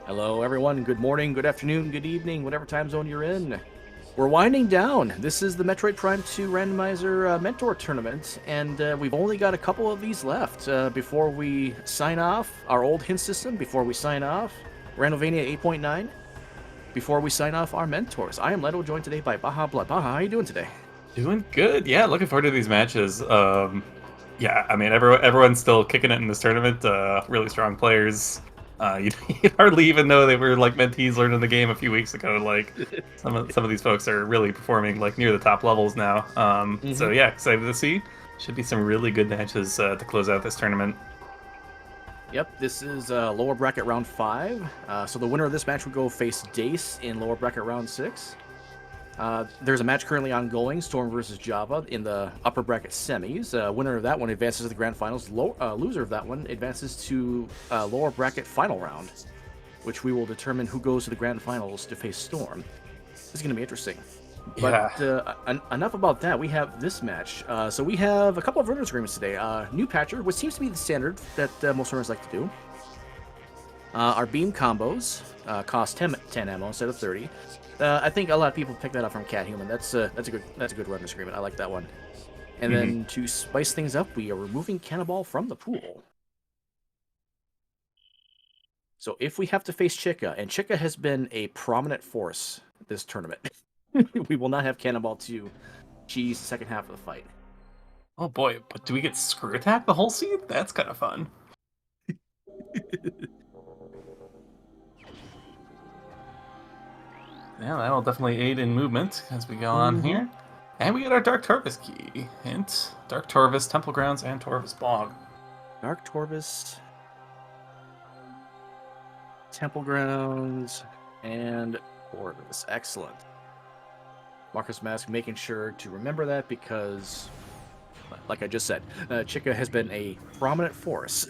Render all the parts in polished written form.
Hello, everyone. Good morning, good afternoon, good evening, whatever time zone you're in. We're winding down. This is the Metroid Prime 2 Randomizer Mentor Tournament, and we've only got a couple of these left before we sign off our old hint system, before we sign off Randomania 8.9, before we sign off our mentors. I am Leto, joined today by Baja Blood. Baja, how are you doing today? Doing good. Yeah, looking forward to these matches. Yeah, I mean, everyone's still kicking it in this tournament. Really strong players. You hardly even know they were like mentees learning the game a few weeks ago. Like some of these folks are really performing like near the top levels now. So yeah, excited to see. Should be some really good matches to close out this tournament. Yep, this is lower bracket round 5. So the winner of this match would go face Dace in lower bracket round 6. There's a match currently ongoing, Storm versus Java, in the upper bracket semis. Winner of that one advances to the grand finals. Loser of that one advances to lower bracket final round, which we will determine who goes to the grand finals to face Storm. This is going to be interesting. But enough about that. We have this match. So we have a couple of runners agreements today. New patcher, which seems to be the standard that most runners like to do. Our beam combos cost 10 ammo instead of 30. I think a lot of people pick that up from Cat Human. That's a good runners agreement. I like that one. And then to spice things up, we are removing Cannonball from the pool. So if we have to face Chica, and Chica has been a prominent force this tournament, we will not have Cannonball to cheese the second half of the fight. Oh boy, but do we get screw attack the whole scene? That's kind of fun. Yeah, that'll definitely aid in movement as we go on here. And we get our Dark Torvis key. Hint, Dark Torvis, Temple Grounds, and Torvis Bog. Dark Torvis, Temple Grounds, and Torvis. Excellent. Marcus Mask making sure to remember that because, like I just said, Chica has been a prominent force.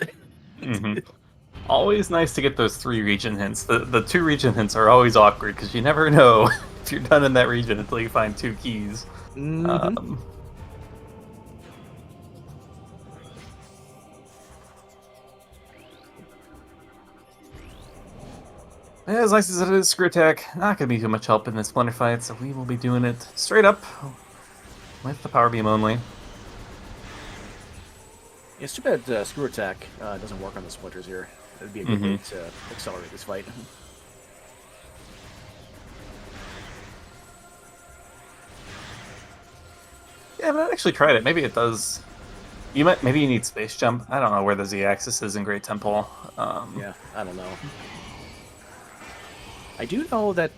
Always nice to get those 3 region hints. The 2 region hints are always awkward because you never know if you're done in that region until you find 2 keys. As nice as it is, screw attack, not going to be too much help in this Splinter fight, so we will be doing it straight up with the power beam only. It's too bad screw attack doesn't work on the splinters here. That'd be a good way to accelerate this fight. Yeah, I haven't actually tried it. Maybe it does. Maybe you need space jump. I don't know where the Z-axis is in Great Temple. Yeah, I don't know. I do know that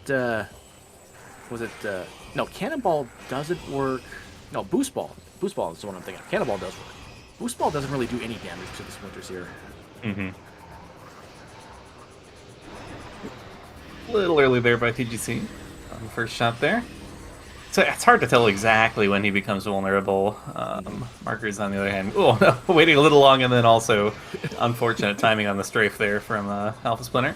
no, Cannonball doesn't work. No, Boost Ball. Boost Ball is the one I'm thinking of. Cannonball does work. Boost Ball doesn't really do any damage to the splinters here. A little early there by TGC on the first shot there. So it's hard to tell exactly when he becomes vulnerable. Markers, on the other hand, oh no, waiting a little long, and then also unfortunate timing on the strafe there from Alpha Splinter.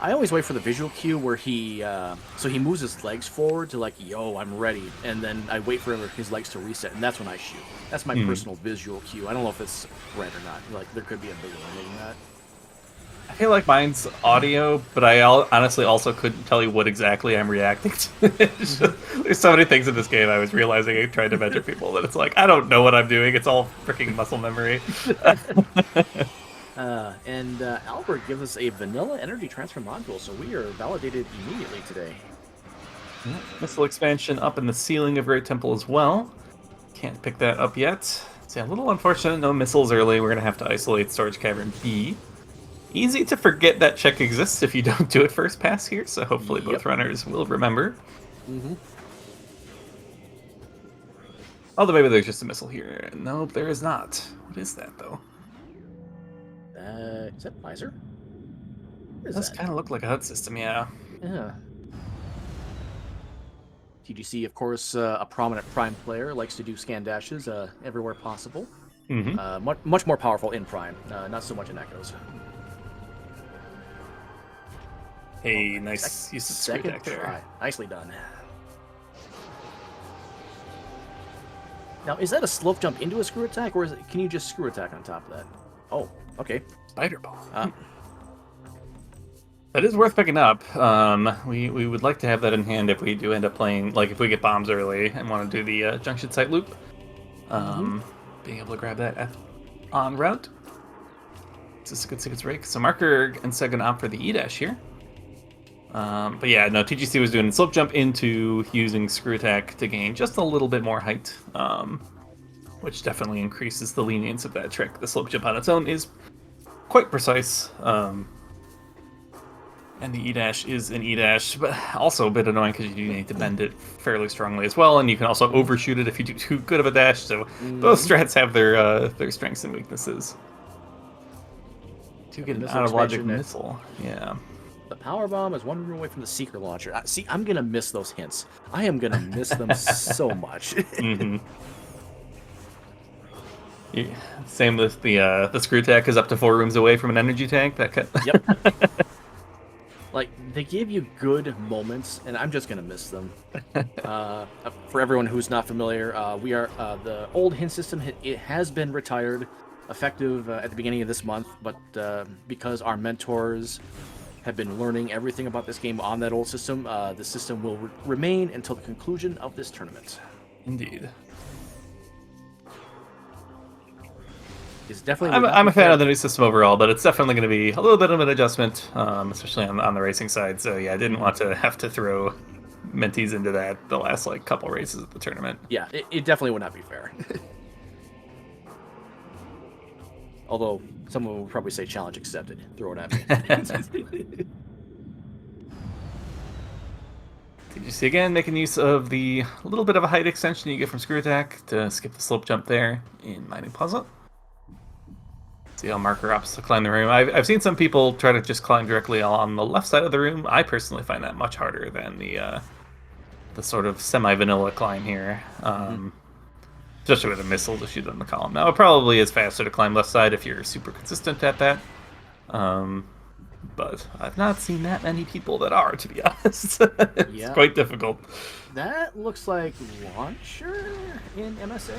I always wait for the visual cue where he moves his legs forward to like, yo, I'm ready, and then I wait for his legs to reset, and that's when I shoot. That's my personal visual cue. I don't know if it's right or not. Like, there could be a bigger one than that. I feel like mine's audio, but I honestly also couldn't tell you what exactly I'm reacting to. There's so many things in this game I was realizing I tried to mentor people that it's like, I don't know what I'm doing. It's all freaking muscle memory. And Albert gives us a vanilla energy transfer module, so we are validated immediately today. Missile expansion up in the ceiling of Great Temple as well. Can't pick that up yet. It's a little unfortunate, no missiles early. We're going to have to isolate Storage Cavern B. Easy to forget that check exists if you don't do it first pass here, so hopefully both runners will remember. Although maybe there's just a missile here. Nope, there is not. What is that, though? Is that Visor? It does kind of look like a HUD system, yeah. Yeah. TGC, of course, a prominent Prime player, likes to do scan dashes everywhere possible. Much more powerful in Prime, not so much in Echoes. Hey, nice use of second attack there. try. Nicely done. Now, is that a slope jump into a screw attack, or can you just screw attack on top of that? Oh, okay. Spider ball. That is worth picking up. We would like to have that in hand if we do end up playing, like if we get bombs early and want to do the junction site loop. Being able to grab that en route. This is a good sequence break. So Marker instead going to opt for the E-dash here. But yeah, no, TGC was doing a slope jump into using screw attack to gain just a little bit more height, which definitely increases the lenience of that trick. The slope jump on its own is quite precise. And the E-dash is an E-dash, but also a bit annoying because you do need to bend it fairly strongly as well, and you can also overshoot it if you do too good of a dash, so both strats have their strengths and weaknesses. To get an out-of-logic missile, yeah. The power bomb is one room away from the Seeker launcher. See, I'm going to miss those hints. I am going to miss them so much. Yeah, same with the screw attack is up to 4 rooms away from an energy tank. Yep. Like, they give you good moments, and I'm just going to miss them. For everyone who's not familiar, we are the old hint system. It has been retired, effective at the beginning of this month, but because our mentors have been learning everything about this game on that old system, the system will remain until the conclusion of this tournament. Indeed. Definitely I'm a fan of the new system overall, but it's definitely going to be a little bit of an adjustment, especially on the racing side. So yeah, I didn't want to have to throw mentees into that the last couple races of the tournament. Yeah, it definitely would not be fair. Although someone would probably say challenge accepted. Throw it at me. Did you see again making use of the little bit of a height extension you get from screw attack to skip the slope jump there in Mining Plaza? See how Marker opts to climb the room. I've seen some people try to just climb directly on the left side of the room. I personally find that much harder than the sort of semi-vanilla climb here. Especially with a missile to shoot on the column. Now, it probably is faster to climb left side if you're super consistent at that. But I've not seen that many people that are, to be honest. It's quite difficult. That looks like launcher in MSA.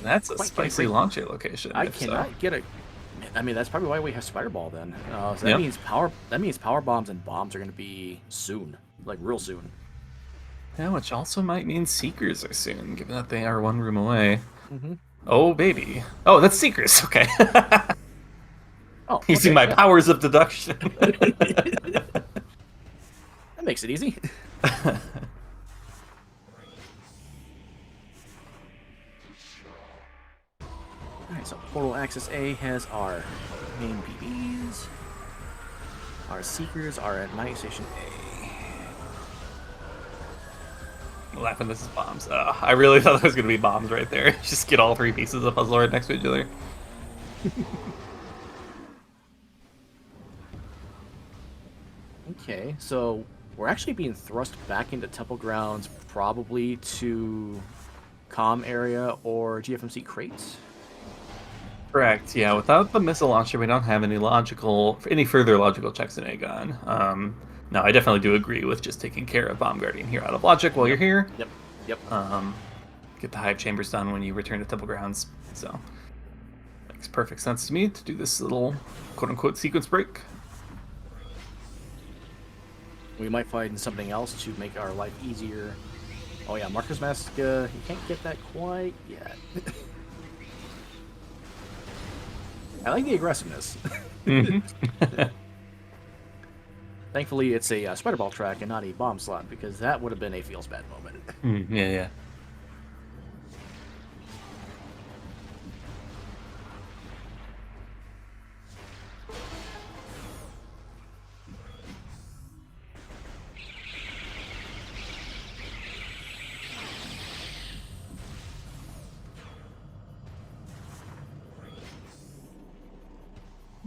That's a spicy launcher location. I cannot get a. I mean, that's probably why we have Spider Ball then. So that means power bombs and bombs are going to be soon, like real soon. Yeah, which also might mean Seekers are soon, given that they are 1 room away. Mm-hmm. Oh baby! Oh, that's Seekers. Okay. Using my powers of deduction. That makes it easy. Alright, so Portal Access A has our main PBs. Our Seekers are at Mining Station A. I'm laughing, this is bombs. I really thought there was going to be bombs right there. Just get all 3 pieces of the puzzle right next to each other. Okay, so we're actually being thrust back into Temple Grounds, probably to comm area or GFMC crates. Correct. Yeah, without the missile launcher, we don't have any further logical checks in Aegon. No, I definitely do agree with just taking care of Bomb Guardian here out of logic while you're here. Yep. Get the hive chambers done when you return to Temple Grounds. So makes perfect sense to me to do this little quote-unquote sequence break. We might find something else to make our life easier. Oh yeah, Marker's Mask, you can't get that quite yet. I like the aggressiveness. Thankfully, it's a Spider Ball track and not a bomb slot, because that would have been a feels bad moment. Yeah.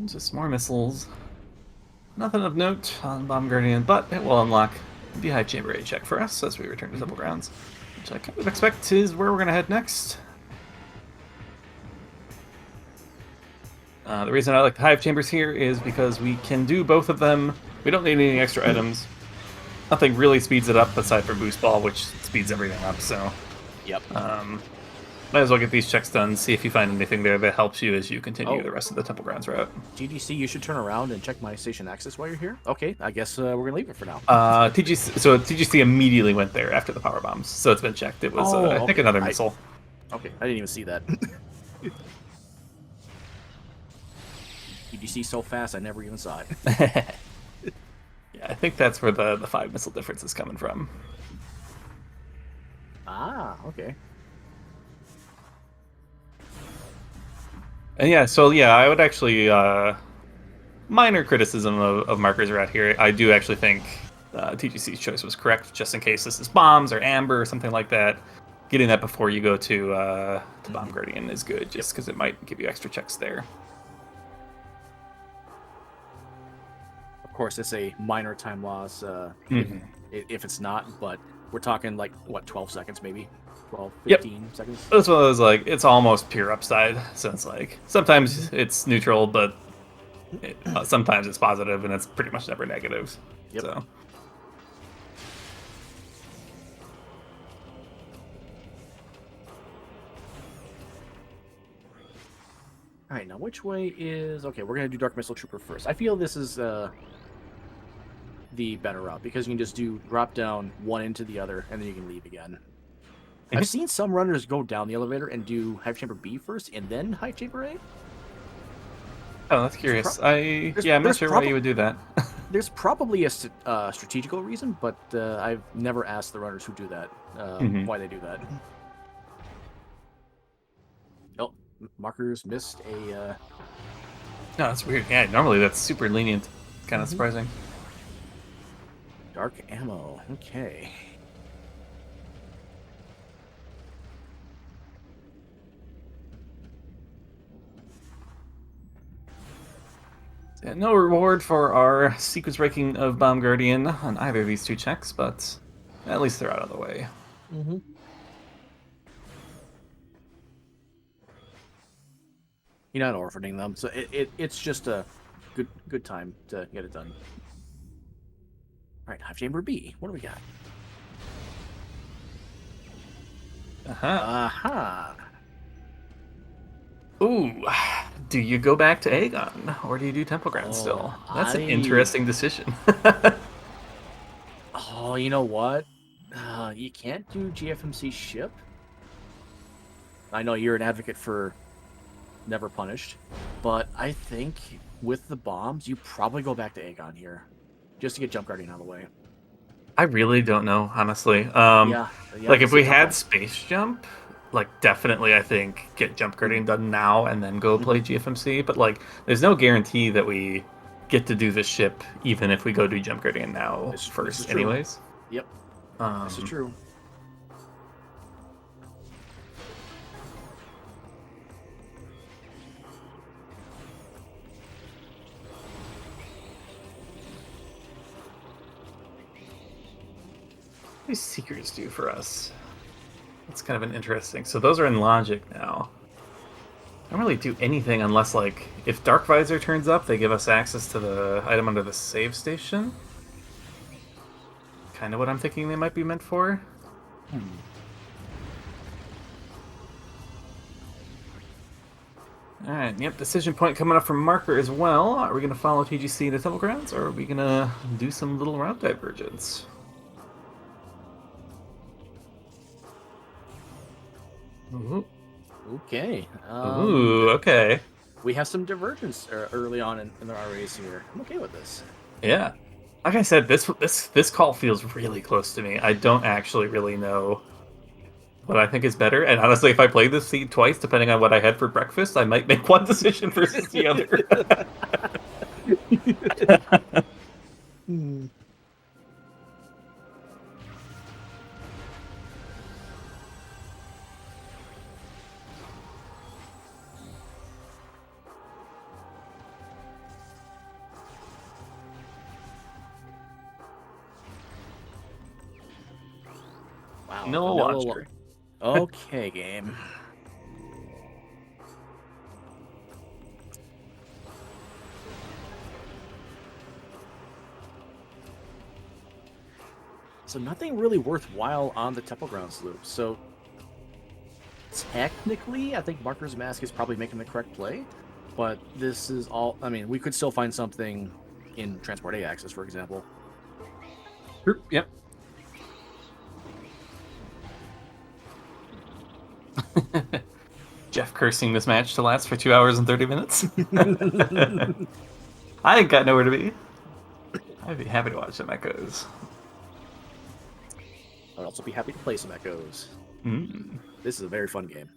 Just more missiles. Nothing of note on Bomb Guardian, but it will unlock the Hive Chamber A check for us as we return to Temple Grounds, which I kind of expect is where we're going to head next. The reason I like the Hive Chambers here is because we can do both of them. We don't need any extra items. Nothing really speeds it up aside from Boost Ball, which speeds everything up, so... Yep. Might as well get these checks done, see if you find anything there that helps you as you continue Oh. the rest of the Temple Grounds route. TGC, you should turn around and check my station access while you're here. Okay, I guess we're gonna leave it for now. TGC immediately went there after the power bombs, so it's been checked. It was, I think, okay. another missile. Okay, I didn't even see that. TGC so fast, I never even saw it. Yeah, I think that's where the 5 missile difference is coming from. Ah, okay. And yeah, so yeah, I would actually minor criticism of markers right here. I do actually think TGC's choice was correct, just in case this is bombs or amber or something like that. Getting that before you go to Bomb Guardian is good, just because it might give you extra checks there. Of course, it's a minor time loss if it's not, but we're talking like, what, 12 seconds maybe? 12, 15 seconds? This one was like, it's almost pure upside, so it's like, sometimes it's neutral, but sometimes it's positive, and it's pretty much never negative. Yep. So. All right, now which way is... Okay, we're going to do Dark Missile Trooper first. I feel this is the better route, because you can just do drop down one into the other, and then you can leave again. I've seen some runners go down the elevator and do Hive Chamber B first, and then Hive Chamber A. Oh, that's curious. I'm not sure why you would do that. There's probably a strategical reason, but I've never asked the runners who do that why they do that. Oh, markers missed a... No, that's weird. Yeah, normally that's super lenient. Kind of surprising. Dark ammo. Okay. Yeah, no reward for our sequence breaking of Bomb Guardian on either of these two checks, but at least they're out of the way. Mm-hmm. You're not orphaning them, so it's just a good time to get it done. All right, Hive Chamber B. What do we got? Ooh, do you go back to Aegon, or do you do Temple Ground still? That's an interesting decision. Oh, you know what? You can't do GFMC ship. I know you're an advocate for never punished, but I think with the bombs, you probably go back to Aegon here, just to get Jump Guardian out of the way. I really don't know, honestly. Yeah, like if we had Space Jump, like definitely I think get Jump Guardian done now and then go play GFMC. But like, there's no guarantee that we get to do this ship even if we go do Jump Guardian now first, anyways. Yep, this is true. What do Seekers do for us? That's kind of an interesting. So those are in logic now. I don't really do anything unless, like, if Dark Visor turns up, they give us access to the item under the save station. Kind of what I'm thinking they might be meant for. Alright, yep, decision point coming up from Marker as well. Are we going to follow TGC to Temple Grounds, or are we going to do some little route divergence? Ooh. Okay. Ooh, okay. We have some divergence early on in our race here. I'm okay with this. Yeah. Like I said, this call feels really close to me. I don't actually really know what I think is better. And honestly, if I play this seed twice, depending on what I had for breakfast, I might make one decision versus the other. Wow. No launcher. Okay, game. So nothing really worthwhile on the Temple Grounds loop. So technically, I think Marker's Mask is probably making the correct play, but this is all. I mean, we could still find something in Transport A axis, for example. Yep. Jeff cursing this match to last for 2 hours and 30 minutes. I ain't got nowhere to be. I'd be happy to watch some echoes. I'd also be happy to play some echoes. Mm. This is a very fun game.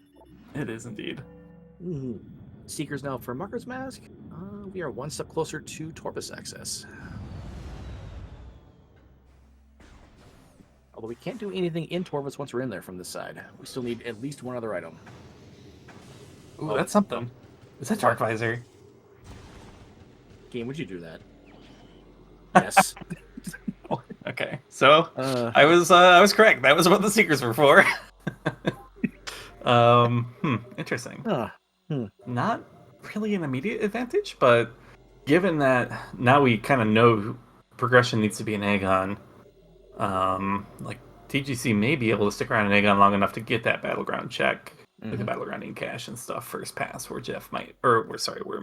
It is indeed. Seekers now for Marker's Mask. We are one step closer to Torpus access. Although we can't do anything in Torpus once we're in there from this side. We still need at least one other item. Ooh, that's something. Is that Dark Visor? Game, would you do that? Yes. Okay, so I was correct. That was what the Seekers were for. Interesting. Not really an immediate advantage, but given that now we kind of know progression needs to be an Aegon, like TGC may be able to stick around an Aegon long enough to get that battleground check, like the battleground in cash and stuff first pass, where Jeff might, where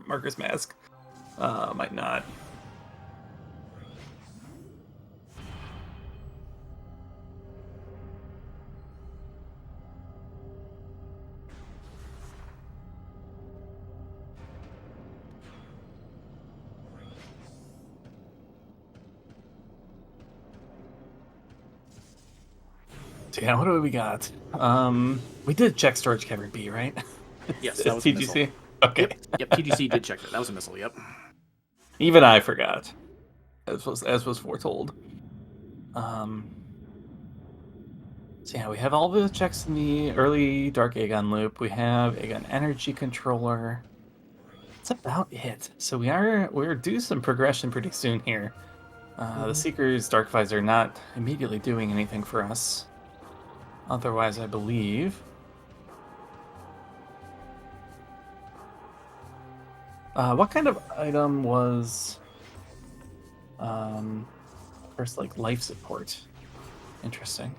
Marker's Mask might not. So yeah, what do we got? We did check storage cavern B, right? Yes, that was a missile. TGC. Okay. Yep, TGC did check that. That was a missile, yep. Even I forgot, as was foretold. So yeah, we have all the checks in the early Dark Aegon loop. We have Aegon Energy Controller. That's about it. So we're due some progression pretty soon here. The Seeker's Dark Visor not immediately doing anything for us. Otherwise, I believe. What kind of item was first, like, life support? Interesting.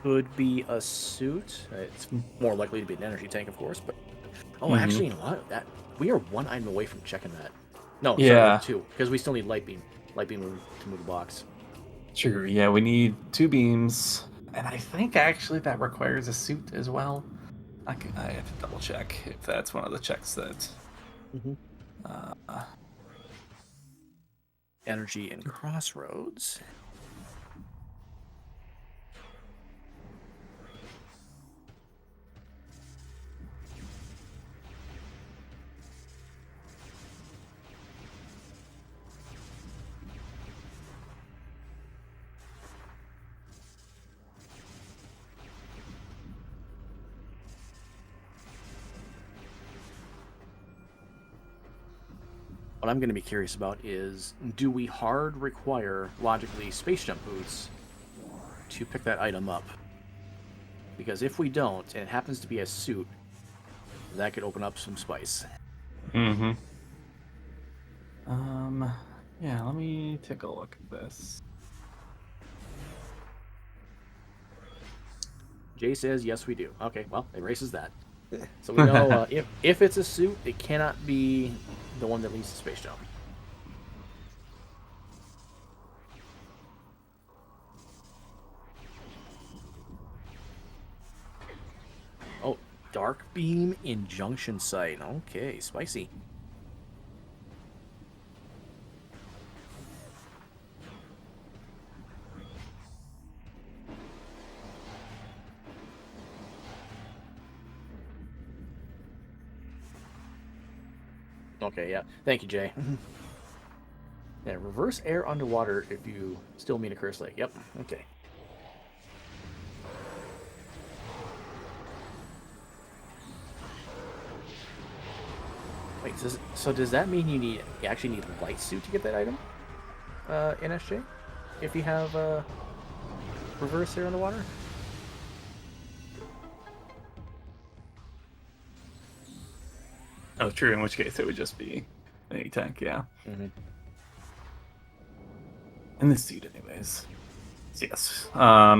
Could be a suit. It's more likely to be an energy tank, of course, but actually, you know what? We are one item away from checking that. No, Yeah. sorry, 2, because we still need light beam to move the box. True. Yeah, we need 2 beams, and I think actually that requires a suit as well. I have to double check if that's one of the checks that. Energy and Crossroads. What I'm going to be curious about is, do we hard require, logically, space jump boots to pick that item up? Because if we don't, and it happens to be a suit, that could open up some spice. Yeah, let me take a look at this. Jay says, yes, we do. Okay, well, erases that. So we know if it's a suit, it cannot be the one that leads to space jump. Oh, Dark Beam in Junction Site. Okay, spicy. Okay, yeah. Thank you, Jay. Yeah, reverse air underwater if you still meet a curse lake. Yep, okay. Wait, so does that mean you actually need light suit to get that item? NSJ? If you have reverse air underwater? Oh, true. In which case, it would just be an A-tank, yeah. In this seat, anyways. So, yes.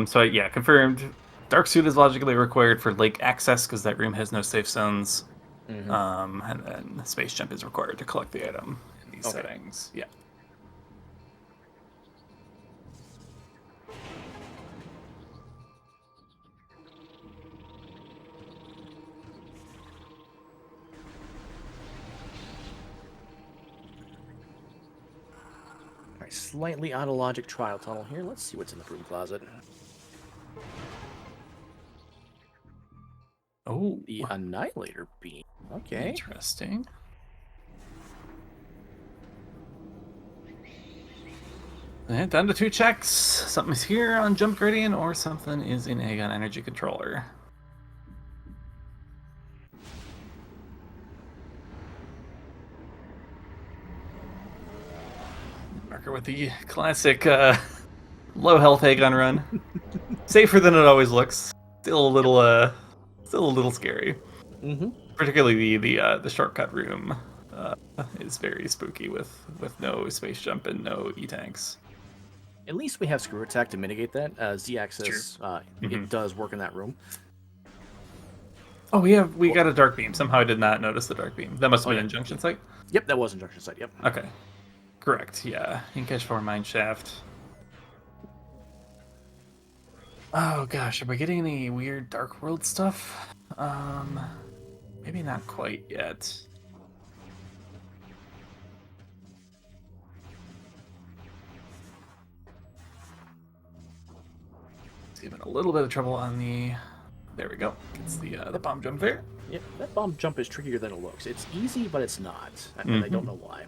So, yeah, confirmed. Dark Suit is logically required for lake access because that room has no safe zones. Mm-hmm. And then Space Jump is required to collect the item in these settings. Yeah. All right, slightly out of logic trial tunnel here. Let's see what's in the broom closet. Oh, The Annihilator Beam. Okay. interesting. And down to 2 checks. Something's here on Jump Gradient, or something is in Aegon Energy Controller. Marker with the classic low health Aegon run. Safer than it always looks. Still a little scary. Mm-hmm. Particularly the shortcut room is very spooky with no space jump and no E-tanks. At least we have screw attack to mitigate that. Z-axis, it does work in that room. Oh, we got a dark beam. Somehow I did not notice the dark beam. That must have been in Junction Site? Yep, that was in Junction Site, yep. Okay. Correct, yeah. Incash 4 Mine Shaft. Oh gosh, are we getting any weird Dark World stuff? Maybe not quite yet. It's giving a little bit of trouble on the... There we go. It's the bomb jump there. Yep, that bomb jump is trickier than it looks. It's easy, but it's not. And I don't know why.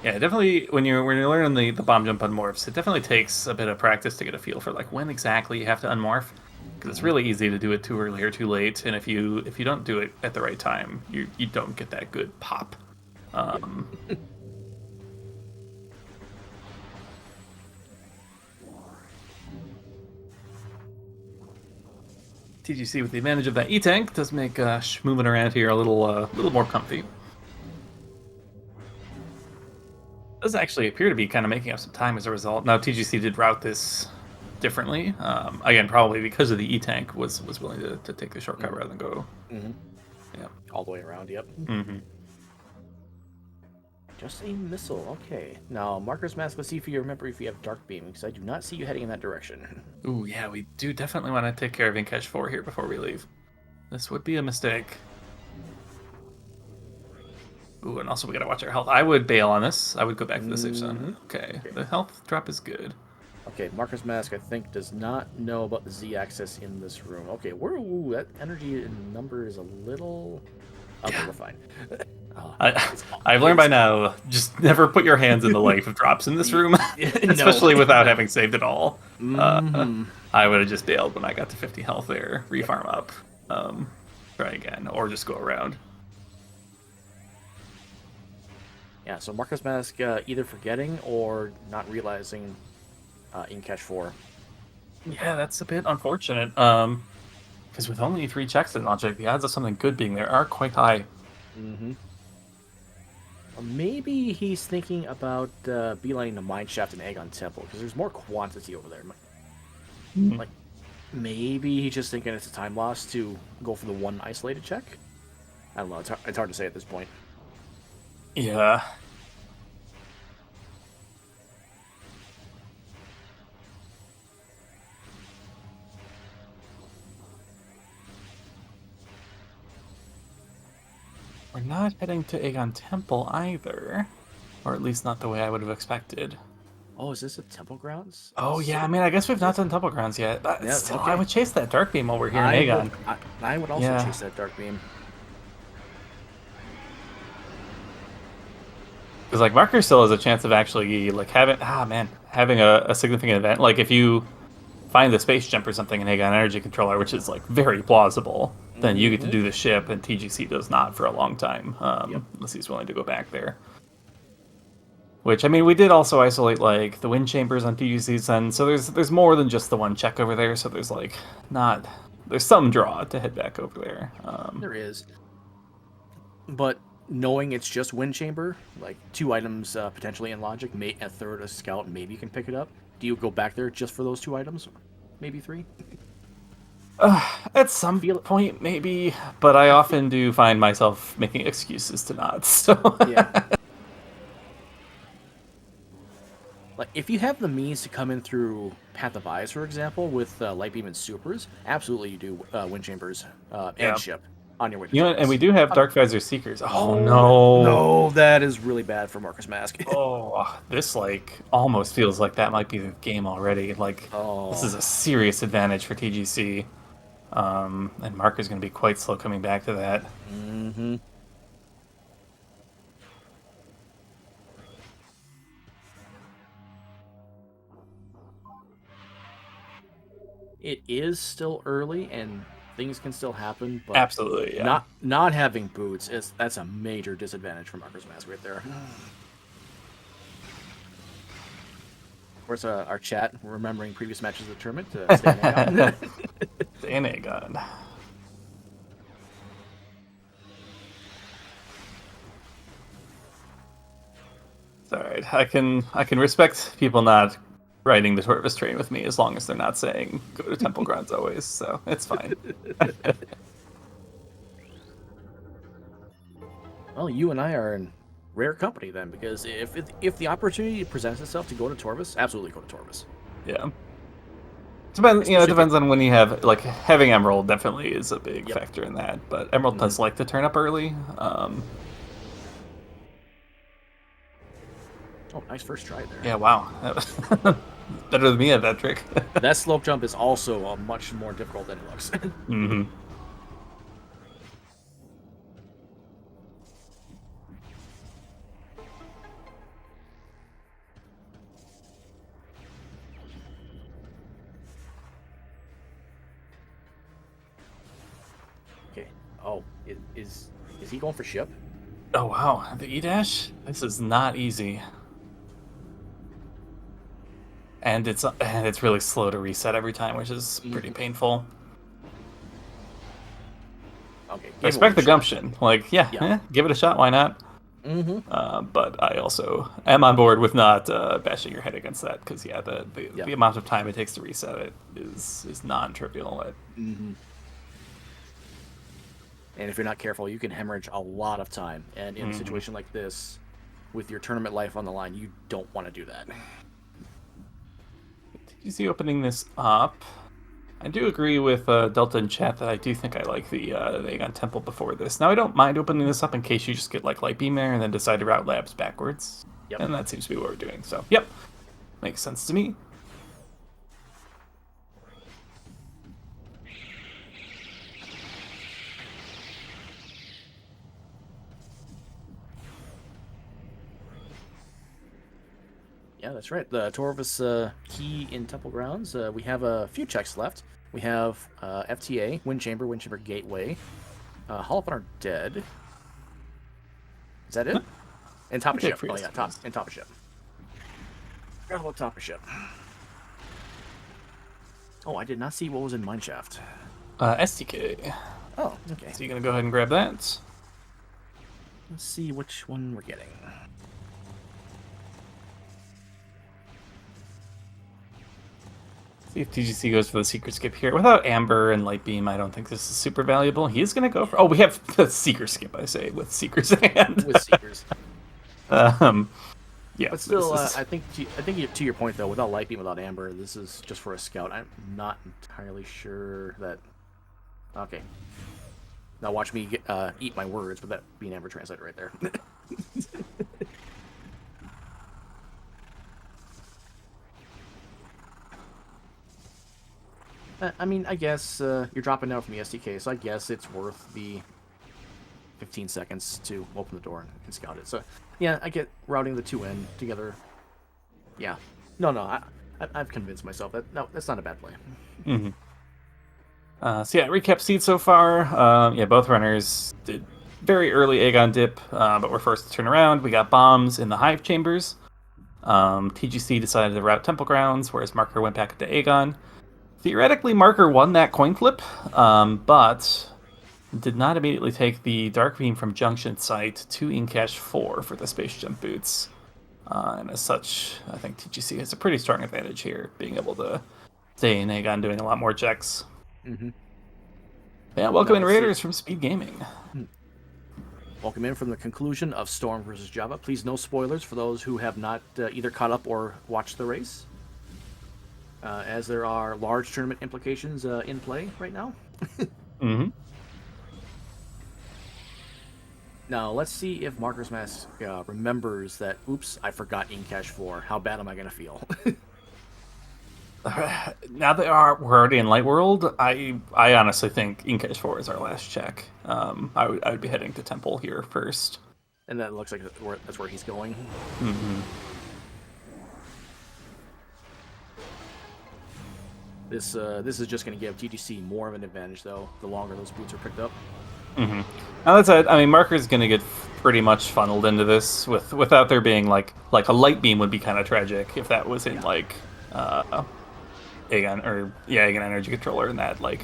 Yeah, definitely. When you're learning the bomb jump unmorphs, it definitely takes a bit of practice to get a feel for like when exactly you have to unmorph, because it's really easy to do it too early or too late, and if you don't do it at the right time, you don't get that good pop. TGC with the advantage of that E-tank does make moving around here a little more comfy. Does actually appear to be kind of making up some time as a result. Now TGC did route this differently. Again, probably because of the E-tank was willing to take the shortcut rather than go. Yeah, all the way around. Yep. Just a missile. Okay. Now, Marker's Mask. Let's see if you remember if you have Dark Beam, because I do not see you heading in that direction. Ooh, yeah, we do definitely want to take care of Incash 4 here before we leave. This would be a mistake. Ooh, and also we gotta watch our health. I would bail on this. I would go back to the safe zone. Okay, the health drop is good. Okay, Marker's Mask, I think, does not know about the Z-axis in this room. Okay, ooh, that energy number is a little... Okay, we're fine. I've learned by now, just never put your hands in the life of drops in this room, especially without having saved it all. I would have just bailed when I got to 50 health there, refarm up, try again, or just go around. Yeah, so Marker's Mask either forgetting or not realizing Incash 4. Yeah, that's a bit unfortunate. Because with only 3 checks in logic, the odds of something good being there are quite high. Or maybe he's thinking about beelining the Mine Shaft and Aegon Temple, because there's more quantity over there. Like, maybe he's just thinking it's a time loss to go for the one isolated check? I don't know, it's hard to say at this point. Yeah. We're not heading to Aegon Temple either. Or at least not the way I would have expected. Oh, is this a Temple Grounds? Oh, yeah, I mean, I guess we've not done Temple Grounds yet. But Yeah, still, okay. I would chase that Dark Beam over here in Aegon. I would also chase that Dark Beam. Because, like, Marker still has a chance of actually, like, having a significant event. Like, if you find the space jump or something in Aegon Energy Controller, which is, like, very plausible, then you get to do the ship, and TGC does not for a long time, unless he's willing to go back there. Which, I mean, we did also isolate, like, the wind chambers on TGC's end, so there's more than just the one check over there, so there's, like, there's some draw to head back over there. There is. But knowing it's just Wind Chamber, like 2 items potentially in Logic, a third a Scout, maybe you can pick it up. Do you go back there just for those 2 items? Maybe 3? At some point, maybe, but I often do find myself making excuses to not. So Yeah. Like, if you have the means to come in through Path of Eyes, for example, with Light Beam and Supers, absolutely you do Wind Chambers Yeah. and Ship on your way to you know, Taurus. and we do have Dark Visor Seekers. Oh no! No, that is really bad for Marcus Mask. Oh, this like almost feels like that might be the game already. Like this is a serious advantage for TGC, and Marker's going to be quite slow coming back to that. Mm-hmm. It is still early, and things can still happen, but Absolutely, yeah. not having boots that's a major disadvantage for Marcus Mask right there. Of course, our chat remembering previous matches of the tournament to stay on. Stay on Aegon. It's alright. I can respect people not riding the Torvis train with me as long as they're not saying go to Temple Grounds always, so it's fine. Well, you and I are in rare company then, because if the opportunity presents itself to go to Torvis, absolutely go to Torvis. Yeah. It depends on when you have, like, having Emerald definitely is a big factor in that, but Emerald does like to turn up early. Oh, nice first try there. Yeah, wow. That was better than me at that trick. That slope jump is also much more difficult than it looks. Mm-hmm. Okay. Oh, is he going for Ship? Oh, wow. The E-Dash? This is not easy. And it's really slow to reset every time, which is pretty painful. Okay. I respect the gumption. Like, yeah, give it a shot. Why not? Mm-hmm. But I also am on board with not bashing your head against that, because the amount of time it takes to reset it is non-trivial. Mm-hmm. And if you're not careful, you can hemorrhage a lot of time. And in a situation like this, with your tournament life on the line, you don't want to do that. You see, opening this up, I do agree with Delta in chat that I do think I like the Aegon Temple before this. Now, I don't mind opening this up in case you just get like Light Beam there and then decide to route labs backwards. Yep. And that seems to be what we're doing. So, yep, makes sense to me. Yeah, that's right. The Torvis key in Temple Grounds. We have a few checks left. We have FTA, Wind Chamber Gateway, Hall Upon Our Dead. Is that it? And Top of Ship. Oh yeah, top of Ship. Forgot about Top of Ship. Oh, I did not see what was in Mineshaft. STK. Oh, okay. So you're gonna go ahead and grab that. Let's see which one we're getting. See if TGC goes for the Secret Skip here. Without Amber and Light Beam, I don't think this is super valuable. He is going to go for... Oh, we have the Seeker Skip, I say, with Seeker's hand. With Seekers. Yeah. But still, I think to your point, though, without Light Beam, without Amber, this is just for a Scout. I'm not entirely sure that... Okay. Now watch me eat my words, but that being Amber translated right there. I mean, I guess you're dropping down from the SDK, so I guess it's worth the 15 seconds to open the door and scout it. So, yeah, I get routing the 2 in together. Yeah. No, I've convinced myself that, no, that's not a bad play. Mm-hmm. So, yeah, recap seed so far. Both runners did very early Aegon dip, but were forced to turn around. We got bombs in the Hive Chambers. TGC decided to route Temple Grounds, whereas Marker went back to Aegon. Theoretically, Marker won that coin flip, but did not immediately take the Dark Beam from Junction Site to Incash 4 for the Space Jump boots. And as such, I think TGC has a pretty strong advantage here, being able to stay in Aegon doing a lot more checks. Mm-hmm. Yeah, welcome in Raiders from SpeedGaming. Welcome in from the conclusion of Storm versus Java. Please, no spoilers for those who have not either caught up or watched the race, as there are large tournament implications in play right now. Mm-hmm. Now, let's see if Marker's Mask remembers that, oops, I forgot Incash 4. How bad am I going to feel? Now that we're already in Light World, I honestly think Incash 4 is our last check. I would be heading to Temple here first. And that looks like that's where he's going. Mm-hmm. This is just going to give TGC more of an advantage, though, the longer those boots are picked up. Mm-hmm. Now that's it. I mean, Marker's going to get pretty much funneled into this without there being like a light beam would be kind of tragic if that was in like Aegon Energy Controller, and that like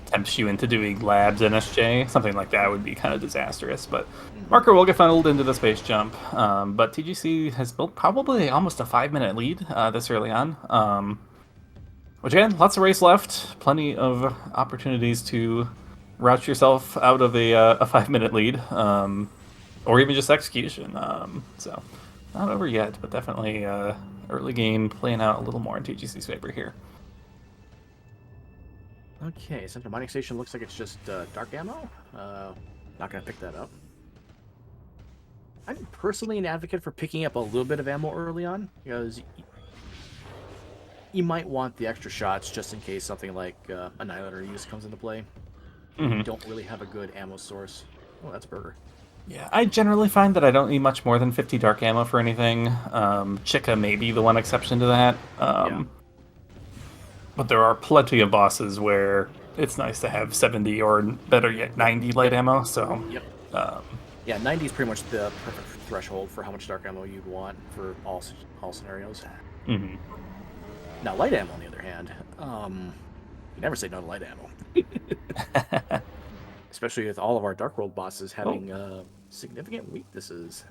tempts you into doing labs NSJ. Something like that would be kind of disastrous. But Marker will get funneled into the space jump. But TGC has built probably almost a 5-minute lead this early on. Which again, lots of race left, plenty of opportunities to route yourself out of a 5-minute lead, or even just execution. So not over yet, but definitely early game playing out a little more in TGC's favor here. Okay, Center Mining Station looks like it's just dark ammo. Not going to pick that up. I'm personally an advocate for picking up a little bit of ammo early on, because you might want the extra shots just in case something like Annihilator use comes into play. You don't really have a good ammo source. Oh, that's a burger. Yeah, I generally find that I don't need much more than 50 dark ammo for anything. Chica may be the one exception to that. But there are plenty of bosses where it's nice to have 70 or better yet 90 light ammo. So yeah, 90 is pretty much the perfect threshold for how much dark ammo you'd want for all scenarios. Now, light ammo, on the other hand, you never say no to light ammo. Especially with all of our Dark World bosses having significant weaknesses.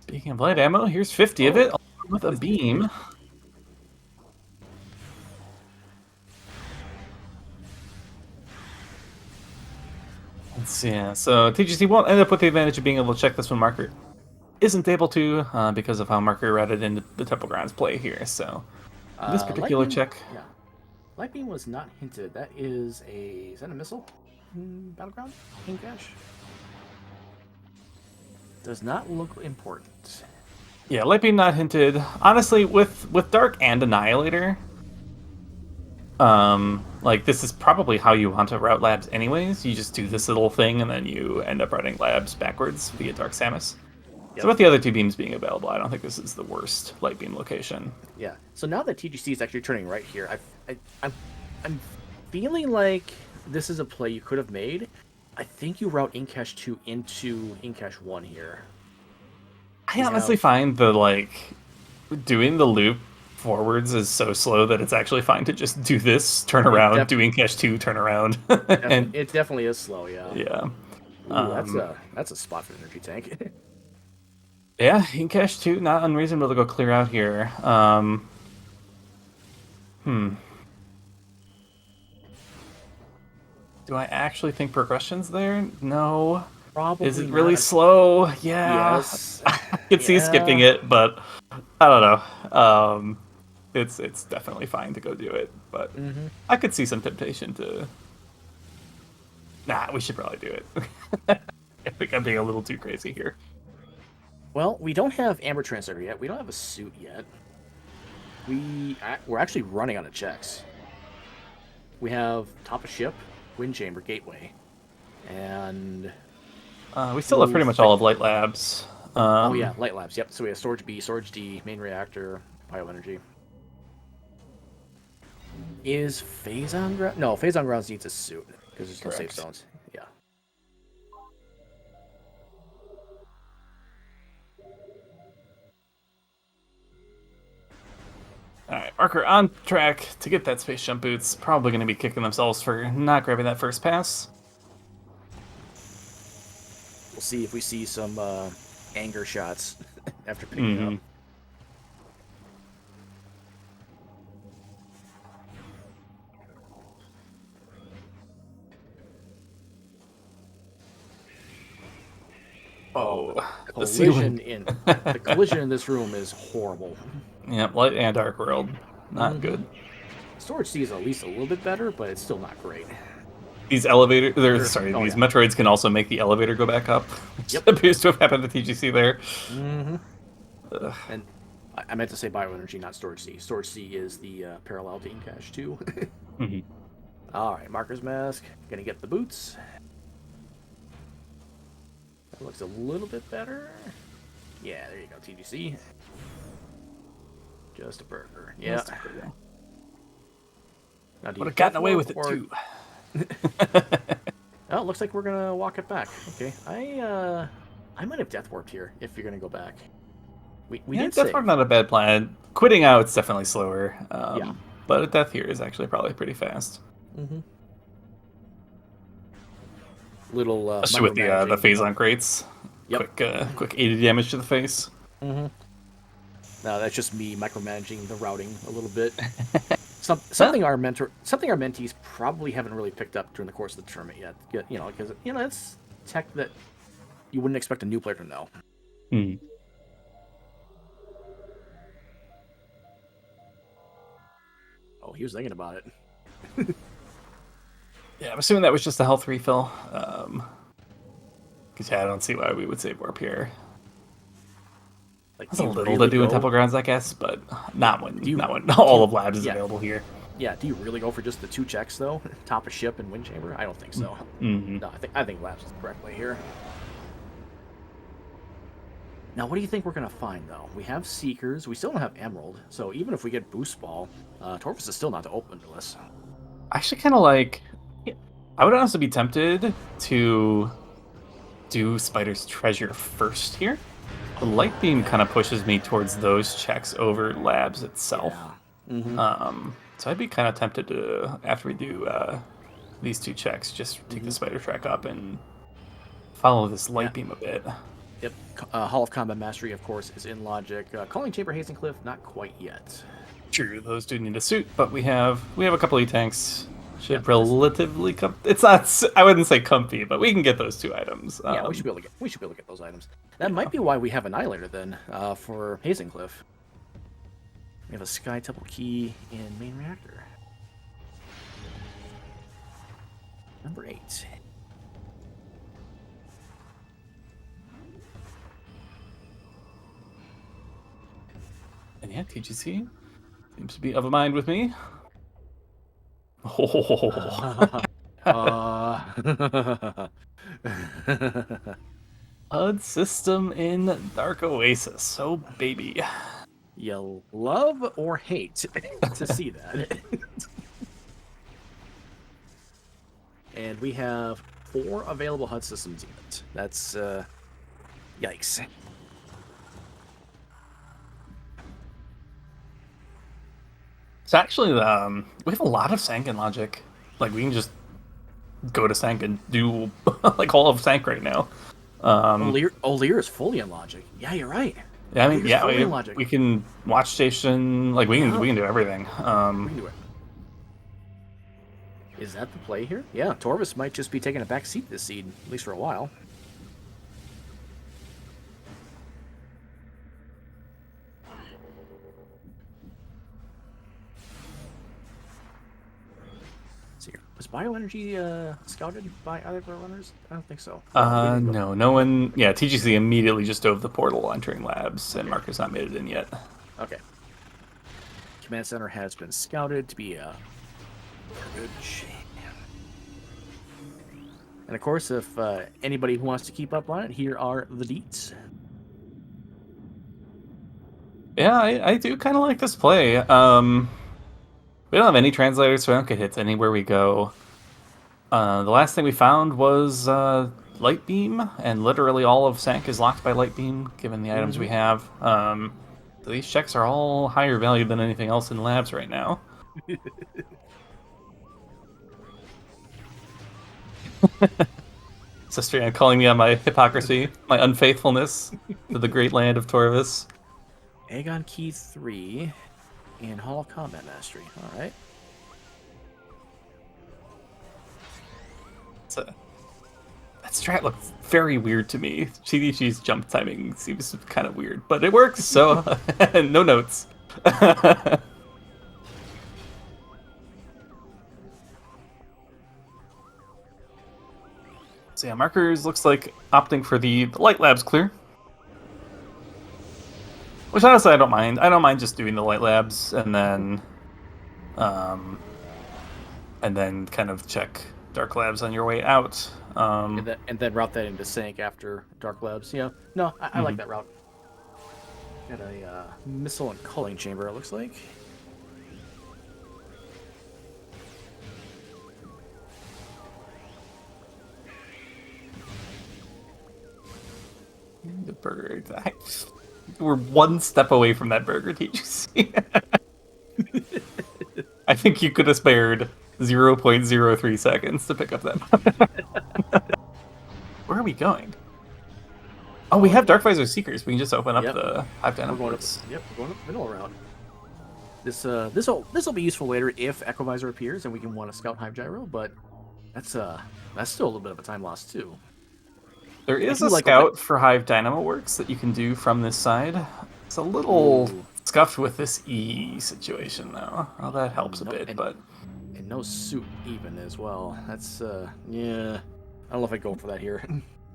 Speaking of light ammo, here's 50 of it with a beam. Let's see. So TGC won't end up with the advantage of being able to check this when Marker isn't able to because of how Marker routed into the Temple Grounds play here. So this particular check. Yeah. Light beam was not hinted. That is that a missile? Battleground? Incash? Does not look important. Yeah, light beam not hinted. Honestly, with Dark and Annihilator, like this is probably how you want to route labs anyways. You just do this little thing and then you end up routing labs backwards via Dark Samus. Yep. So with the other two beams being available, I don't think this is the worst light beam location. Yeah. So now that TGC is actually turning right here, I'm feeling like this is a play you could have made. I think you route Incash 2 into Incash 1 here. I honestly find the doing the loop forwards is so slow that it's actually fine to just do this, turn around, do Incash 2, turn around. And it definitely is slow, yeah. Yeah. Ooh, that's a spot for the energy tank. Yeah, Incash 2, not unreasonable to go clear out here. Do I actually think progression's there? No. Probably Is it really slow? Yeah. Yes. I could see skipping it, but I don't know. It's definitely fine to go do it, but I could see some temptation to. Nah, we should probably do it. I think I'm being a little too crazy here. Well, we don't have Amber Translator yet. We don't have a suit yet. We're actually running out of checks. We have top of ship, Wind Chamber, Gateway, and we still have pretty much all of Light Labs. Oh yeah, Light Labs. Yep. So we have Storage B, Storage D, Main Reactor, Bioenergy. Is Phase on Ground? No, Phase on Grounds needs a suit because there's no safe zones. Yeah. Alright, Marker on track to get that space jump boots. Probably going to be kicking themselves for not grabbing that first pass. We'll see if we see some anger shots after picking it up. Oh, the collision in this room is horrible. Yep, light and dark world, not good. Storage C is at least a little bit better, but it's still not great. These elevator, these Metroids can also make the elevator go back up, which appears to have happened to TGC there. And I meant to say bioenergy, not storage C. Storage C is the parallel team cache too. All right, Marker's Mask, gonna get the boots. That looks a little bit better. Yeah, there you go, TGC. Just a burger. Yeah. Would have gotten away with it too. Oh, it looks like we're gonna walk it back. Okay, I might have death warped here if you're gonna go back. We did death warp, not a bad plan. Quitting out, it's definitely slower. Yeah, but a death here is actually probably pretty fast. Little especially with the phase on crates. Yep. Quick 80 damage to the face. No, that's just me micromanaging the routing a little bit. Something our mentees probably haven't really picked up during the course of the tournament yet. You know, because it's tech that you wouldn't expect a new player to know. Oh, he was thinking about it. Yeah, I'm assuming that was just a health refill. Because I don't see why we would save warp here. Like, that's a little to do in Temple Grounds, I guess, but not when all of Labs is available here. Yeah, do you really go for just the 2 checks though? Top of ship and wind chamber? I don't think so. No, I think Labs is the correct way here. Now, what do you think we're gonna find though? We have Seekers, we still don't have Emerald, so even if we get Boost Ball, Torvus is still not open to us. I actually kind of like. I would honestly be tempted to do Spider's Treasure first here. The Light Beam kind of pushes me towards those checks over Labs itself. Yeah. So I'd be kind of tempted to, after we do these 2 checks, just take the Spider track up and follow this Light Beam a bit. Yep. Hall of Combat Mastery, of course, is in logic. Calling Chamber Hazing Cliff, not quite yet. True, those do need a suit, but we have a couple of tanks. Should relatively it's not. I wouldn't say comfy, but we can get those 2 items. Yeah, we should be able to get those items. That might be why we have Annihilator then for Hazing Cliff. We have a Sky Temple Key in Main Reactor. Number 8. And yeah, TGC seems to be of a mind with me. HUD system in Dark Oasis. Oh, baby. You love or hate to see that. And we have 4 available HUD systems units. That's, yikes. So actually, we have a lot of Sank in logic. Like, we can just go to Sank and do, like, all of Sank right now. O'Lear is fully in logic. Yeah, you're right. Yeah, I mean, we can watch station. Like, we can do everything. We can do it. Is that the play here? Yeah, Torvus might just be taking a back seat this seed, at least for a while. Was bioenergy scouted by either of our runners? I don't think so. No one. Yeah, TGC immediately just dove the portal entering Labs, and Marcus not made it in yet. Okay. Command center has been scouted to be a good shame. And of course, if anybody who wants to keep up on it, here are the deets. Yeah, I do kind of like this play. We don't have any translators, so we don't get hits anywhere we go. The last thing we found was Light Beam, and literally all of Sank is locked by Light Beam, given the items we have. So these checks are all higher value than anything else in Labs right now. Sister Anne calling me on my hypocrisy, my unfaithfulness to the great land of Torvis. Aegon Key 3 and Hall of Combat Mastery. All right. So, that strat looks very weird to me. CDG's jump timing seems kind of weird, but it works, so no notes. So yeah, Markers looks like opting for the Light Labs clear. Which honestly I don't mind. I don't mind just doing the Light Labs and then kind of check Dark Labs on your way out. And then route that into Sank after Dark Labs. Yeah. No, I like that route. Got a missile and culling chamber, it looks like. The burger. We're one step away from that burger. Did you see? I think you could have spared 0.03 seconds to pick up that. Where are we going? Oh, we have Dark Visor Seekers. We can just open up the Hive Dynamos. Yep, we're going up the middle route. This'll be useful later if Echo Visor appears and we can want to scout Hive Gyro, but that's still a little bit of a time loss too. There is a scout for Hive Dynamo Works that you can do from this side. It's a little scuffed with this E situation though. Well, that helps a bit, but and no suit even as well. That's yeah. I don't know if I'd go for that here.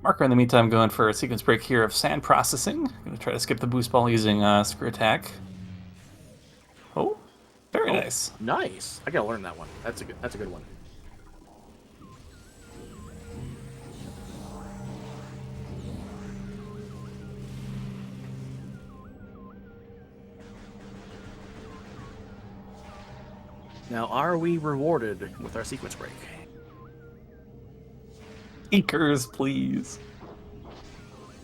Marker in the meantime going for a sequence break here of sand processing. Gonna try to skip the boost ball using screw attack. Oh, very nice. Nice. I gotta learn that one. That's a good one. Now, are we rewarded with our sequence break? Seekers, please.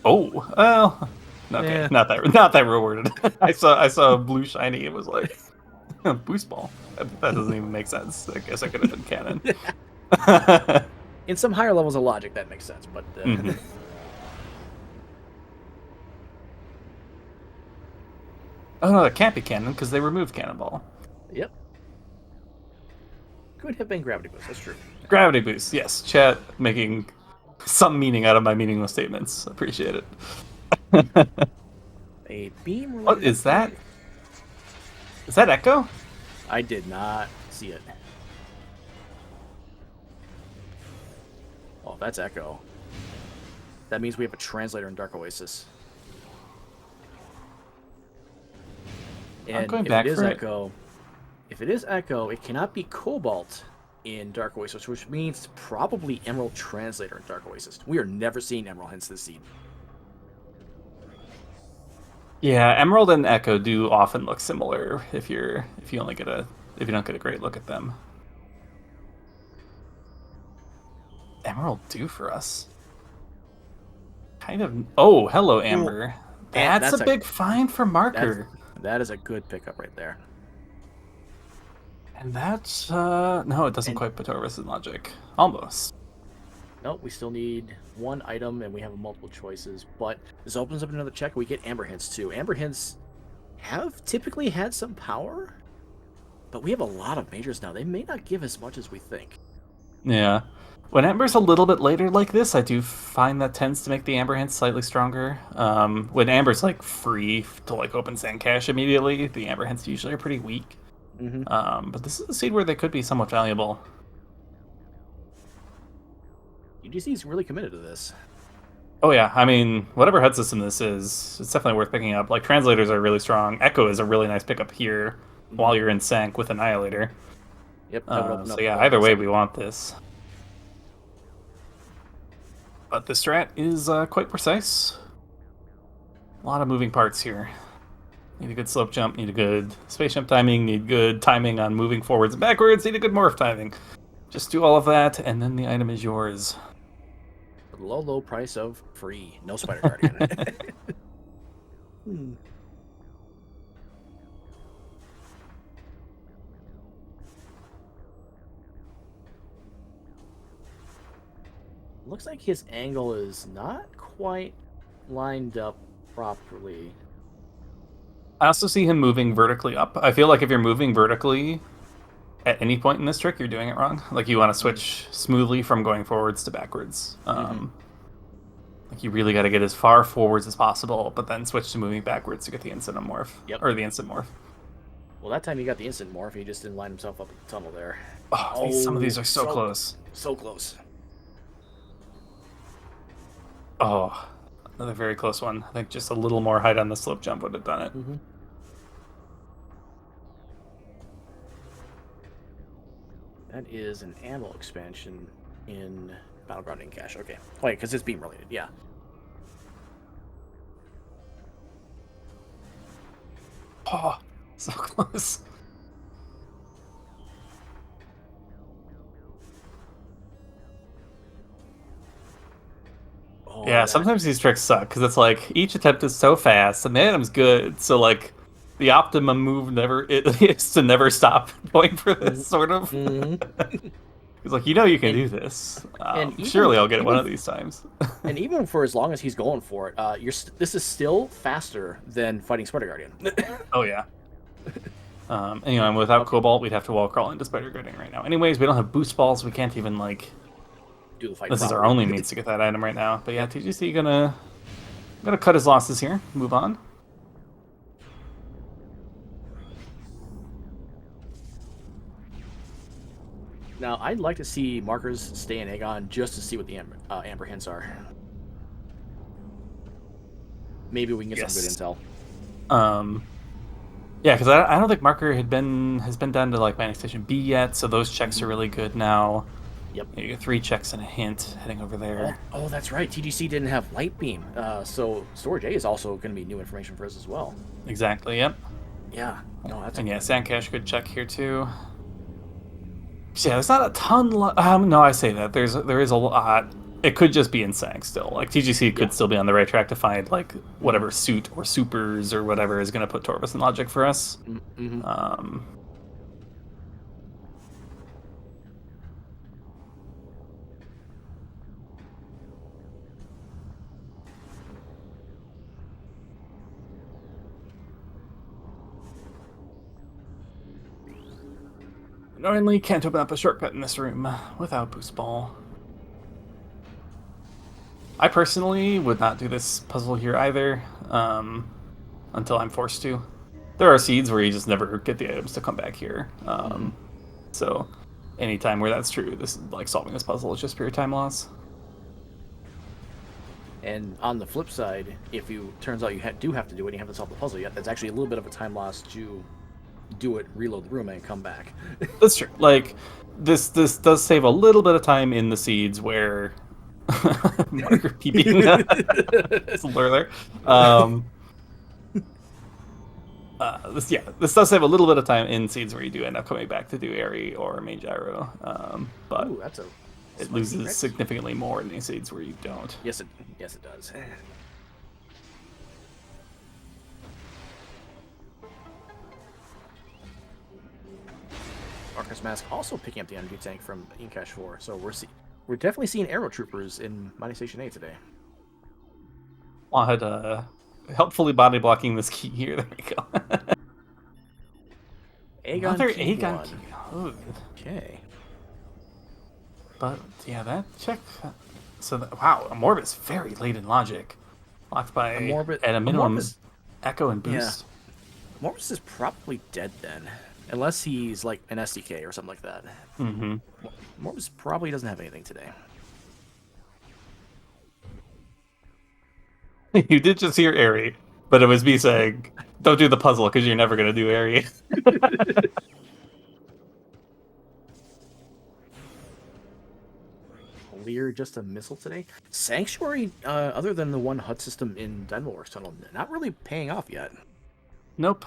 Oh, well, okay, not that rewarded. I saw a blue shiny. It was like boost ball. That doesn't even make sense. I guess I could have been cannon. In some higher levels of logic, that makes sense, but. Oh no, it can't be cannon because they removed cannonball. Yep. Could have been gravity boost. That's true. Gravity boost, yes. Chat making some meaning out of my meaningless statements. Appreciate it. A beam. What is that? Is that Echo? I did not see it. Oh, that's Echo. That means we have a translator in Dark Oasis. And I'm going back for Echo, if it is Echo, it cannot be Cobalt in Dark Oasis, which means probably Emerald Translator in Dark Oasis. We are never seeing Emerald hints this seed. Yeah, Emerald and Echo do often look similar if you don't get a great look at them. Emerald do for us. Kind of. Oh, hello, Amber. That's a big find for Marker. That is a good pickup right there. And that's no, it doesn't quite put Torvis in logic. Almost. Nope, we still need one item and we have multiple choices, but this opens up another check. We get Amber Hints too. Amber Hints have typically had some power, but we have a lot of majors now. They may not give as much as we think. Yeah. When Amber's a little bit later like this, I do find that tends to make the Amber Hints slightly stronger. When Amber's like free to like open Sand Cache immediately, the Amber Hints usually are pretty weak. But this is a seed where they could be somewhat valuable. UGC is really committed to this. Oh yeah, I mean, whatever HUD system this is, it's definitely worth picking up. Like, Translators are really strong. Echo is a really nice pickup here while you're in Sank with Annihilator. Yep. So yeah, either way, we want this. But the strat is quite precise. A lot of moving parts here. Need a good slope jump, need a good space jump timing, need good timing on moving forwards and backwards, need a good morph timing. Just do all of that, and then the item is yours. For the low price of free. No Spider Guardian. looks like his angle is not quite lined up properly. I also see him moving vertically up. I feel like if you're moving vertically at any point in this trick, you're doing it wrong. Like you want to switch smoothly from going forwards to backwards. Like you really got to get as far forwards as possible, but then switch to moving backwards to get the instant morph. Yep. Or the instant morph. Well, that time he got the instant morph. He just didn't line himself up in the tunnel there. Oh, some of these are so close. So close. Oh, another very close one. I think just a little more height on the slope jump would have done it. That is an ammo expansion in Battleground in cache. Okay. Wait, because it's beam related. Yeah. Oh, so close. Oh, Yeah, sometimes these tricks suck because it's like each attempt is so fast and the item's good, so like the optimum move never is to never stop going for this sort of. He's like, you can do this. Surely I'll get it one of these times. And even for as long as he's going for it, this is still faster than fighting Spider Guardian. Oh yeah. And without Cobalt, we'd have to wall crawl into Spider Guardian right now. Anyways, we don't have boost balls. We can't even like do the fight. This is our only means to get that item right now. But yeah, TGC gonna cut his losses here. Move on. Now, I'd like to see markers stay in Aegon just to see what the amber hints are. Maybe we can get some good intel. Yeah, because I don't think marker has been down to like mining station B yet, so those checks are really good now. Yep. You get 3 checks and a hint heading over there. Oh, that's right. TGC didn't have light beam, so storage A is also going to be new information for us as well. Exactly. Yep. Yeah. No, that's. And yeah, sand cache good check here too. So yeah, there's not a ton. No, I say that there is a lot. It could just be in Sang still. Like TGC could still be on the right track to find like whatever suit or supers or whatever is going to put Torvus in logic for us. Annoyingly, can't open up a shortcut in this room without boost ball. I personally would not do this puzzle here either, until I'm forced to. There are seeds where you just never get the items to come back here. So, anytime where that's true, this like solving this puzzle is just pure time loss. And on the flip side, if you turns out you do have to do it, and you haven't solved the puzzle yet, that's actually a little bit of a time loss to do it, reload the room, and come back. That's true. Like this does save a little bit of time in the seeds where marker peeping. It's a lure there. This does save a little bit of time in seeds where you do end up coming back to do Airy or main gyro. But Ooh, it loses significantly more in these seeds where you don't. Yes, it does. Marcus Mask also picking up the energy tank from Incash 4, so we're definitely seeing Arrow Troopers in Mining Station 8 today. Wahid helpfully body blocking this key here. There we go. Another Aegon key. Oh. Okay. But yeah, that check. So wow, Amorbis very late in logic, locked by at a minimum echo and boost. Yeah. Amorbis is probably dead then. Unless he's like an SDK or something like that. Morbus probably doesn't have anything today. You did just hear Airy, but it was me saying, don't do the puzzle because you're never going to do Airy. Lear just a missile today? Sanctuary, other than the one HUD system in Denmark's tunnel, not really paying off yet. Nope.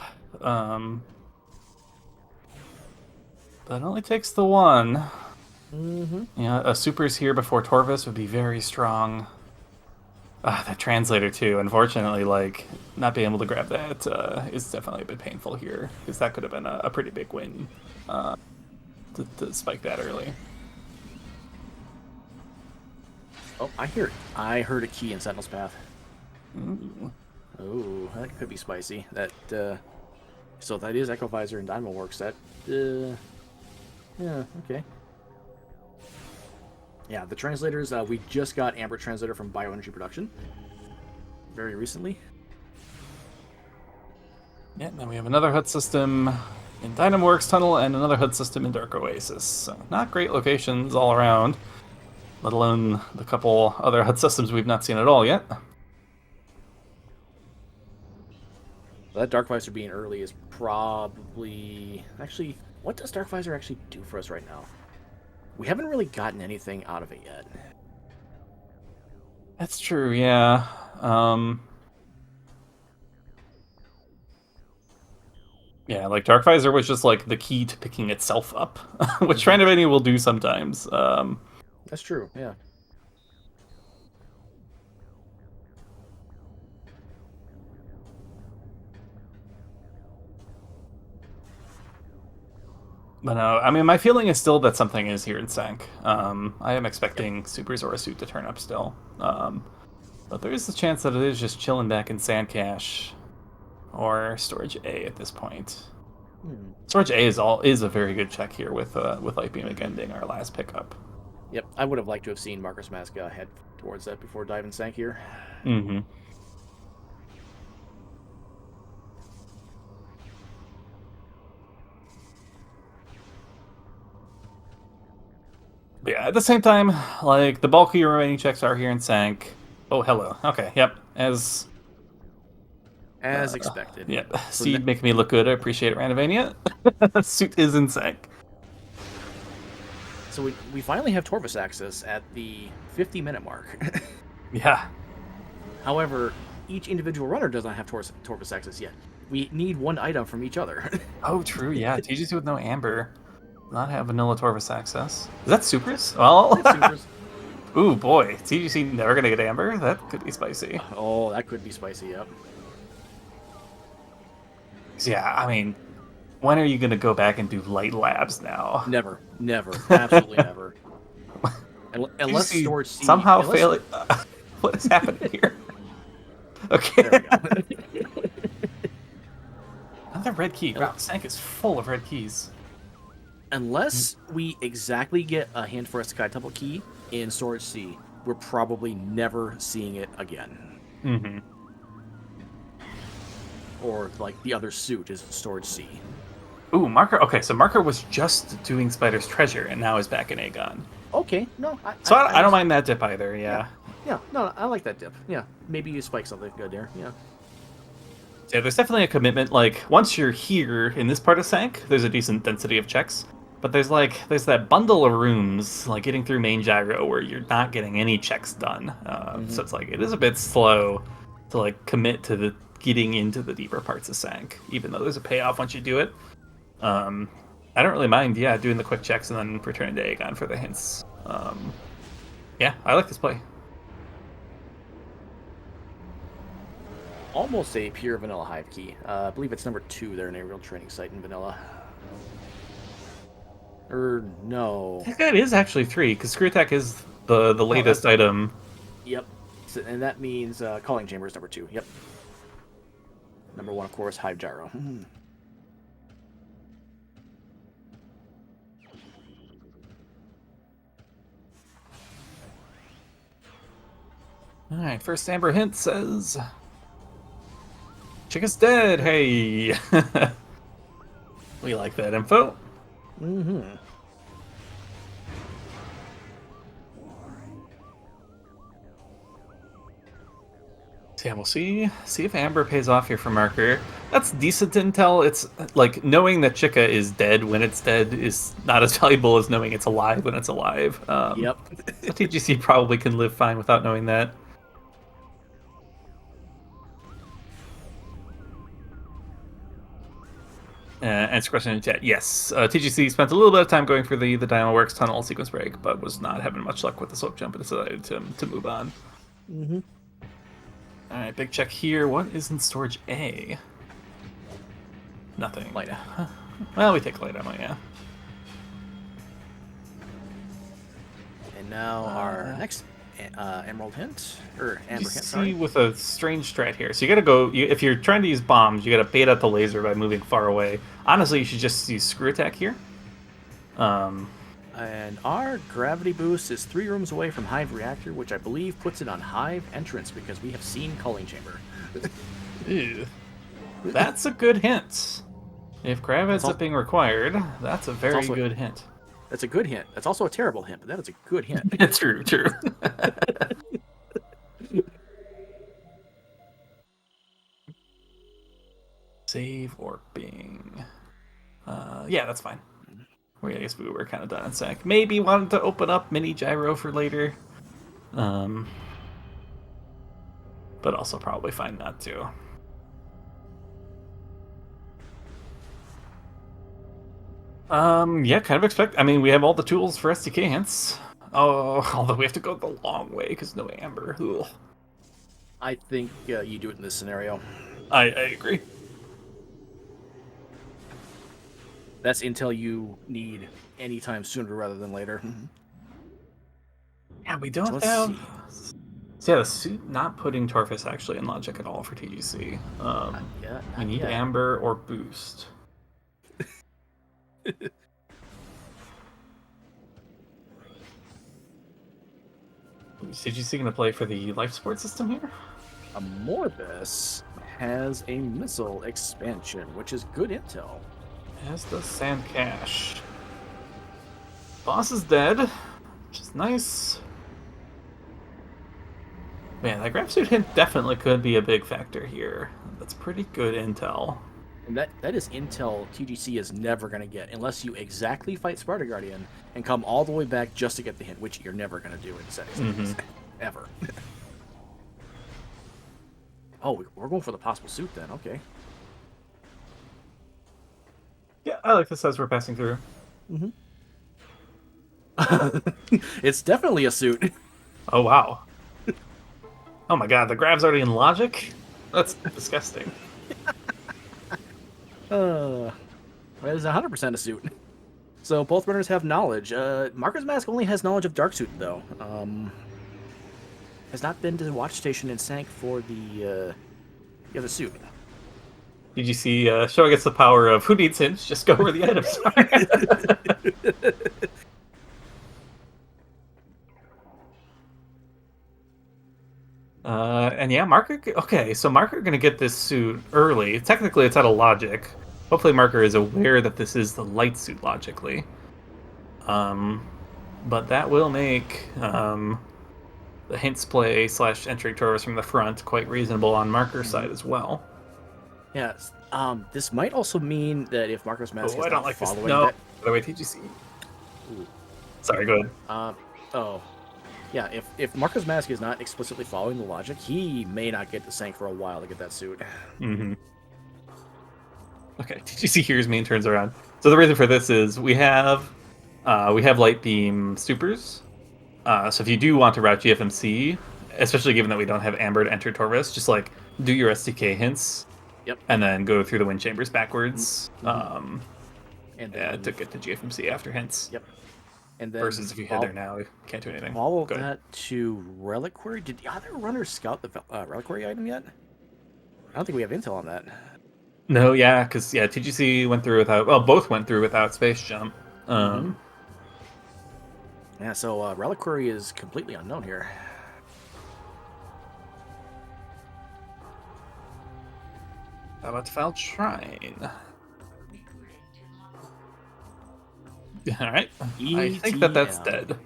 That only takes the one. Yeah, a super's here before Torvus would be very strong. That translator too. Unfortunately, like not being able to grab that is definitely a bit painful here because that could have been a pretty big win to spike that early. Oh, I heard a key in Sentinel's path. Ooh. Oh, that could be spicy. That so that is Echo Visor and Dynamo Works. That yeah, okay. Yeah, the translators, we just got Amber Translator from Bioenergy Production very recently. Yeah, then we have another HUD system in Dynamoworks Tunnel and another HUD system in Dark Oasis. So not great locations all around, let alone the couple other HUD systems we've not seen at all yet. That Dark Visor being early is probably... Actually, what does Dark Visor actually do for us right now? We haven't really gotten anything out of it yet. That's true, yeah. Yeah, like Dark Visor was just like the key to picking itself up, which Shrine of Any will do sometimes. That's true, yeah. But no, I mean, my feeling is still that something is here in Sank. I am expecting Super Zora Suit to turn up still. But there is a chance that it is just chilling back in Sand Cache or Storage A at this point. Storage A is a very good check here with Light Beam ending our last pickup. Yep, I would have liked to have seen Marcus Maska head towards that before diving Sank here. Mm-hmm. But yeah, at the same time, like, the bulk of your remaining checks are here in Sank. Oh, hello. Okay, yep. As expected. Yep. Seed making me look good. I appreciate it, Randomania. Suit is in Sank. So we finally have Torvus access at the 50-minute mark. Yeah. However, each individual runner does not have Torvus access yet. We need one item from each other. Oh, true, yeah. TGC with no Amber. Not have vanilla Torvus access. Is that Supers? Well, Supers. Ooh, boy. TGC never gonna get Amber? That could be spicy. Oh, that could be spicy, yep. Yeah, I mean, when are you gonna go back and do light labs now? Never. Absolutely never. Unless Storage C... Somehow fail it. What is happening here? Okay. There we go. Another red key. Wow, Sank is full of red keys. Unless we exactly get a hint for us to double key in Storage C, we're probably never seeing it again. Mm-hmm. Or, like, the other suit is Storage C. Ooh, Marker. Okay, so Marker was just doing Spider's Treasure and now is back in Aegon. Okay, no. I don't mind that dip either, yeah. Yeah, no, I like that dip. Yeah, maybe you spike something good there, yeah. Yeah, there's definitely a commitment. Like, once you're here in this part of Sank, there's a decent density of checks. But there's that bundle of rooms, like getting through main gyro, where you're not getting any checks done. So it's like, it is a bit slow to like commit to the getting into the deeper parts of Sank, even though there's a payoff once you do it. I don't really mind, doing the quick checks and then returning to Aegon for the hints. Yeah, I like this play. Almost a pure vanilla hive key. I believe it's number 2 there in a real training site in vanilla. Or no. I think that is actually 3, because Screw Attack is the latest item. Yep. So, and that means Calling Chamber is number 2. Yep. Number 1, of course, Hive Gyro. Alright, first Amber hint says... Chica's dead, hey! We like that info. Mm-hmm. Yeah, we'll see if Amber pays off here for Marker. That's decent intel. It's like knowing that Chica is dead when it's dead is not as valuable as knowing it's alive when it's alive. Yep. TGC probably can live fine without knowing that. Answer question in chat. Yes, TGC spent a little bit of time going for the Dynamoworks tunnel sequence break, but was not having much luck with the slope jump and decided to move on. Mm-hmm. All right, big check here. What is in storage A? Nothing. Light. Well, we take light ammo, yeah. And now our next Emerald Hint or Amber You Hint. see Sorry. with a strange strat here. So you gotta go. If you're trying to use bombs, you gotta bait out the laser by moving far away. Honestly, you should just use screw attack here. And our gravity boost is 3 rooms away from Hive Reactor, which I believe puts it on Hive entrance because we have seen Culling Chamber. Ew. That's a good hint. If grav ends up being required, that's a very good hint. That's a good hint. That's also a terrible hint, but that is a good hint. True. Save or Bing. Yeah, that's fine. I guess we were kind of done in sec. Maybe wanted to open up mini gyro for later. But also probably fine not to. Yeah, kind of expect. I mean, we have all the tools for SDK hints. Oh, although we have to go the long way because no amber. Ugh. I think you do it in this scenario. I agree. That's intel you need anytime sooner rather than later. Yeah, we don't have. So yeah, the suit not putting Torfus actually in logic at all for TGC. We need amber or boost. Is TGC gonna play for the life support system here? Morbus has a missile expansion, which is good intel. Has the sand cache. Boss is dead, which is nice. Man, that grab suit hint definitely could be a big factor here. That's pretty good intel. And that is intel TGC is never going to get unless you exactly fight Sparta Guardian and come all the way back just to get the hint, which you're never going to do in settings. Ever. Oh, we're going for the possible suit then. Okay. Yeah, I like this as we're passing through. It's definitely a suit. Oh, wow. Oh my god, the grab's already in logic? That's disgusting. That is 100% a suit. So both runners have knowledge. Marker's Mask only has knowledge of Dark Suit, though. Has not been to the watch station in Sank for the other suit. Did you see showing us the power of who needs hints? Just go where the items are. And yeah, Marker. Okay, so Marker gonna get this suit early. Technically, it's out of logic. Hopefully, Marker is aware that this is the light suit logically. But that will make the hints play / entering Taurus from the front quite reasonable on Marker's side as well. Yes. This might also mean that if Marker's Mask is I don't not like this. following No. that... By the way, TGC. Sorry, go ahead. Yeah, if Marco's Mask is not explicitly following the logic, he may not get to Sank for a while to get that suit. Okay, TGC hears me and turns around. So the reason for this is we have light beam supers. So if you do want to route GFMC, especially given that we don't have Amber to enter Torvis, just like do your STK hints. Yep. And then go through the wind chambers backwards. And then, to get to GFMC after hints. Yep. And then versus if you head there now, you can't do anything. Follow that to Reliquary. Did the other runners scout the Reliquary item yet? I don't think we have intel on that. No, yeah, because TGC went through without. Well, both went through without space jump. Yeah, so Reliquary is completely unknown here. How about Foul Shrine? All right. I think that's dead.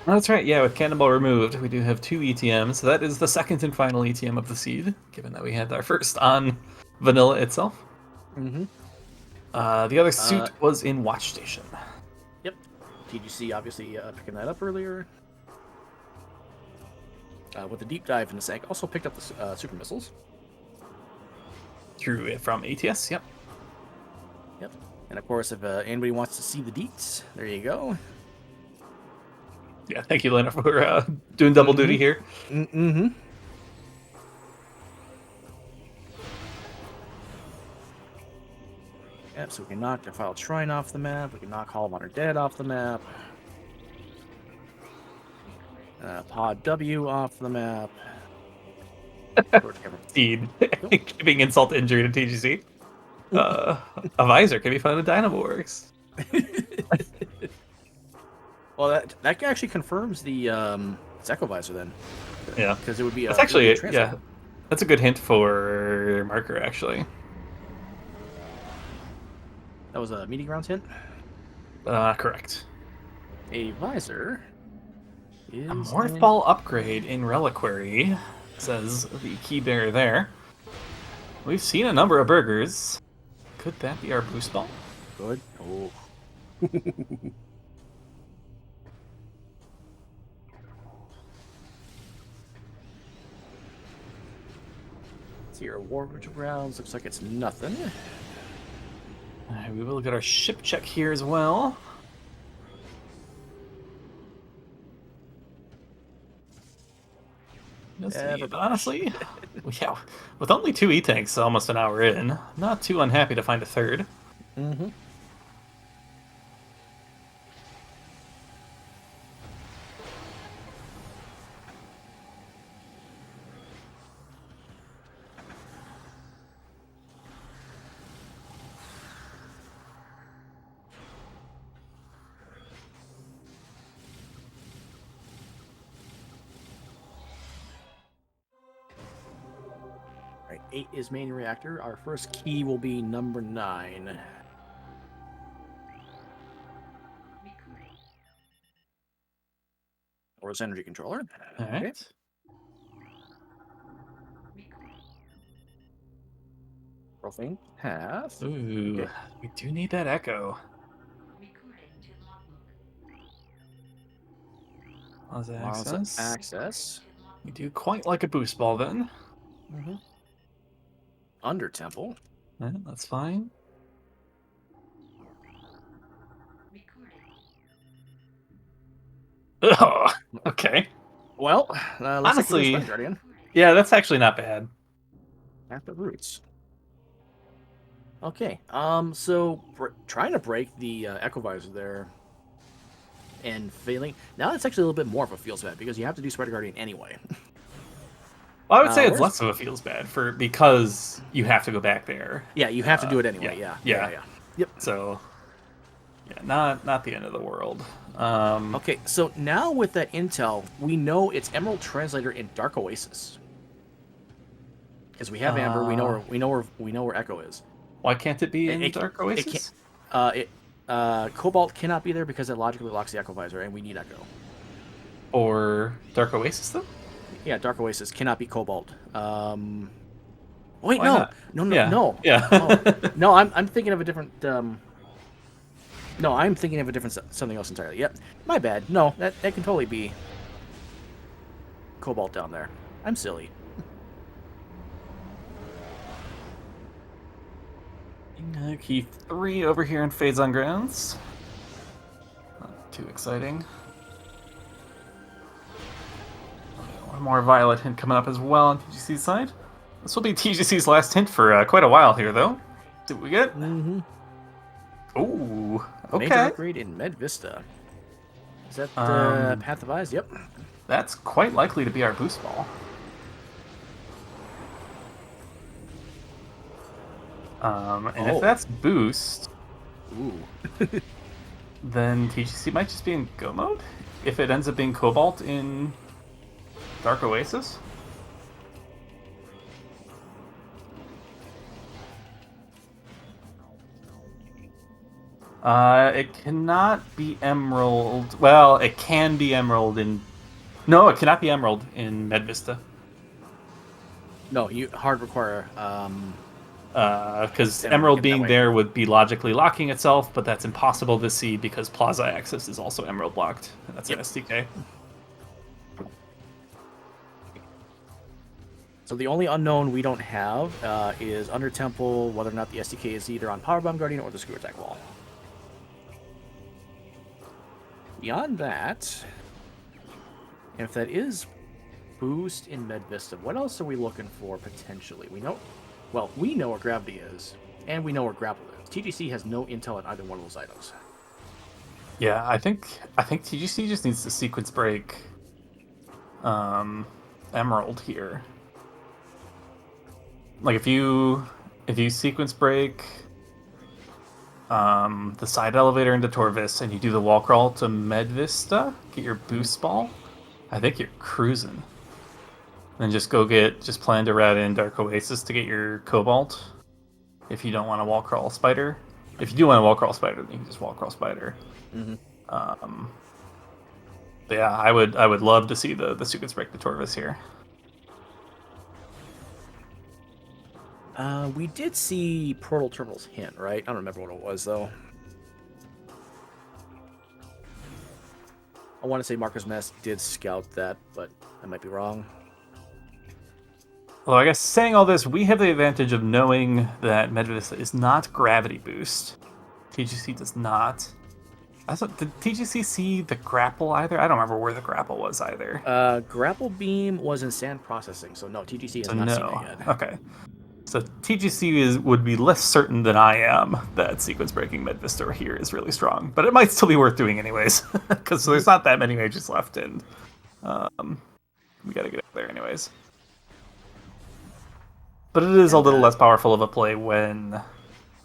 That's right, yeah, with Cannonball removed, we do have 2 ETMs, so that is the second and final ETM of the seed, given that we had our first on Vanilla itself. The other suit was in Watch Station. Yep. TGC obviously picking that up earlier. With the deep dive in the Sank, also picked up the super missiles. Through it from ATS, yep. Yep. And of course, if anybody wants to see the deets, there you go. Yeah, thank you, Lena, for doing double duty here. Mm-hmm. Yep, so we can knock Defiled Shrine off the map. We can knock Hall of Honor Dead off the map. Pod W off the map. Indeed. Giving insult to injury to TGC. A visor can be found in Dynamoworks. Well, that actually confirms the it's Echo Visor then. Yeah, because it would be. That's actually yeah. That's a good hint for Marker actually. That was a meeting grounds hint. Correct. A visor. Is a Morph Ball upgrade in Reliquary, says the key bearer there. We've seen a number of burgers. Could that be our boost ball? Good. Oh. See our War Ritual Grounds. Looks like it's nothing. Alright, we will get our ship check here as well. But honestly, yeah, with only 2 E-Tanks almost an hour in, not too unhappy to find a third. Mm-hmm. Alright, 8 is main reactor. Our first key will be number 9. Or its energy controller. Alright. Okay. Profane path. Ooh, okay. We do need that echo. Access. We do quite like a boost ball then. Mm-hmm. Under temple. That's fine. Oh, okay. Well, honestly, yeah, that's actually not bad. At the roots. Okay. So trying to break the Echo Visor there and failing. Now it's actually a little bit more of a feels bad because you have to do Spider Guardian anyway. Well, I would say it's less of a feels bad because you have to go back there. Yeah, you have to do it anyway. Yeah. Yep. So, yeah, not the end of the world. Okay, so now with that intel, we know it's Emerald Translator in Dark Oasis. Because we have Amber, we know where Echo is. Why can't it be in Dark Oasis? Cobalt cannot be there because it logically locks the Echo Visor, and we need Echo. Or Dark Oasis, though? Yeah, Dark Oasis cannot be Cobalt. Wait, no. No. Yeah. No, I'm thinking of a different. No, I'm thinking of a different something else entirely. Yep, my bad. No, that can totally be Cobalt down there. I'm silly. Key 3 over here in Fades on Grounds. Not too exciting. One more Violet hint coming up as well on TGC's side. This will be TGC's last hint for quite a while here, though. See what we get? Mm-hmm. Ooh, okay. Major upgrade in Med Vista. Is that Path of Eyes? Yep. That's quite likely to be our boost ball. And if that's boost, ooh, then TGC might just be in go mode. If it ends up being Cobalt in Dark Oasis. It cannot be Emerald. Well, it can be Emerald in. No, it cannot be Emerald in Med Vista. No, you hard require. Because Emerald being there would be logically locking itself, but that's impossible to see because Plaza Access is also Emerald locked. And that's an SDK. So the only unknown we don't have is Under Temple, whether or not the SDK is either on Powerbomb Guardian or the Screw Attack Wall. Beyond that, And if that is boost in Med Vista, what else are we looking for potentially? We know where gravity is, and we know where grapple is. TGC has no intel on either one of those items. Yeah, I think TGC just needs to sequence break Emerald here. Like if you sequence break the side elevator into Torvis and you do the wall crawl to Med Vista, get your boost ball, I think you're cruising. Then just plan to rat in Dark Oasis to get your Cobalt. If you don't want to wall crawl Spider. If you do want to wall crawl Spider, then you can just wall crawl Spider. Mm-hmm. But yeah, I would love to see the sequence break the Torvis here. We did see Portal Terminal's hint, right? I don't remember what it was, though. I want to say Marker's Mask did scout that, but I might be wrong. Well, I guess saying all this, we have the advantage of knowing that Medvista is not gravity boost. TGC does not. Did TGC see the grapple either? I don't remember where the grapple was either. Grapple Beam was in sand processing, so no, TGC has not seen it yet. Okay. So TGC would be less certain than I am that sequence breaking Medvista here is really strong, but it might still be worth doing anyways, because there's not that many mages left, and we gotta get up there anyways. But it is a little less powerful of a play when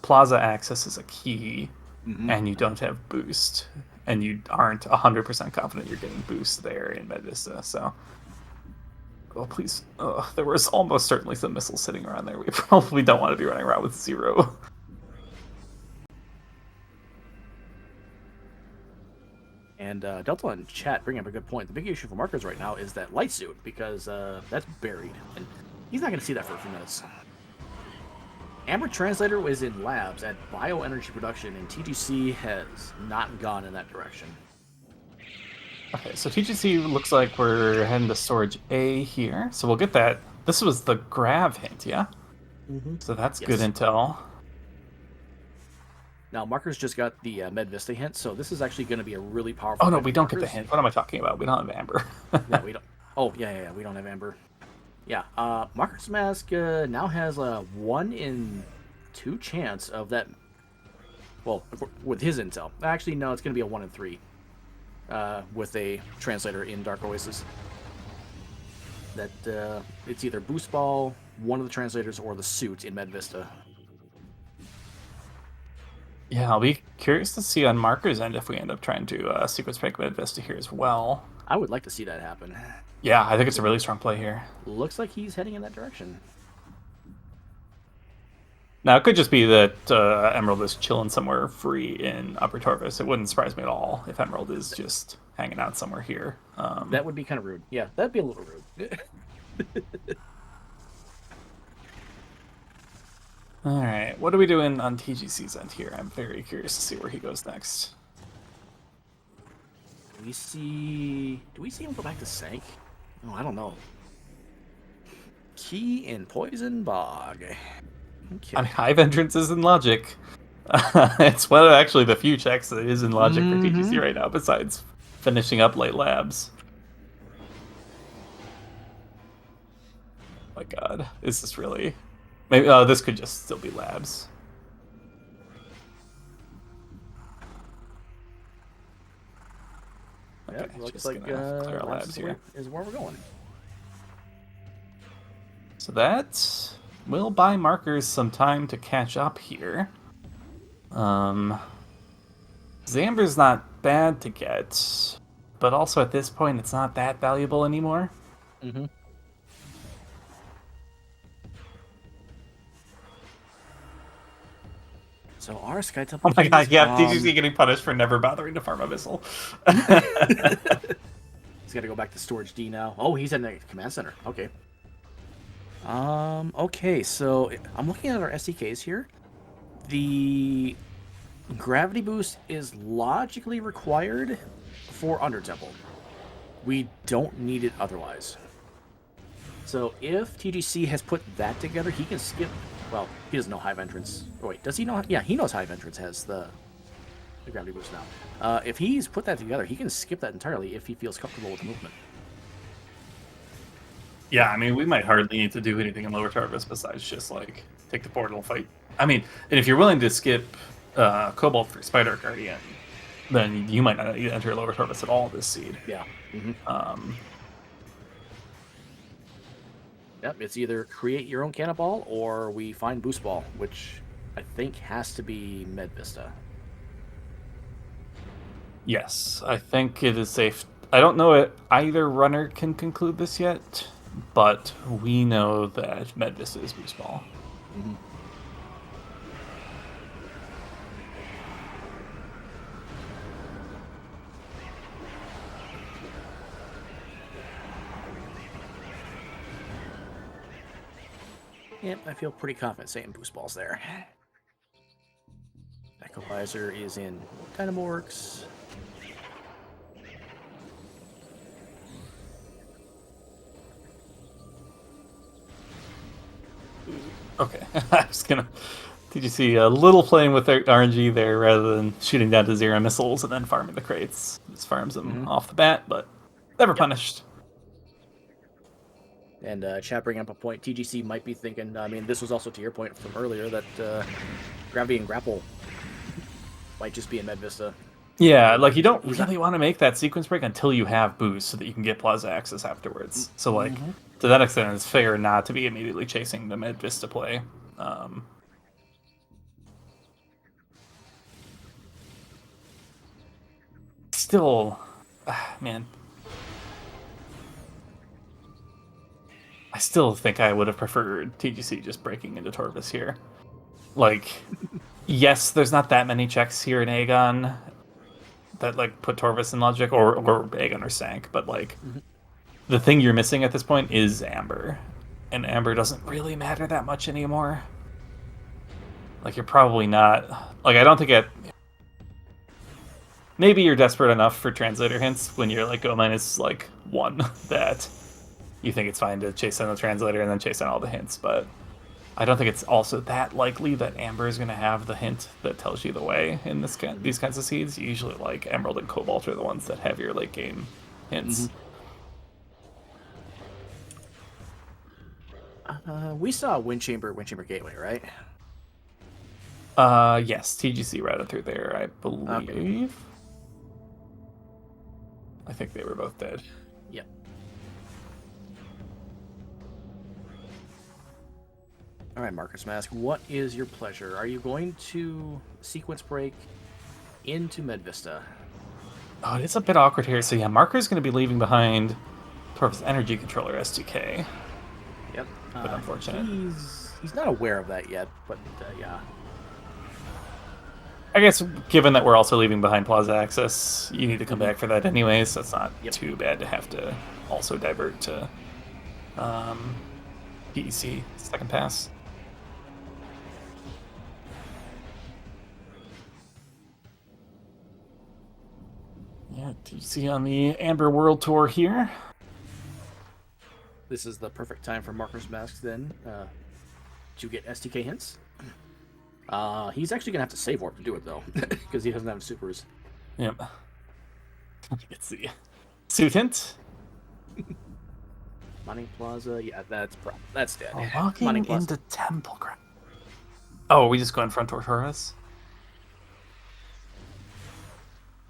Plaza access is a key, and you don't have boost, and you aren't 100% confident you're getting boost there in Medvista, so... Oh, please. There was almost certainly some missiles sitting around there. We probably don't want to be running around with 0. And Delta in chat bringing up a good point. The big issue for Markers right now is that light suit, because that's buried. And he's not going to see that for a few minutes. Amber Translator was in labs at bioenergy production, and TGC has not gone in that direction. Okay, so TGC looks like we're heading to storage A here. So we'll get that. This was the grav hint, yeah? Mm-hmm. So that's good intel. Now, Markers just got the Med Vista hint, so this is actually going to be a really powerful... Oh, no, we don't get the hint. What am I talking about? We don't have Amber. Yeah, we don't... Oh, yeah, we don't have Amber. Yeah, Marker's Mask now has a 1 in 2 chance of that... Well, with his intel. Actually, no, it's going to be a 1 in 3. With a translator in Dark Oasis. That it's either Boost Ball, one of the translators, or the suit in Med Vista. Yeah, I'll be curious to see on Marker's end if we end up trying to sequence break Med Vista here as well. I would like to see that happen. Yeah, I think it's a really strong play here. Looks like he's heading in that direction. Now, it could just be that Emerald is chilling somewhere free in Upper Torvis. It wouldn't surprise me at all if Emerald is just hanging out somewhere here. That would be kind of rude. Yeah, that'd be a little rude. All right, what are we doing on TGC's end here? I'm very curious to see where he goes next. Do we see him go back to Sank? Oh, I don't know. Key in Poison Bog. Okay. I mean, Hive Entrance is in Logic. It's one of actually the few checks that is in Logic for TGC right now, besides finishing up late labs. Oh my god, is this really... Maybe this could just still be labs. Okay, Yeah, looks just like clear our labs here. Is where we're going. So that will buy Markers some time to catch up here. Zamber's not bad to get, but also at this point it's not that valuable anymore. Mm-hmm. So our Sky Temple... Oh my god, yeah, TGC getting punished for never bothering to farm a missile. He's got to go back to Storage D now. Oh, he's in the command center. Okay. Okay, so I'm looking at our SDKs here. The gravity boost is logically required for Under Temple. We don't need it otherwise. So if TGC has put that together, he can skip... Well, he doesn't know Hive Entrance. Oh, wait, does he know? Yeah, he knows Hive Entrance has the gravity boost now. If he's put that together, he can skip that entirely if he feels comfortable with the movement. Yeah, I mean, we might hardly need to do anything in Lower Tarvis besides just like take the portal fight. I mean, and if you're willing to skip Cobalt for Spider Guardian, then you might not need to enter Lower Tarvis at all this seed. Yeah. Mm-hmm. Um, Yep, it's either create your own cannonball or we find boost ball, which I think has to be Med Vista. yes, I think it is safe. I don't know if either runner can conclude this yet, but we know that Medvis is boost ball. Mm-hmm. Yep, I feel pretty confident saying boost balls there. Equalizer is in Dynamorks. Okay, I was gonna. Did you see a little playing with their RNG there rather than shooting down to 0 missiles and then farming the crates? Just farms them off the bat, but never punished. And chat bringing up a point, TGC might be thinking, I mean, this was also to your point from earlier, that Gravity and Grapple might just be in Med Vista. Yeah, like you don't really want to make that sequence break until you have boost so that you can get Plaza access afterwards. So like, to that extent, it's fair not to be immediately chasing the Med Vista play. Still, man, I still think I would have preferred TGC just breaking into Torvis here. Like, yes, there's not that many checks here in Aegon that like put Torvis in logic, or Aegon or Sank, but like the thing you're missing at this point is Amber, and Amber doesn't really matter that much anymore. Like, you're probably not, like, I don't think it. Maybe you're desperate enough for translator hints when you're like go minus like 1 that you think it's fine to chase down the translator and then chase down all the hints, but I don't think it's also that likely that Amber is going to have the hint that tells you the way in these kinds of seeds. Usually, like, Emerald and Cobalt are the ones that have your late game hints. We saw Wind Chamber Gateway, right? Yes, TGC routed through there, I believe. Okay. I think they were both dead. Yep. All right, Marcus Mask, what is your pleasure? Are you going to sequence break into Med Vista? Oh, it's a bit awkward here. So yeah, Marker's going to be leaving behind Torv's energy controller STK. Yep. But unfortunate. He's not aware of that yet, but yeah. I guess given that we're also leaving behind Plaza access, you need to come back for that anyways, so it's not too bad to have to also divert to PEC second pass. Yeah, TC on the Amber World Tour here. This is the perfect time for Marcus Mask then to get STK hints. He's actually gonna have to save warp to do it though, because he doesn't have supers. Yep. Let's see. Suit hint. Mining Plaza, yeah, that's dead. Oh, walking into Temple Ground. Oh, are we just going front door Taurus?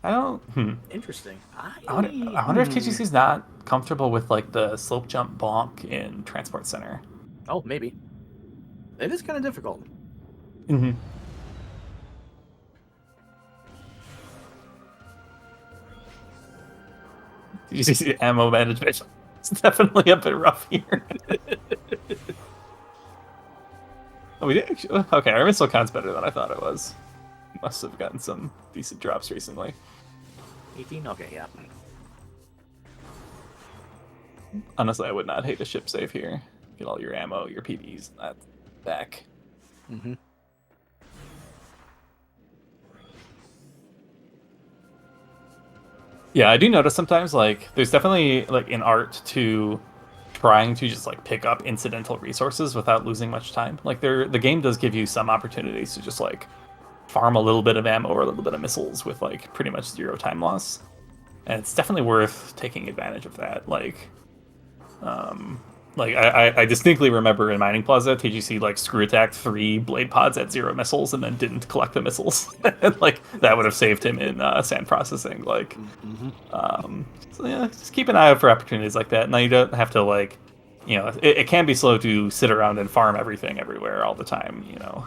I don't. Interesting. I wonder if TGC's not comfortable with like the slope jump bonk in Transport Center. Oh, maybe. It is kind of difficult. Mm-hmm. You see the ammo management. It's definitely a bit rough here. Oh, we did actually. Okay, our missile count's better than I thought it was. Must have gotten some decent drops recently. 18? Okay, yeah. Honestly, I would not hate a ship save here. Get all your ammo, your PDs, and that back. Mm-hmm. Yeah, I do notice sometimes, like, there's definitely, like, an art to trying to just, like, pick up incidental resources without losing much time. Like, the game does give you some opportunities to just, like, farm a little bit of ammo or a little bit of missiles with, like, pretty much 0 time loss. And it's definitely worth taking advantage of that. Like, Like I distinctly remember in Mining Plaza, TGC like screw attacked 3 blade pods at 0 missiles and then didn't collect the missiles. And, like that would have saved him in sand processing. Like, so yeah, just keep an eye out for opportunities like that. Now you don't have to like, you know, it can be slow to sit around and farm everything everywhere all the time. You know,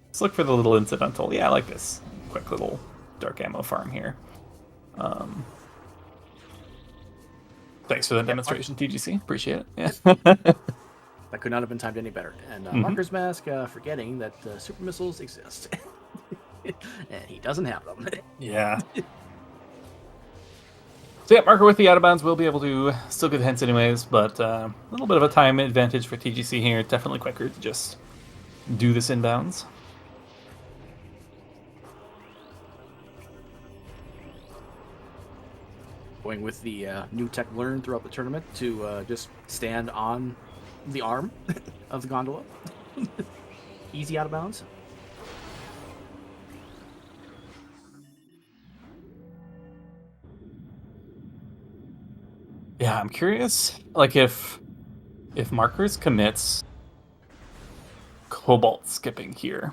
just look for the little incidental. Yeah, I like this quick little dark ammo farm here. Thanks for that demonstration, TGC. Appreciate it. Yeah. That could not have been timed any better. And Marker's Mask forgetting that super missiles exist. And he doesn't have them. Yeah. So yeah, Marker with the out of bounds will be able to still get hints anyways, but a little bit of a time advantage for TGC here. Definitely quicker to just do this inbounds. Going with the new tech learned throughout the tournament to just stand on the arm of the gondola. Easy out of bounds. Yeah, I'm curious, like if Markers commits Cobalt skipping here,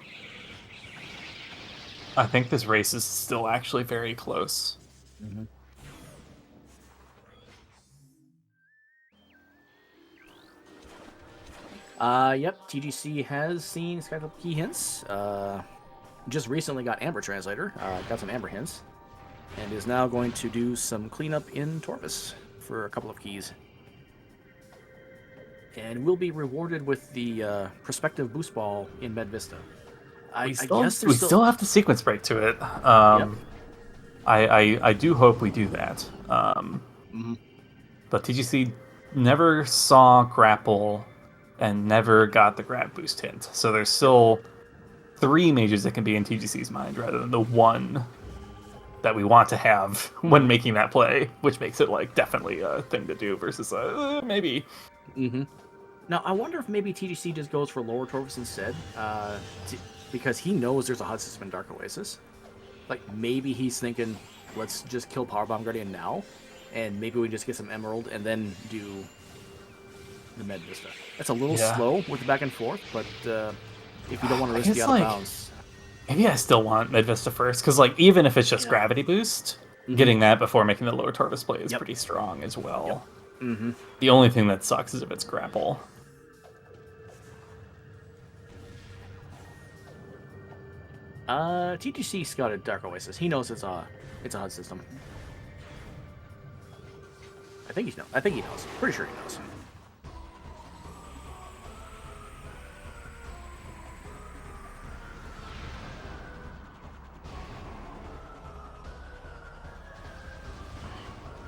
I think this race is still actually very close. Mm-hmm. Yep, TGC has seen Skype key hints. Just recently got Amber Translator, got some Amber hints, and is now going to do some cleanup in Torvis for a couple of keys. And will be rewarded with the prospective boost ball in Med Vista. I guess we still have to sequence break to it. Yep. I do hope we do that. But TGC never saw grapple and never got the grab boost hint. So there's still 3 mages that can be in TGC's mind rather than the one that we want to have when making that play, which makes it like definitely a thing to do versus maybe. Now I wonder if maybe TGC just goes for lower Torvis instead, because he knows there's a HUD system in Dark Oasis. Like maybe he's thinking, let's just kill Powerbomb Guardian now, and maybe we just get some Emerald and then do the Med Vista. That's a little slow with the back and forth, but if you don't want to risk the out of bounds. Maybe I still want Med Vista first, because like even if it's just gravity boost, getting that before making the lower Torvis play is pretty strong as well. The only thing that sucks is if it's grapple. TGC scouted Dark Oasis. He knows it's a HUD system. I think he knows. Pretty sure he knows.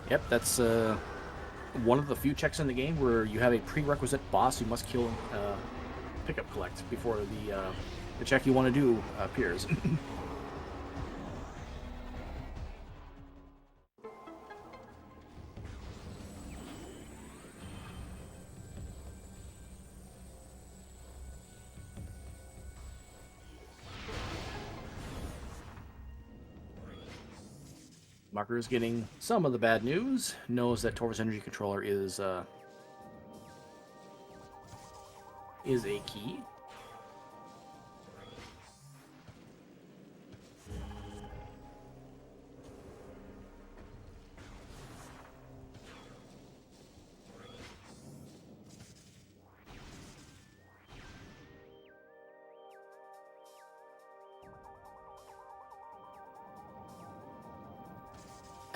Yep, that's one of the few checks in the game where you have a prerequisite boss you must kill and pick up collect before the check you want to do appears. Marker is getting some of the bad news. Knows that Torvis Energy Controller is a key.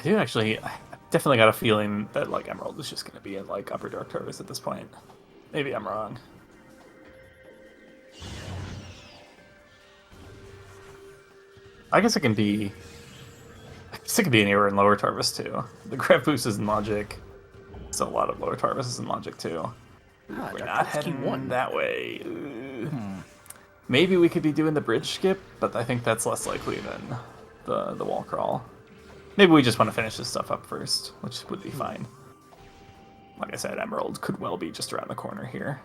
I definitely got a feeling that like Emerald is just going to be in like Upper Dark Torvis at this point. Maybe I'm wrong. I guess it can be anywhere in Lower Torvis too. The grab boost is in Logic. So a lot of Lower Torvis is in Logic too. We're not heading that way. Maybe we could be doing the bridge skip, but I think that's less likely than the wall crawl. Maybe we just want to finish this stuff up first, which would be fine. Like I said, Emerald could well be just around the corner here.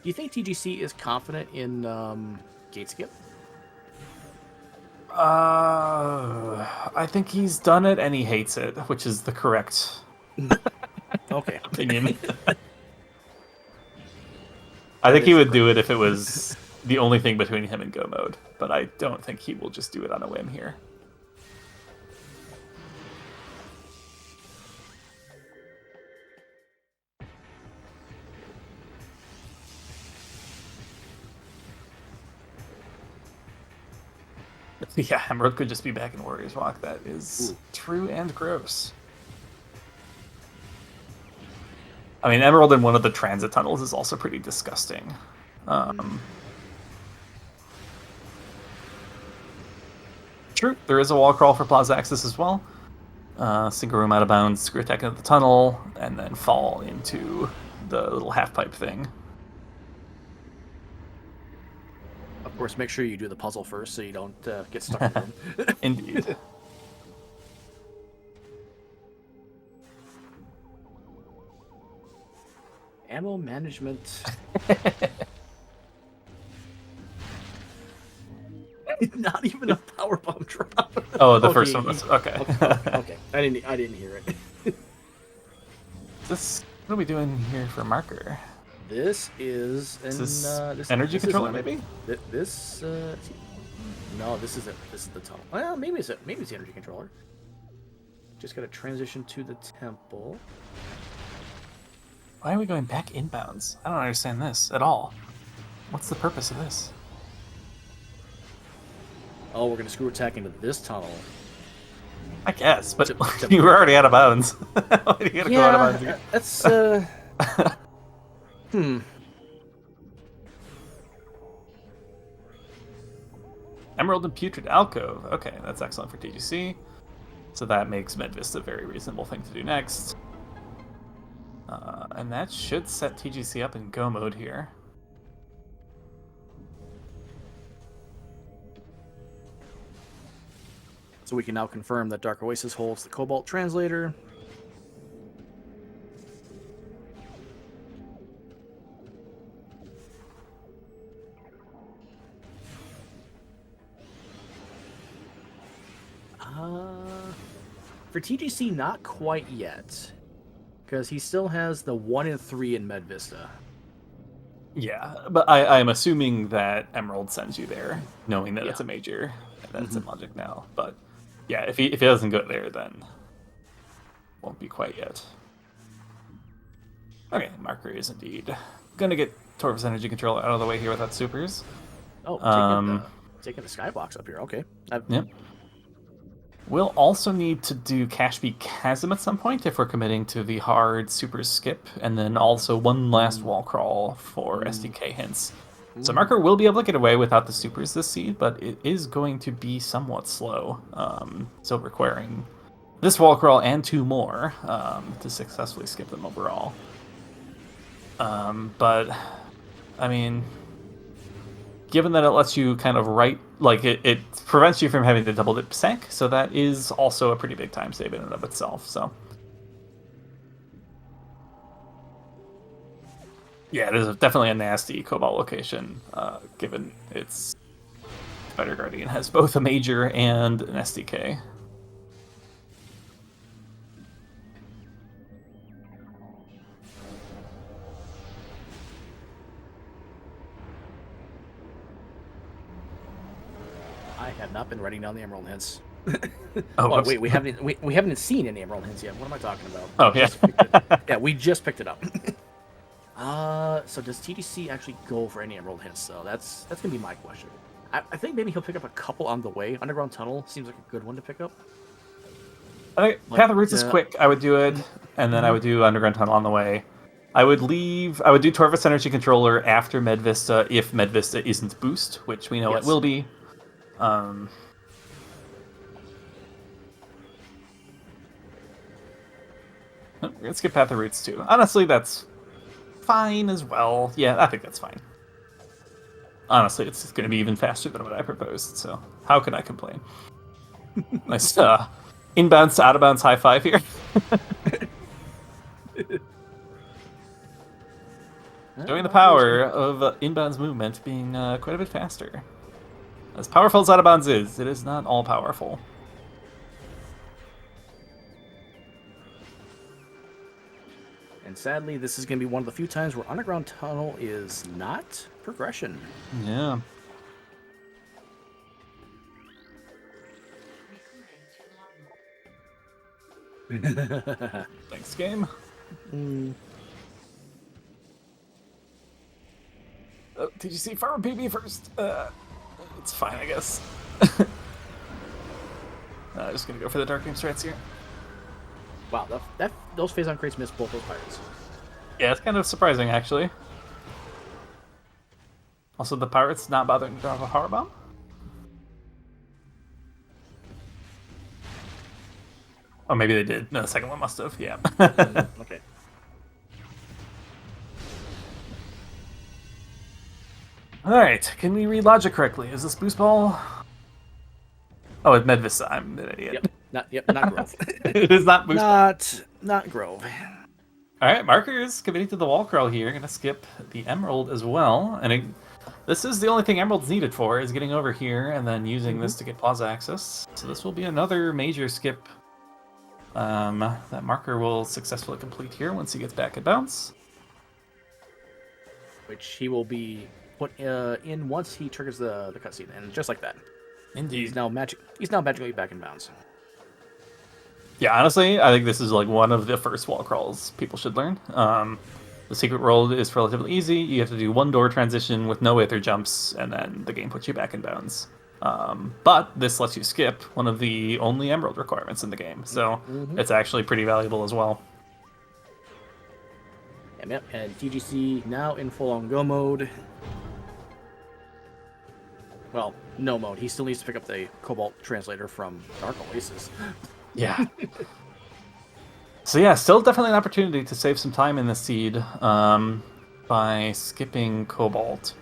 Do you think TGC is confident in gate skip? I think he's done it and he hates it, which is the correct okay opinion. I think he would do it if it was the only thing between him and go mode, but I don't think he will just do it on a whim here. Yeah, Emerald could just be back in Warriors Walk. That is true and gross. I mean, Emerald in one of the transit tunnels is also pretty disgusting. True, there is a wall crawl for Plaza Access as well. Single room out of bounds, screw attack into the tunnel, and then fall into the little half pipe thing. Of course, make sure you do the puzzle first so you don't get stuck in the room. Indeed. Ammo management. Not even a power bomb drop. Oh, the first one was okay. Okay, I didn't hear it. What are we doing here for marker? This is this energy controller, maybe? No, this isn't. This is the tunnel. Well, maybe it's the energy controller. Just got to transition to the temple. Why are we going back inbounds? I don't understand this at all. What's the purpose of this? Oh, we're gonna screw attack into this tunnel. I guess, but you were already out of bounds. Why do you gotta go out of bounds again? That's Emerald and Putrid Alcove. Okay, that's excellent for TGC. So that makes Medvista a very reasonable thing to do next. And that should set TGC up in go mode here. So we can now confirm that Dark Oasis holds the Cobalt Translator. For TGC, not quite yet. Because he still has the 1 and 3 in Medvista. Yeah, but I'm assuming that Emerald sends you there, knowing that it's a major, and that it's in Logic now. But yeah, if he doesn't go there, then won't be quite yet. Okay, marker is indeed gonna get Torv's energy control out of the way here without supers. Oh, taking the skybox up here. Okay. Yep. We'll also need to do Cashby Chasm at some point if we're committing to the hard super skip, and then also one last wall crawl for SDK hints. So marker will be able to get away without the supers this seed, but it is going to be somewhat slow. So requiring this wall crawl and 2 more to successfully skip them overall. But I mean, given that it lets you kind of it prevents you from having to double dip sec, so that is also a pretty big time save in and of itself. So yeah, it is definitely a nasty Cobalt location, given its Spider Guardian has both a major and an SDK. I have not been writing down the Emerald hints. Oh, wait, we haven't seen any Emerald hints yet. What am I talking about? Oh, yeah. Yeah, we just picked it up. So does TDC actually go for any Emerald hints, though? That's gonna be my question. I think maybe he'll pick up a couple on the way. Underground Tunnel seems like a good one to pick up. I think Path of Roots is quick. I would do it, and then I would do Underground Tunnel on the way. I would do Torvus Energy Controller after Medvista if Medvista isn't boost, which we know it will be. We're gonna skip Path of Roots too. Honestly, that's fine as well. Yeah, I think that's fine. Honestly, it's going to be even faster than what I proposed, so how can I complain? Nice inbounds to out of bounds high five here. Showing the power of inbounds movement being quite a bit faster. As powerful as out of bounds is, it is not all powerful. And And sadly, this is going to be one of the few times where Underground Tunnel is not progression. Yeah. Thanks, game. Did you see Farmer PB first? It's fine, I guess. Just gonna go for the dark game strats here. Wow, those phase-on crates missed both those pirates. Yeah, it's kind of surprising, actually. Also, the pirates not bothering to drop a power bomb. Oh, maybe they did. No, the second one must have. Yeah. Okay. All right. Can we read logic correctly? Is this boost ball? Oh, it's Medvis. I'm an idiot. Not Grove. It is not boost ball. Not Grove. All right, markers committing to the wall crawl here. Gonna skip the emerald as well, and this is the only thing emerald's needed for is getting over here and then using this to get plaza access. So this will be another major skip that marker will successfully complete here once he gets back at bounce. Which he will be put in once he triggers the cutscene, and just like that, Indeed. he's now magically back in bounds. Yeah, honestly, I think this is like one of the first wall crawls people should learn. The secret world is relatively easy. You have to do one door transition with no aether jumps, and then the game puts you back in bounds. But this lets you skip one of the only emerald requirements in the game, so it's actually pretty valuable as well. Yep, and TGC now in full-on go mode. Well, no mode. He still needs to pick up the Cobalt translator from Dark Oasis. Yeah. So yeah, still definitely an opportunity to save some time in the seed by skipping Cobalt.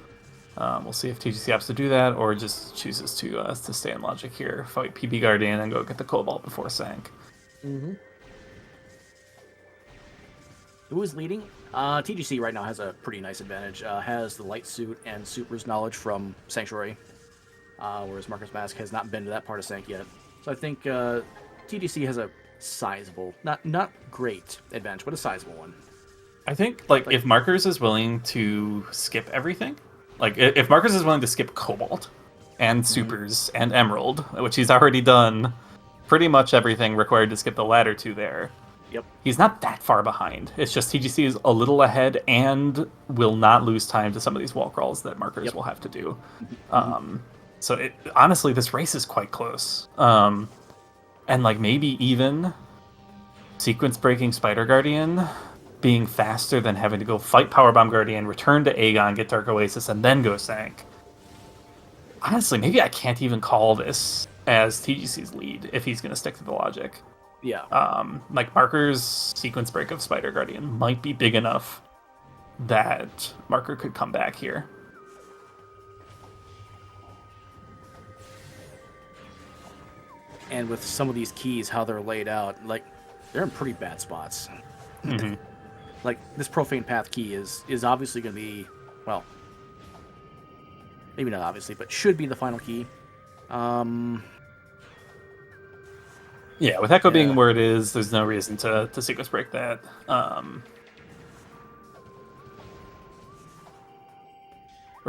We'll see if TGC opts to do that or just chooses to stay in logic here, fight PB Guardian, and go get the Cobalt before Sank. Who is leading? TGC right now has a pretty nice advantage. Has the light suit and Super's knowledge from Sanctuary, whereas Marcus Mask has not been to that part of Sank yet. So I think TGC has a sizable, not great advantage, but a sizable one. I think like if Markers is willing to skip everything, like if Marcus is willing to skip Cobalt and Supers and Emerald, which he's already done pretty much everything required to skip the ladder to there. Yep. He's not that far behind. It's just TGC is a little ahead and will not lose time to some of these wall crawls that Markers will have to do. So honestly, this race is quite close. And like maybe even sequence breaking Spider Guardian being faster than having to go fight Powerbomb Guardian, return to Aegon, get Dark Oasis, and then go Sank. Honestly, maybe I can't even call this as TGC's lead if he's going to stick to the logic. Yeah. Like Marker's sequence break of Spider Guardian might be big enough that Marker could come back here. And with some of these keys, how they're laid out, like they're in pretty bad spots. Like this Profane Path key is obviously going to be, well, maybe not obviously, but should be the final key. Yeah, with Echo being where it is, there's no reason to sequence break that. Or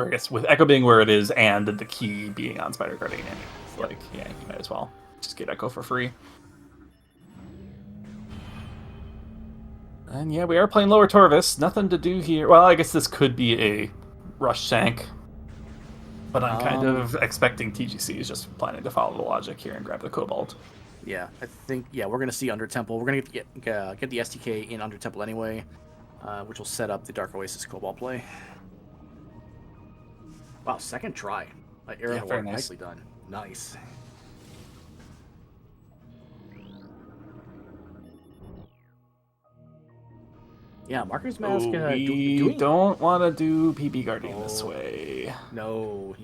I guess with Echo being where it is and the key being on Spider Guardian, like, yeah, you might as well just get Echo for free. And yeah, we are playing Lower Torvis. Nothing to do here. Well, I guess this could be a rush Sank. But I'm kind of expecting TGC is just planning to follow the logic here and grab the Cobalt. Yeah, I think, we're going to see Under Temple. We're going to get the STK in Under Temple anyway, which will set up the Dark Oasis Cobalt play. Wow, second try. Very nicely done. Nice. Yeah, Marker's Mask. We don't want to do PB Guardian this way. No,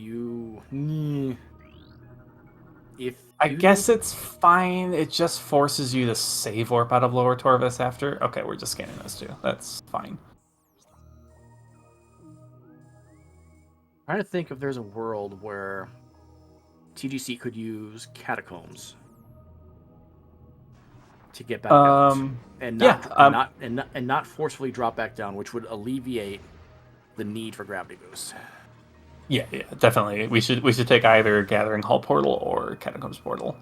I guess it's fine. It just forces you to save warp out of Lower Torvis after. Okay, we're just scanning those two. That's fine. I'm trying to think if there's a world where TGC could use Catacombs to get back out and not forcefully drop back down, which would alleviate the need for gravity boost. Yeah, definitely. We should take either Gathering Hall portal or Catacombs portal.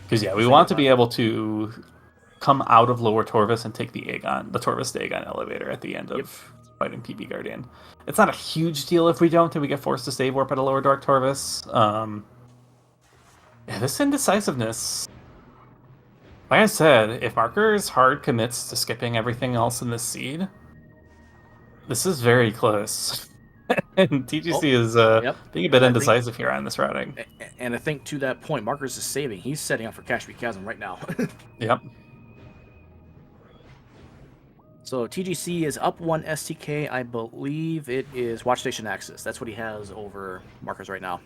Because we want to be able to come out of Lower Torvus and take the Torvus to Aegon elevator at the end of fighting PB Guardian. It's not a huge deal if we don't, and we get forced to save warp at a Lower Dark Torvus. This indecisiveness. Like I said, if Marker's hard commits to skipping everything else in this seed, this is very close. And TGC is being a bit indecisive here on this routing. And I think to that point, Markers is saving. He's setting up for Cashby Chasm right now. Yep. So TGC is up 1 STK. I believe it is Watch Station Axis. That's what he has over Markers right now.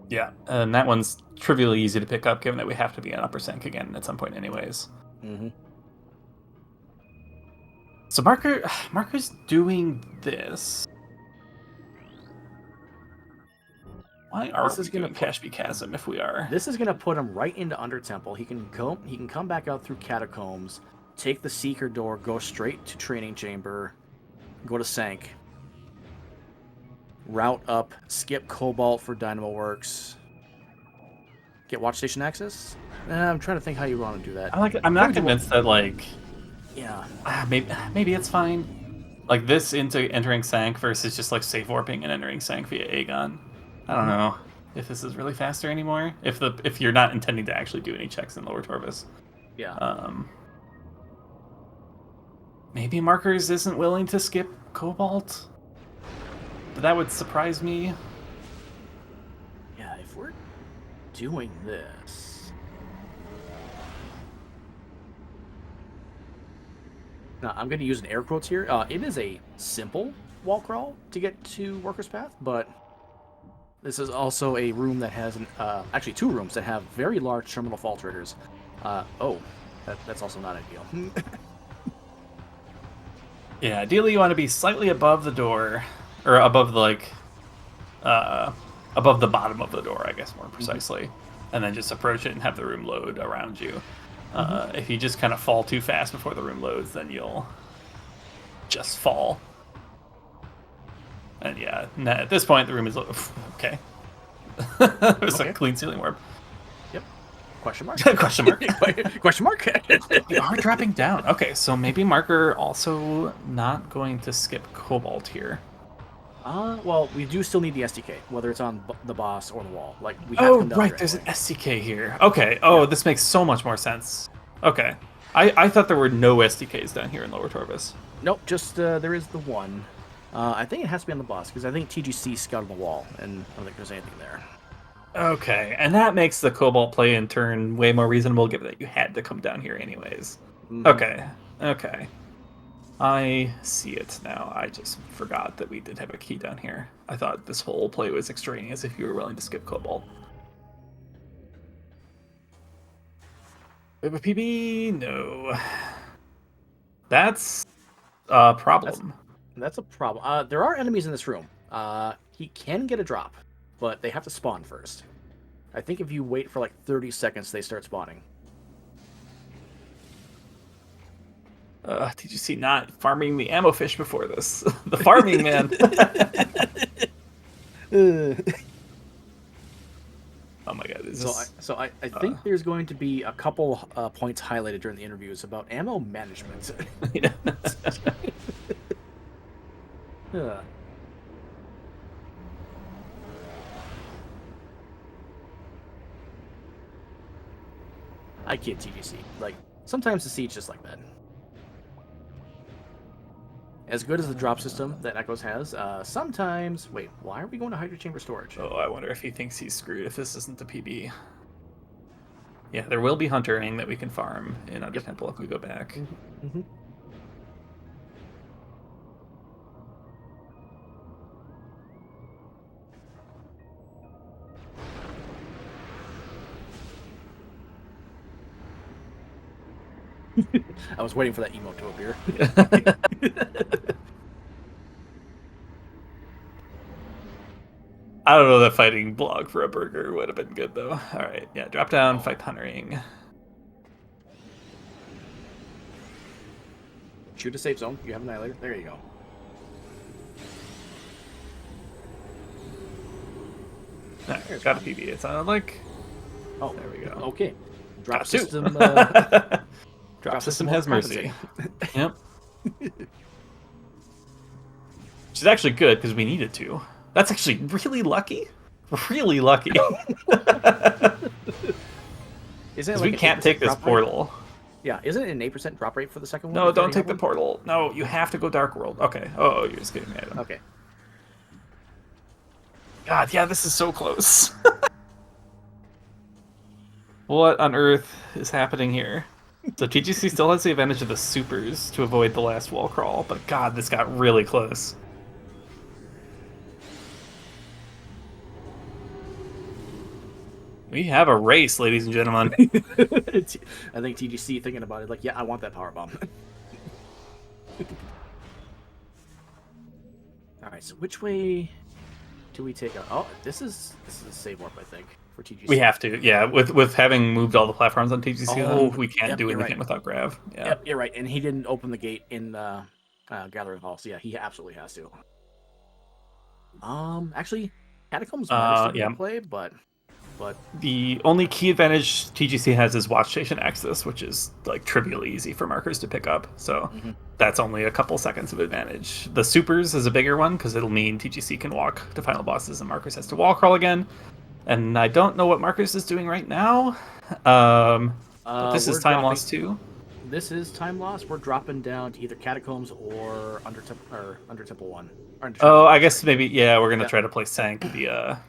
Yeah, and that one's trivially easy to pick up, given that we have to be on upper sync again at some point anyways. Mm-hmm. So Marker's doing this. Why are we doing Cashby Chasm if we are? This is going to put him right into Under Temple. He can come back out through Catacombs, take the Seeker door, go straight to Training Chamber, go to Sank, route up, skip Cobalt for Dynamo Works, get Watch Station Access. I'm trying to think how you want to do that. I'm not convinced that maybe it's fine. Like this into entering Sank versus just like safe warping and entering Sank via Aegon. I don't know if this is really faster anymore. If you're not intending to actually do any checks in Lower Torvus. Yeah. Maybe Markers isn't willing to skip Cobalt. But that would surprise me. Yeah, if we're doing this. Now, I'm going to use an air quotes here. It is a simple wall crawl to get to Workers' Path, but this is also a room that has actually 2 rooms that have very large terminal fault triggers. That's also not ideal. Yeah, ideally you want to be slightly above the door, or above above the bottom of the door, I guess more precisely, and then just approach it and have the room load around you. If you just kind of fall too fast before the room loads, then you'll just fall. And yeah, at this point the room is okay. It's a clean ceiling warp. Yep. Question mark? Question mark? Question mark? We are dropping down. Okay, so maybe Marker also not going to skip Cobalt here. Well, we do still need the SDK, whether it's on the boss or the wall. Like we have to come down there's an SDK here. Okay. This makes so much more sense. Okay. I thought there were no SDKs down here in Lower Torvus. Nope, just there is the one. I think it has to be on the boss, because I think TGC scouted the wall, and I don't think there's anything there. Okay, and that makes the Cobalt play in turn way more reasonable, given that you had to come down here anyways. Okay. I see it now. I just forgot that we did have a key down here. I thought this whole play was extraneous if you were willing to skip Cobalt. We have a PB? No. That's a problem. That's a problem. There are enemies in this room. He can get a drop, but they have to spawn first. I think if you wait for like 30 seconds, they start spawning. Did you see not farming the ammo fish before this? The farming man. Oh my god. So I think there's going to be a couple points highlighted during the interviews about ammo management. I kid TGC. Like, sometimes the siege just like that. As good as the drop system that Echoes has, sometimes... Wait, why are we going to Hydro Chamber Storage? Oh, I wonder if he thinks he's screwed if this isn't the PB. Yeah, there will be huntering that we can farm in Under Temple if we go back. Mm-hmm. I was waiting for that emote to appear. I don't know that fighting blog for a burger would have been good though. All right, yeah, drop down, fight huntering. Shoot a safe zone. You have Annihilator. There you go. Right, got a PB. It sounded like. Oh, there we go. Okay. Drop Got system. Drop system has mercy. Yep. Which is actually good because we needed to. That's actually really lucky. Really lucky. Isn't it we can't take this portal. Yeah, isn't it an 8% drop rate for the second one? No, don't take the portal. No, you have to go Dark World. Okay. Oh, you're just getting at him. Okay. God, yeah, this is so close. What on earth is happening here? So TGC still has the advantage of the supers to avoid the last wall crawl, but God, this got really close. We have a race, ladies and gentlemen. I think TGC thinking about it, like, yeah, I want that power bomb. All right, so which way do we take? Oh, this is a save warp, I think, for TGC. We have to, yeah. With having moved all the platforms on TGC, we can't do anything without grav. Yeah. Yep, you're right, and he didn't open the gate in Gathering Hall, so yeah, he absolutely has to. Actually, Catacombs might still play, but the only key advantage TGC has is Watch Station access, which is like trivially easy for markers to pick up. So that's only a couple seconds of advantage. The supers is a bigger one because it'll mean TGC can walk to final bosses and markers has to wall crawl again. And I don't know what markers is doing right now. But this is time loss too. This is time loss. We're dropping down to either Catacombs or Under Temple 1. I guess maybe, yeah, we're gonna try to play Sank via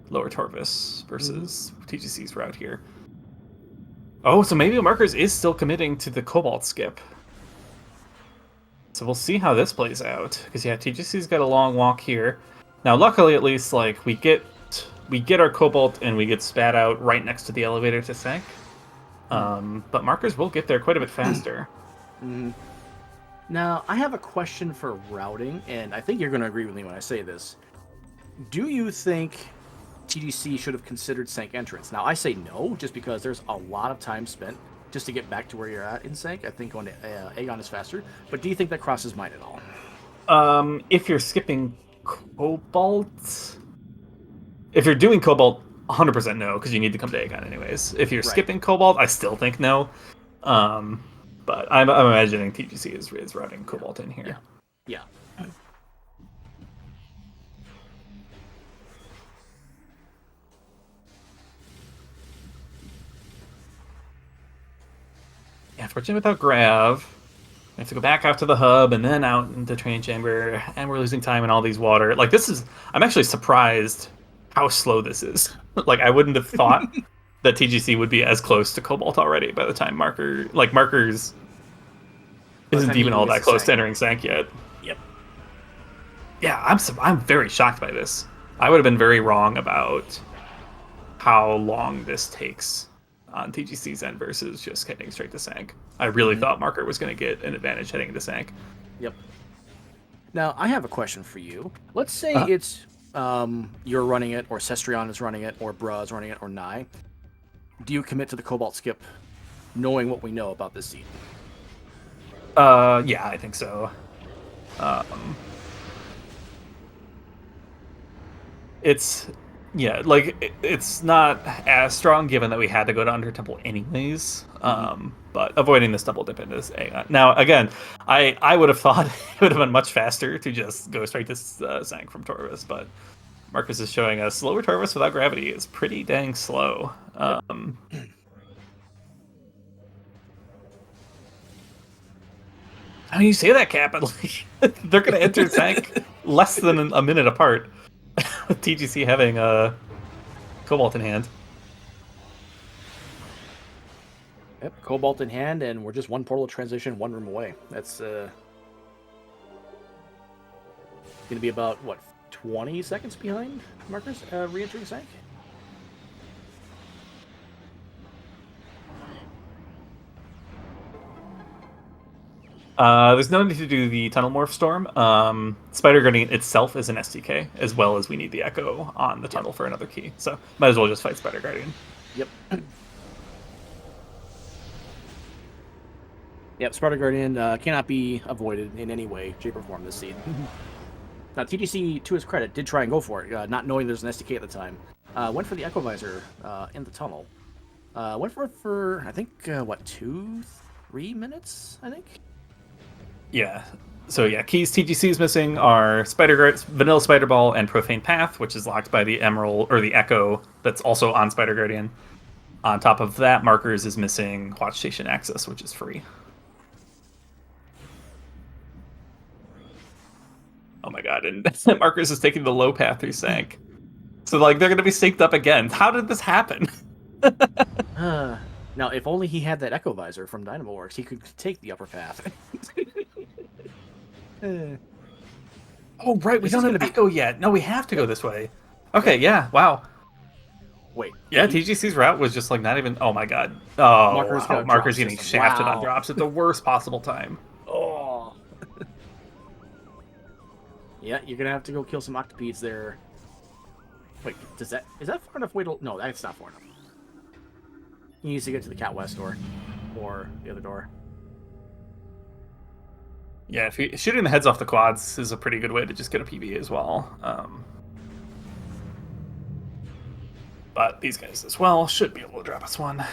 Lower Torvis versus TGC's route here. Oh, so maybe Markers is still committing to the Cobalt skip. So we'll see how this plays out. Because yeah, TGC's got a long walk here. Now, luckily, at least, like we get our Cobalt and we get spat out right next to the elevator to Sank. But Markers will get there quite a bit faster. Now, I have a question for routing, and I think you're going to agree with me when I say this. Do you think TGC should have considered Sank entrance? Now, I say no, just because there's a lot of time spent just to get back to where you're at in Sank. I think going to Aegon is faster. But do you think that crosses mind at all? If you're skipping Cobalt... If you're doing Cobalt, 100% no, because you need to come to Aegon anyways. If you're skipping Cobalt, I still think no. But I'm imagining TGC is routing Cobalt in here. Yeah. Fortunately without Grav. We have to go back out to the hub and then out into Train Chamber, and we're losing time in all these water. Like, this is... I'm actually surprised how slow this is. Like, I wouldn't have thought that TGC would be as close to Cobalt already by the time Markers isn't even all that close to entering Sank yet. Yep. Yeah, I'm very shocked by this. I would have been very wrong about how long this takes on TGC's end versus just heading straight to Sank. I really thought Marker was going to get an advantage heading into Sank. Yep. Now, I have a question for you. Let's say it's you're running it, or Cestrion is running it, or Bra is running it, or Nye. Do you commit to the Cobalt skip knowing what we know about this seed? Yeah, I think so. It's... Yeah, like, it's not as strong given that we had to go to Under Temple anyways. But avoiding this double dip into Aegon. Now, again, I would have thought it would have been much faster to just go straight to Sank from Torvis, but Marcus is showing us slower Torvis without gravity is pretty dang slow. I mean, you say that, Cap, but like, they're going to enter Sank less than a minute apart. With TGC having a Cobalt in hand. Yep, Cobalt in hand, and we're just one portal transition, one room away. That's going to be about, what, 20 seconds behind Markers re-entering Sank? There's no need to do the Tunnel Morph Storm. Spider Guardian itself is an STK, as well as we need the Echo on the tunnel for another key. So might as well just fight Spider Guardian. Yep. Yep, Sparta Guardian cannot be avoided in any way, shape, or form this seed. Now, TGC, to his credit, did try and go for it, not knowing there's an SDK at the time. Went for the Echo Visor in the tunnel. Went for I think, 2-3 minutes, I think? Yeah. So yeah, keys TGC is missing are Vanilla Spider Ball and Profane Path, which is locked by the Emerald, or the Echo, that's also on Spider Guardian. On top of that, Markers is missing Watch Station Access, which is free. Oh my god, and Markers is taking the low path through Sank. So, like, they're going to be synced up again. How did this happen? Now, if only he had that Echo Visor from DynamoWorks, he could take the upper path. Oh, right, we don't have an Echo yet. No, we have to go this way. Okay, yeah, wow. Wait. Yeah, TGC's route was just, like, not even... Oh, my god. Oh, Marker's getting shafted on drops at the worst possible time. Oh. Yeah, you're gonna have to go kill some octopedes there. Wait, is that far enough way to... No, that's not far enough. He needs to get to the Cat West door. Or the other door. Yeah, shooting the heads off the quads is a pretty good way to just get a PB as well. But these guys as well should be able to drop us one.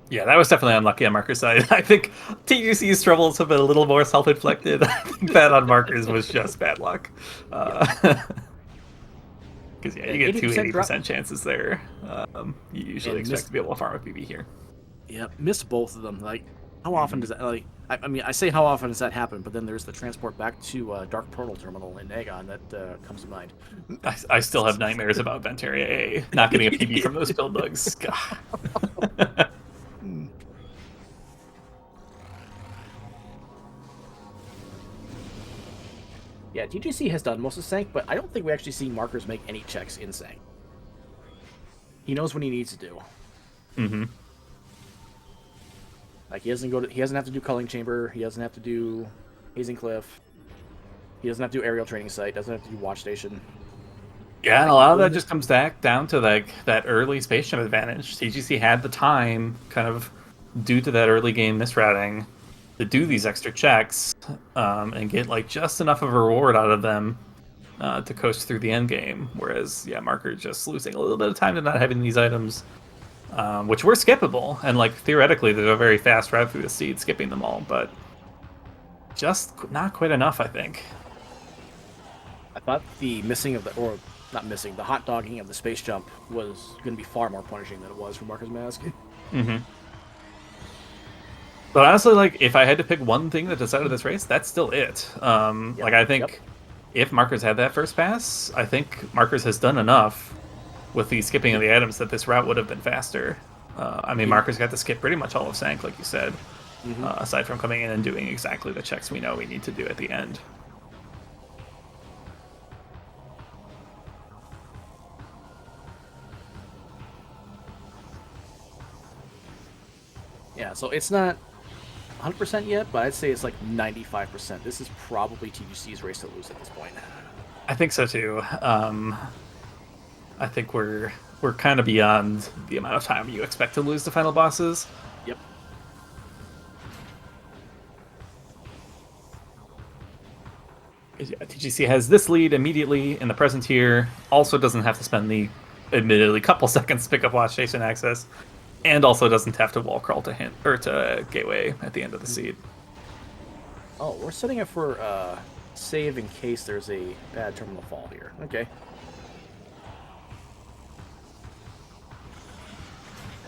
Yeah, that was definitely unlucky on Marker's side. I think TGC's troubles have been a little more self-inflicted. I think that on Marker's was just bad luck. Because, yeah, you get 2 80% chances there. You usually expect to be able to farm a PB here. Yeah, missed both of them. Like, how often does that... Like, I mean, I say how often does that happen, but then there's the transport back to Dark Portal Terminal in Aegon that comes to mind. I still have nightmares about Ventaria A not getting a PB from those build bugs. God. Yeah, TGC has done most of Sank, but I don't think we actually see Markers make any checks in Sank. He knows what he needs to do. Mm-hmm. Like, he doesn't have to do Culling Chamber, he doesn't have to do Hazing Cliff, he doesn't have to do Aerial Training Site, doesn't have to do Watch Station. Yeah, and a lot of that just comes back down to, like, that early space jump advantage. TGC had the time, kind of due to that early game misrouting, to do these extra checks and get, like, just enough of a reward out of them to coast through the end game. Whereas, yeah, Marker just losing a little bit of time to not having these items, which were skippable. And, like, theoretically, there's a very fast route through the seed, skipping them all, but just not quite enough, I think. I thought the missing of the... Or, not missing, the hot dogging of the space jump was going to be far more punishing than it was for Marker's Mask. Mm-hmm. But honestly, like, if I had to pick one thing that decided this race, that's still it. Like, I think if Markers had that first pass, I think Markers has done enough with the skipping of the items that this route would have been faster. I mean, Markers got to skip pretty much all of Sank, like you said, aside from coming in and doing exactly the checks we know we need to do at the end. Yeah, so it's not 100% yet, but I'd say it's like 95%. This is probably TGC's race to lose at this point. I think so too. I think we're kind of beyond the amount of time you expect to lose the final bosses. Yep. Yeah, TGC has this lead immediately in the present here. Also doesn't have to spend the admittedly couple seconds to pick up Watch Station Access. And also doesn't have to wall crawl to to Gateway at the end of the seed. Oh, we're setting up for save in case there's a bad terminal fall here. Okay.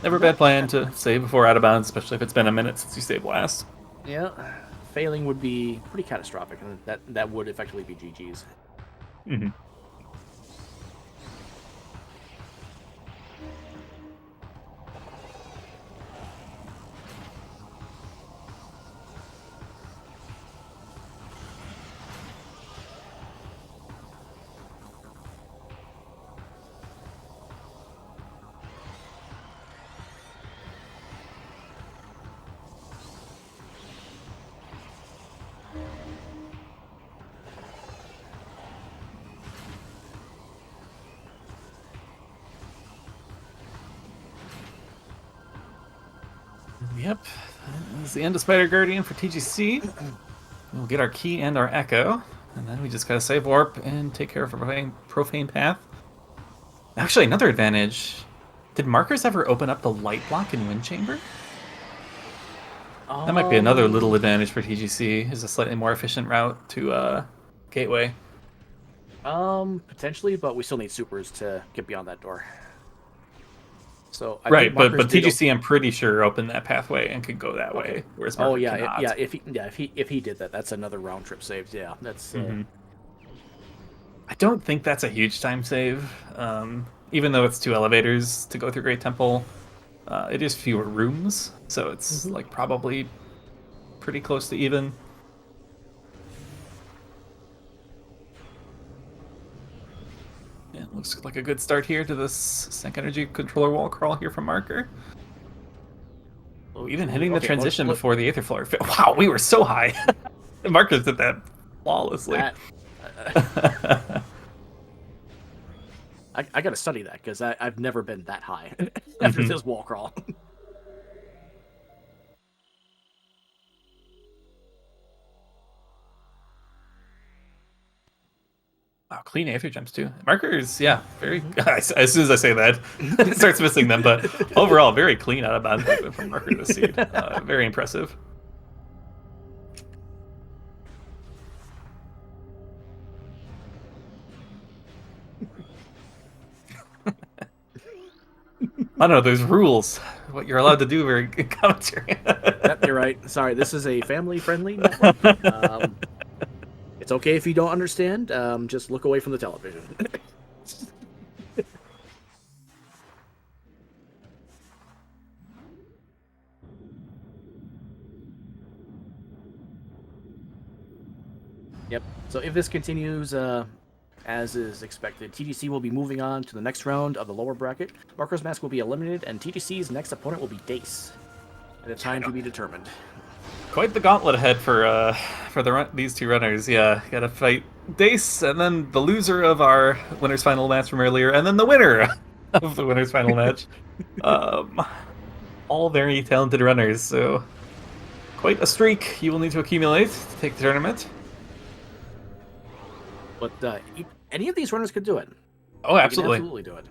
Never a bad plan to save before out of bounds, especially if it's been a minute since you saved last. Yeah, failing would be pretty catastrophic, and that would effectively be GG's. Mm-hmm. Yep, that is the end of Spider Guardian for TGC. We'll get our key and our echo, and then we just gotta save warp and take care of our profane path. Actually, another advantage. Did markers ever open up the light block in Wind Chamber? That might be another little advantage for TGC, is a slightly more efficient route to Gateway. Potentially, but we still need supers to get beyond that door. So I Right, think but markers did TGC, I'm pretty sure, opened that pathway and could go that way, whereas Marker yeah, cannot. yeah. If he did that, that's another round trip save. Yeah, that's. I don't think that's a huge time save, even though it's 2 elevators to go through Great Temple. It is fewer rooms, so it's like probably pretty close to even. Yeah, looks like a good start here to this Sync Energy controller wall crawl here from Marker. Oh, even hitting the transition before the Aether Floor. Wow, we were so high. Marcus did that flawlessly. I gotta study that because I've never been that high after this wall crawl. Wow, clean Aether jumps too. Markers, yeah, very. As soon as I say that, it starts missing them. But overall, very clean out of bounds movement from Marker this seed. Very impressive. I don't know. There's rules. What you're allowed to do during commentary. Yep, you're right. Sorry, this is a family-friendly network. It's okay if you don't understand. Just look away from the television. Yep. So if this continues as is expected, TGC will be moving on to the next round of the lower bracket. Marker's Mask will be eliminated, and TGC's next opponent will be Dace, at a time to be determined. Quite the gauntlet ahead for these 2 runners. Yeah, gotta fight Dace, and then the loser of our winners final match from earlier, and then the winner of the winners final match. All very talented runners, so quite a streak you will need to accumulate to take the tournament. But any of these runners could do it. Oh, absolutely. They can absolutely do it.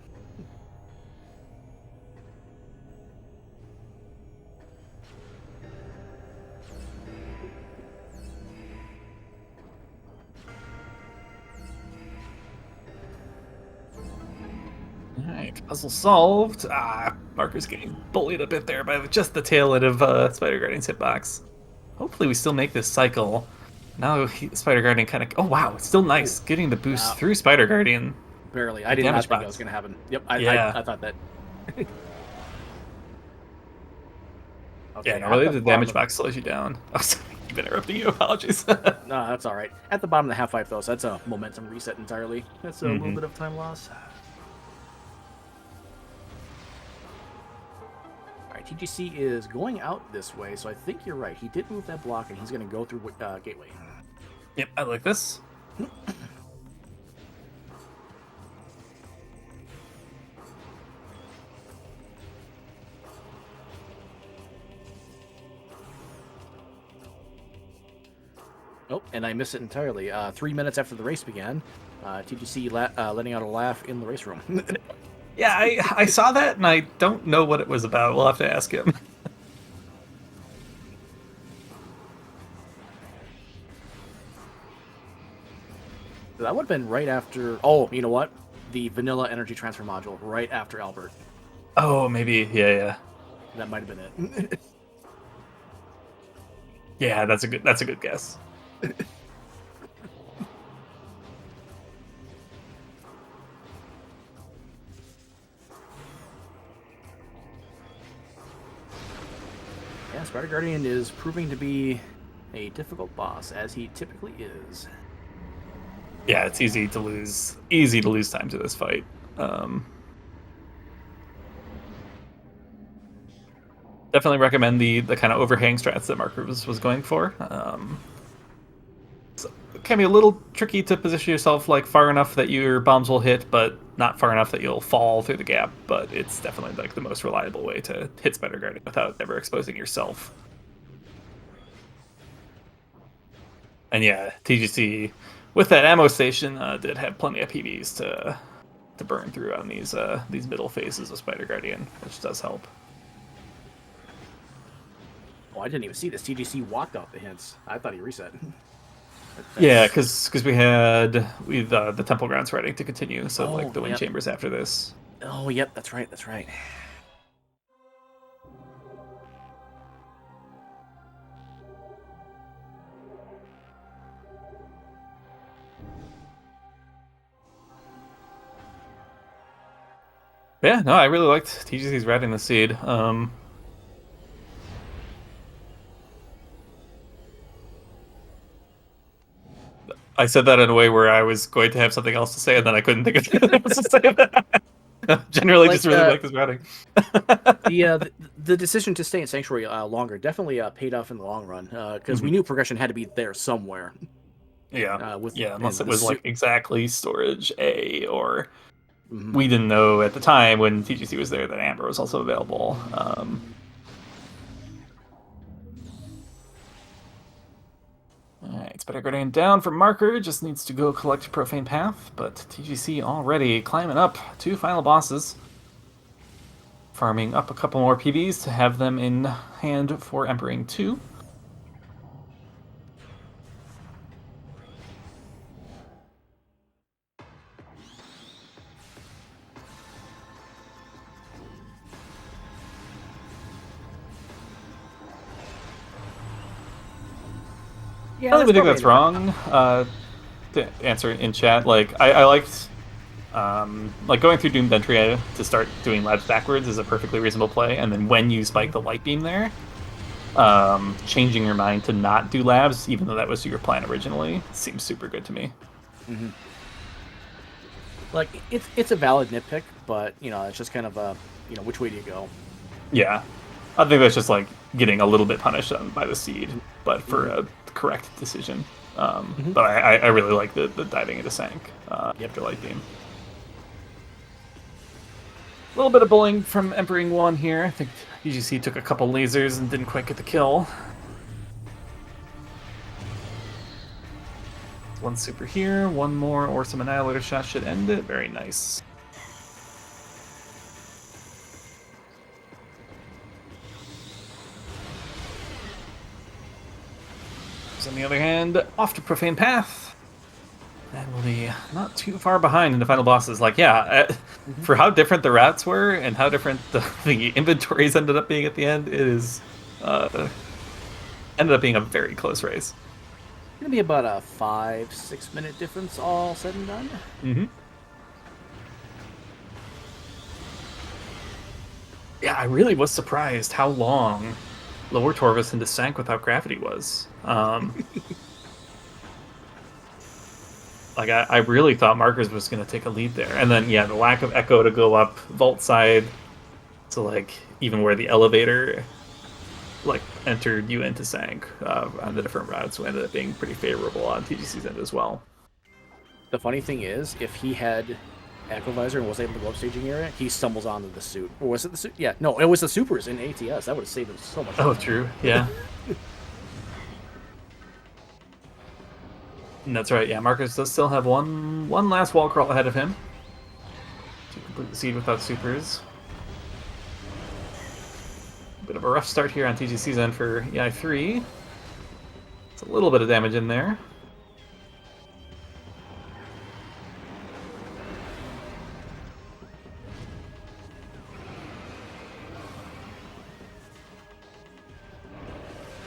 Alright, puzzle solved. Marker's getting bullied a bit there by just the tail end of Spider Guardian's hitbox. Hopefully we still make this cycle. Now Spider Guardian kind of... Oh, wow, it's still nice getting the boost through Spider Guardian. Barely. I did not think that was going to happen. Yep, I thought that. Okay, yeah, normally the damage box slows you down. Oh, sorry, I've been interrupting you. Apologies. No, that's all right. At the bottom of the half-life, though, so that's a momentum reset entirely. That's a little bit of time loss. All right, TGC is going out this way, so I think you're right. He did move that block, and he's going to go through Gateway. Yep, I like this. Oh, and I missed it entirely. 3 minutes after the race began, TGC letting out a laugh in the race room. Yeah, I saw that, and I don't know what it was about. We'll have to ask him. That would have been right after... Oh, you know what? The vanilla energy transfer module, right after Albert. Oh, maybe. Yeah. That might have been it. Yeah, that's a good guess. Yeah, Spider Guardian is proving to be a difficult boss, as he typically is. Yeah, it's easy to lose time to this fight. Definitely recommend the kind of overhang strats that Mark was going for. So can be a little tricky to position yourself like far enough that your bombs will hit, but not far enough that you'll fall through the gap. But it's definitely like the most reliable way to hit Spider Guardian without ever exposing yourself. And yeah, TGC with that ammo station did have plenty of PBs to burn through on these middle phases of Spider Guardian, which does help. Oh, I didn't even see this. TGC walked off the hints. I thought he reset. Yeah, because we had the Temple Grounds ready to continue, so like the Wind Chambers after this. Oh, yep, that's right, that's right. Yeah, no, I really liked TGC's ratting the seed. I said that in a way where I was going to have something else to say, and then I couldn't think of anything else to say. Generally, just really like this routing. The decision to stay in Sanctuary longer definitely paid off in the long run, because we knew progression had to be there somewhere. Yeah, unless it was like exactly storage A, or we didn't know at the time when TGC was there that Amber was also available. Alright, Spider Guardian down for Marker, just needs to go collect Profane Path, but TGC already climbing up 2 final bosses. Farming up a couple more PBs to have them in hand for Empering 2. Yeah, I don't even think that's wrong. To answer in chat, like I liked, like going through Doomed Entry to start doing labs backwards is a perfectly reasonable play, and then when you spike the light beam there, changing your mind to not do labs, even though that was your plan originally, seems super good to me. Like it's a valid nitpick, but it's just kind of a which way do you go? Yeah, I think that's just like getting a little bit punished by the seed, but for a correct decision. But I really like the diving into Sank after light beam. A little bit of bullying from Empering 1 here. I think UGC took a couple lasers and didn't quite get the kill. One super here, one more or some Annihilator shot should end it. Very nice. On the other hand, off to Profane Path. That will be not too far behind in the final bosses. Like, yeah, for how different the routes were and how different the inventories ended up being at the end, it is ended up being a very close race. It's gonna be about a 5-6 minute difference, all said and done. Yeah, I really was surprised how long Lower Torvus into Sank without gravity was. Like, I really thought Markers was going to take a lead there. And then, yeah, the lack of Echo to go up Vault side to, like, even where the elevator, like, entered you into Sank on the different routes, so ended up being pretty favorable on TGC's end as well. The funny thing is, if he had Echo Visor and was able to go up staging area, he stumbles onto the suit. Or was it the suit? Yeah, no, it was the supers in ATS. That would have saved him so much. Oh, true. Yeah. And that's right. Yeah, Marcus does still have one last wall crawl ahead of him to complete the seed without supers. Bit of a rough start here on TGC's end for EI3. It's a little bit of damage in there.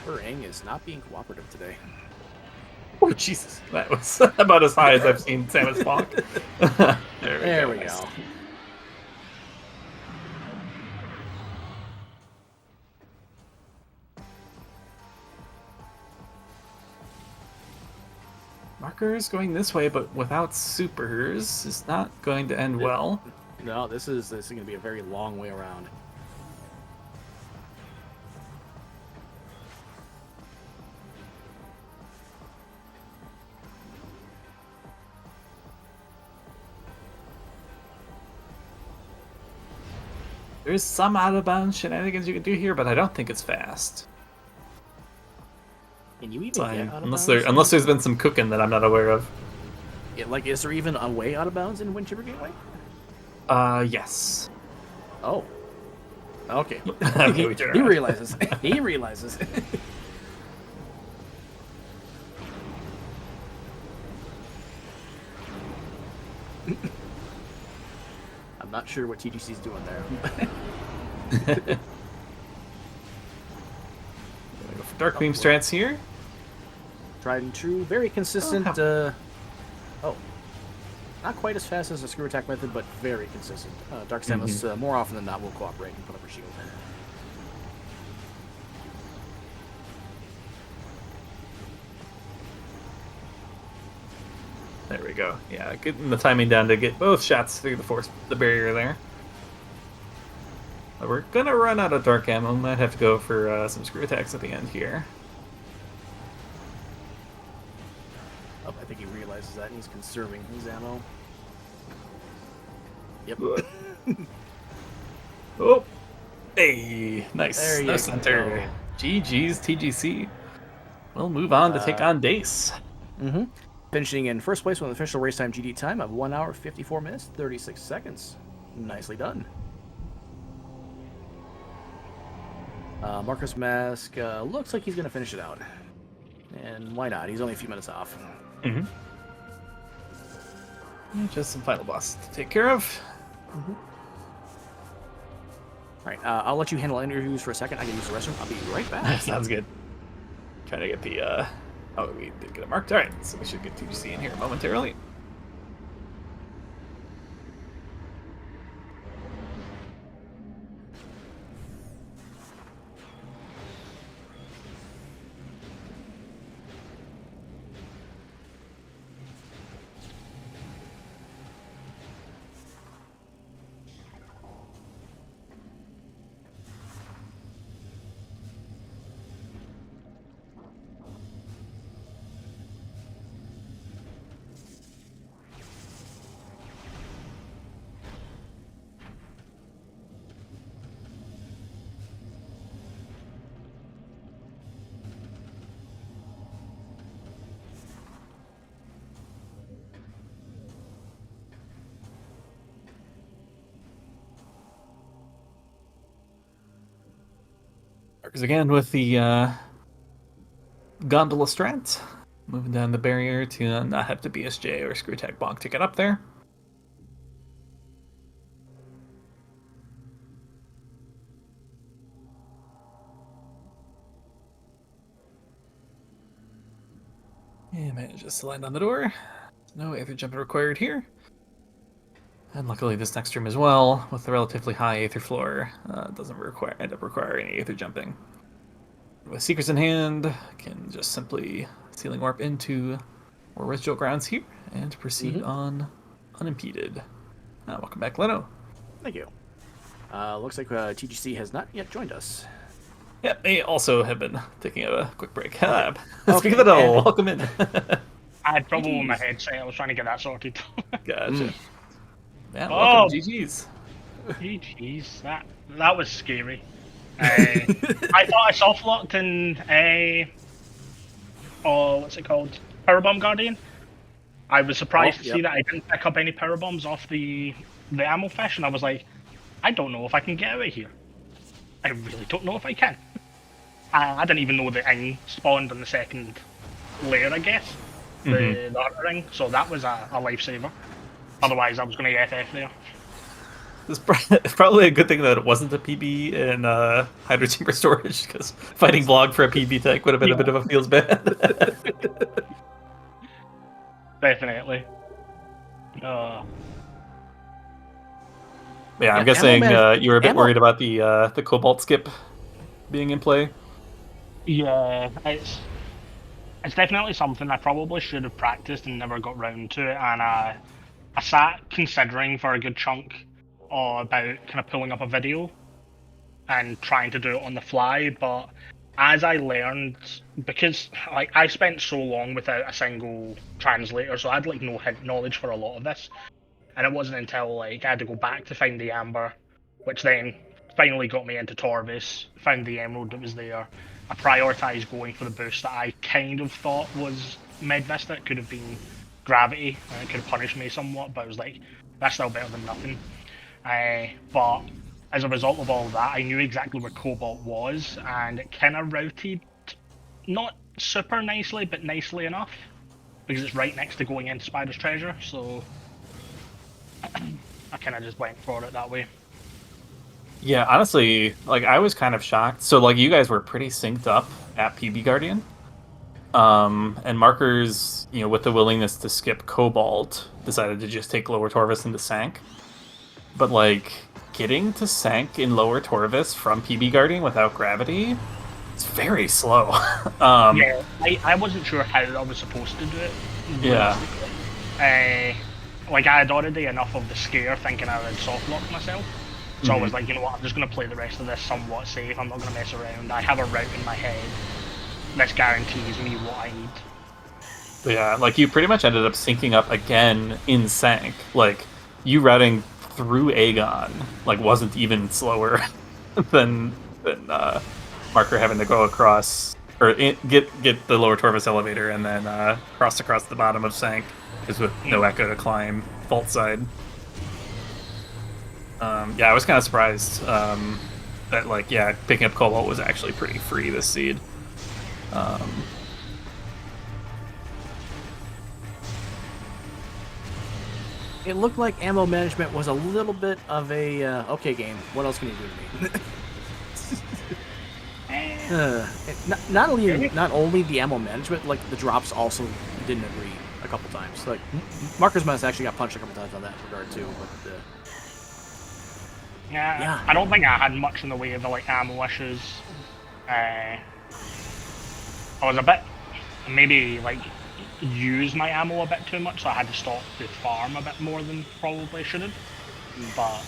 Ring is not being cooperative today. Oh, Jesus. That was about as high as I've seen Samus walk. There we go. Markers going this way, but without supers is not going to end well. No, this is going to be a very long way around. There's some out of bounds shenanigans you can do here, but I don't think it's fast. Can you even So get out of unless bounds? unless there's been some cooking that I'm not aware of. Yeah, like, is there even a way out of bounds in Wind Chipper Gateway? Yes. Oh. Okay. Okay, we turn He around. realizes. He realizes. I'm not sure what TGC's doing there. Dark Beam strats here. Tried and true, very consistent. Not quite as fast as the screw attack method, but very consistent. Dark Samus, more often than not, will cooperate and put up her shield. There we go. Yeah, getting the timing down to get both shots through the barrier there. But we're gonna run out of dark ammo. Might have to go for some screw attacks at the end here. Oh, I think he realizes that and he's conserving his ammo. Yep. Oh, hey, nice. There you No go. center. GG's TGC. We'll move on to take on Dace. Mm-hmm. Finishing in first place with an official race time GD time of 1 hour 54 minutes 36 seconds. Nicely done. Marcus Mask looks like he's going to finish it out. And why not? He's only a few minutes off. Mm-hmm. Just some final boss to take care of. Mm-hmm. All right, I'll let you handle interviews for a second. I can use the restroom. I'll be right back. Sounds good. Trying to get the, oh, we did get it marked. All right, so we should get TGC in here momentarily. Markers again with the gondola strat. Moving down the barrier to not have to BSJ or Screw Attack Bonk to get up there. And manages to land on the door. No Aether jumping required here. And luckily this next room as well, with the relatively high Aether floor, doesn't end up requiring any Aether jumping. With Seekers in hand, can just simply Sealing Warp into more residual grounds here, and proceed on unimpeded. Welcome back, Leno. Thank you. Looks like TGC has not yet joined us. Yep, they also have been taking a quick break. Okay. Speaking of the devil, welcome in. I had trouble with my headset. I was trying to get that sorted. Gotcha. Yeah, Oh. welcome, GG's. Jeez, that was scary. I thought I soft locked in what's it called? Powerbomb Guardian. I was surprised to see that I didn't pick up any power bombs off the ammo fish, and I was like, I don't know if I can get out of here. I really don't know if I can. I didn't even know the ing spawned in the second layer, I guess. The outer ring, so that was a lifesaver. Otherwise, I was going to get FF there. It's probably a good thing that it wasn't a PB in Hydro Chamber Storage, because fighting Blog for a PB tank would have been a bit of a feels bad. Definitely. Yeah, I'm guessing you were a bit worried about the Cobalt skip being in play. Yeah, it's definitely something I probably should have practiced and never got round to it, and I sat considering for a good chunk about kind of pulling up a video and trying to do it on the fly, but as I learned, because like I spent so long without a single translator, so I had like no knowledge for a lot of this, and it wasn't until like I had to go back to find the Amber, which then finally got me into Torvis, found the emerald that was there. I prioritised going for the boost that I kind of thought was mid-vista. It could have been gravity, and it could have punished me somewhat, but I was like, that's still better than nothing. But as a result of all that, I knew exactly where Cobalt was, and it kind of routed, not super nicely, but nicely enough, because it's right next to going into Spider's Treasure, so I kind of just went for it that way. Yeah, honestly, like I was kind of shocked. So like you guys were pretty synced up at PB Guardian. And Markers, you know, with the willingness to skip Cobalt, decided to just take Lower Torvis into Sank. But like getting to Sank in Lower Torvis from PB Guardian without gravity, it's very slow. Yeah, I wasn't sure how I was supposed to do it. Yeah. Like I had already enough of the scare thinking I would soft lock myself. So I was like, you know what, I'm just going to play the rest of this somewhat safe. I'm not going to mess around. I have a route in my head. This guarantees me what I need. Yeah, like you pretty much ended up syncing up again in Sank. Like you routing through Aegon like wasn't even slower than Marker having to go across or get the Lower Torvis elevator and then cross across the bottom of Sank, because with no echo to climb vault side. Yeah, I was kind of surprised that like picking up Cobalt was actually pretty free this seed. It looked like ammo management was a little bit of a okay game. What else can you do to me? Not only the ammo management, like the drops also didn't agree a couple times. Like Marcus Mess actually got punched a couple times on that regard too. But yeah, I don't think I had much in the way of like ammo issues. I was a bit maybe like use my ammo a bit too much, so I had to stop the farm a bit more than probably should have. But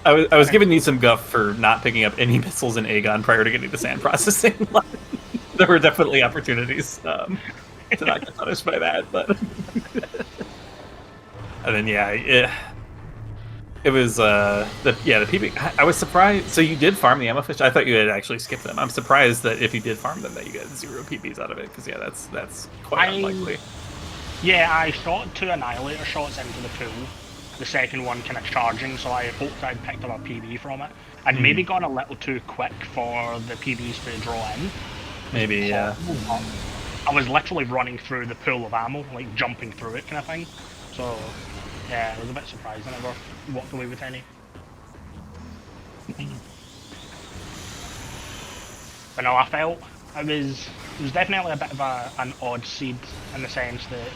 I was giving you some guff for not picking up any missiles in Aegon prior to getting to sand processing. There were definitely opportunities to not get punished by that, but and then it was the PB. I was surprised. So you did farm the ammo fish. I thought you had actually skipped them. I'm surprised that if you did farm them, that you got 0 PBs out of it. Because that's quite unlikely. Yeah, I shot 2 annihilator shots into the pool. The second one kind of charging, so I hoped I'd picked up a PB from it. I'd maybe gone a little too quick for the PBs to draw in. Maybe, yeah. I was literally running through the pool of ammo, like jumping through it kind of thing. So yeah, it was a bit surprising. I never walked away with any. But no, I felt it was definitely a bit of an odd seed in the sense that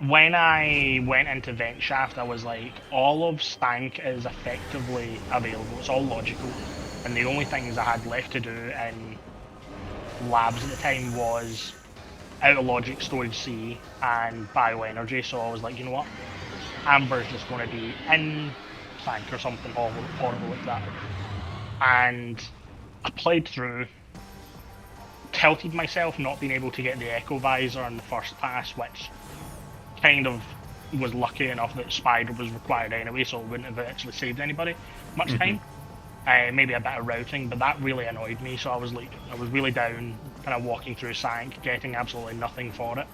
when I went into Vent Shaft, I was like, all of Stank is effectively available. It's all logical, and the only things I had left to do in labs at the time was out of logic, storage C, and bioenergy. So I was like, you know what? Amber's just going to be in Stank or something horrible like that. And I played through, tilted myself not being able to get the Echo Visor on the first pass, which kind of was lucky enough that Spider was required anyway, so it wouldn't have actually saved anybody much time. Maybe a bit of routing, but that really annoyed me, so I was really down, kind of walking through Sank, getting absolutely nothing for it,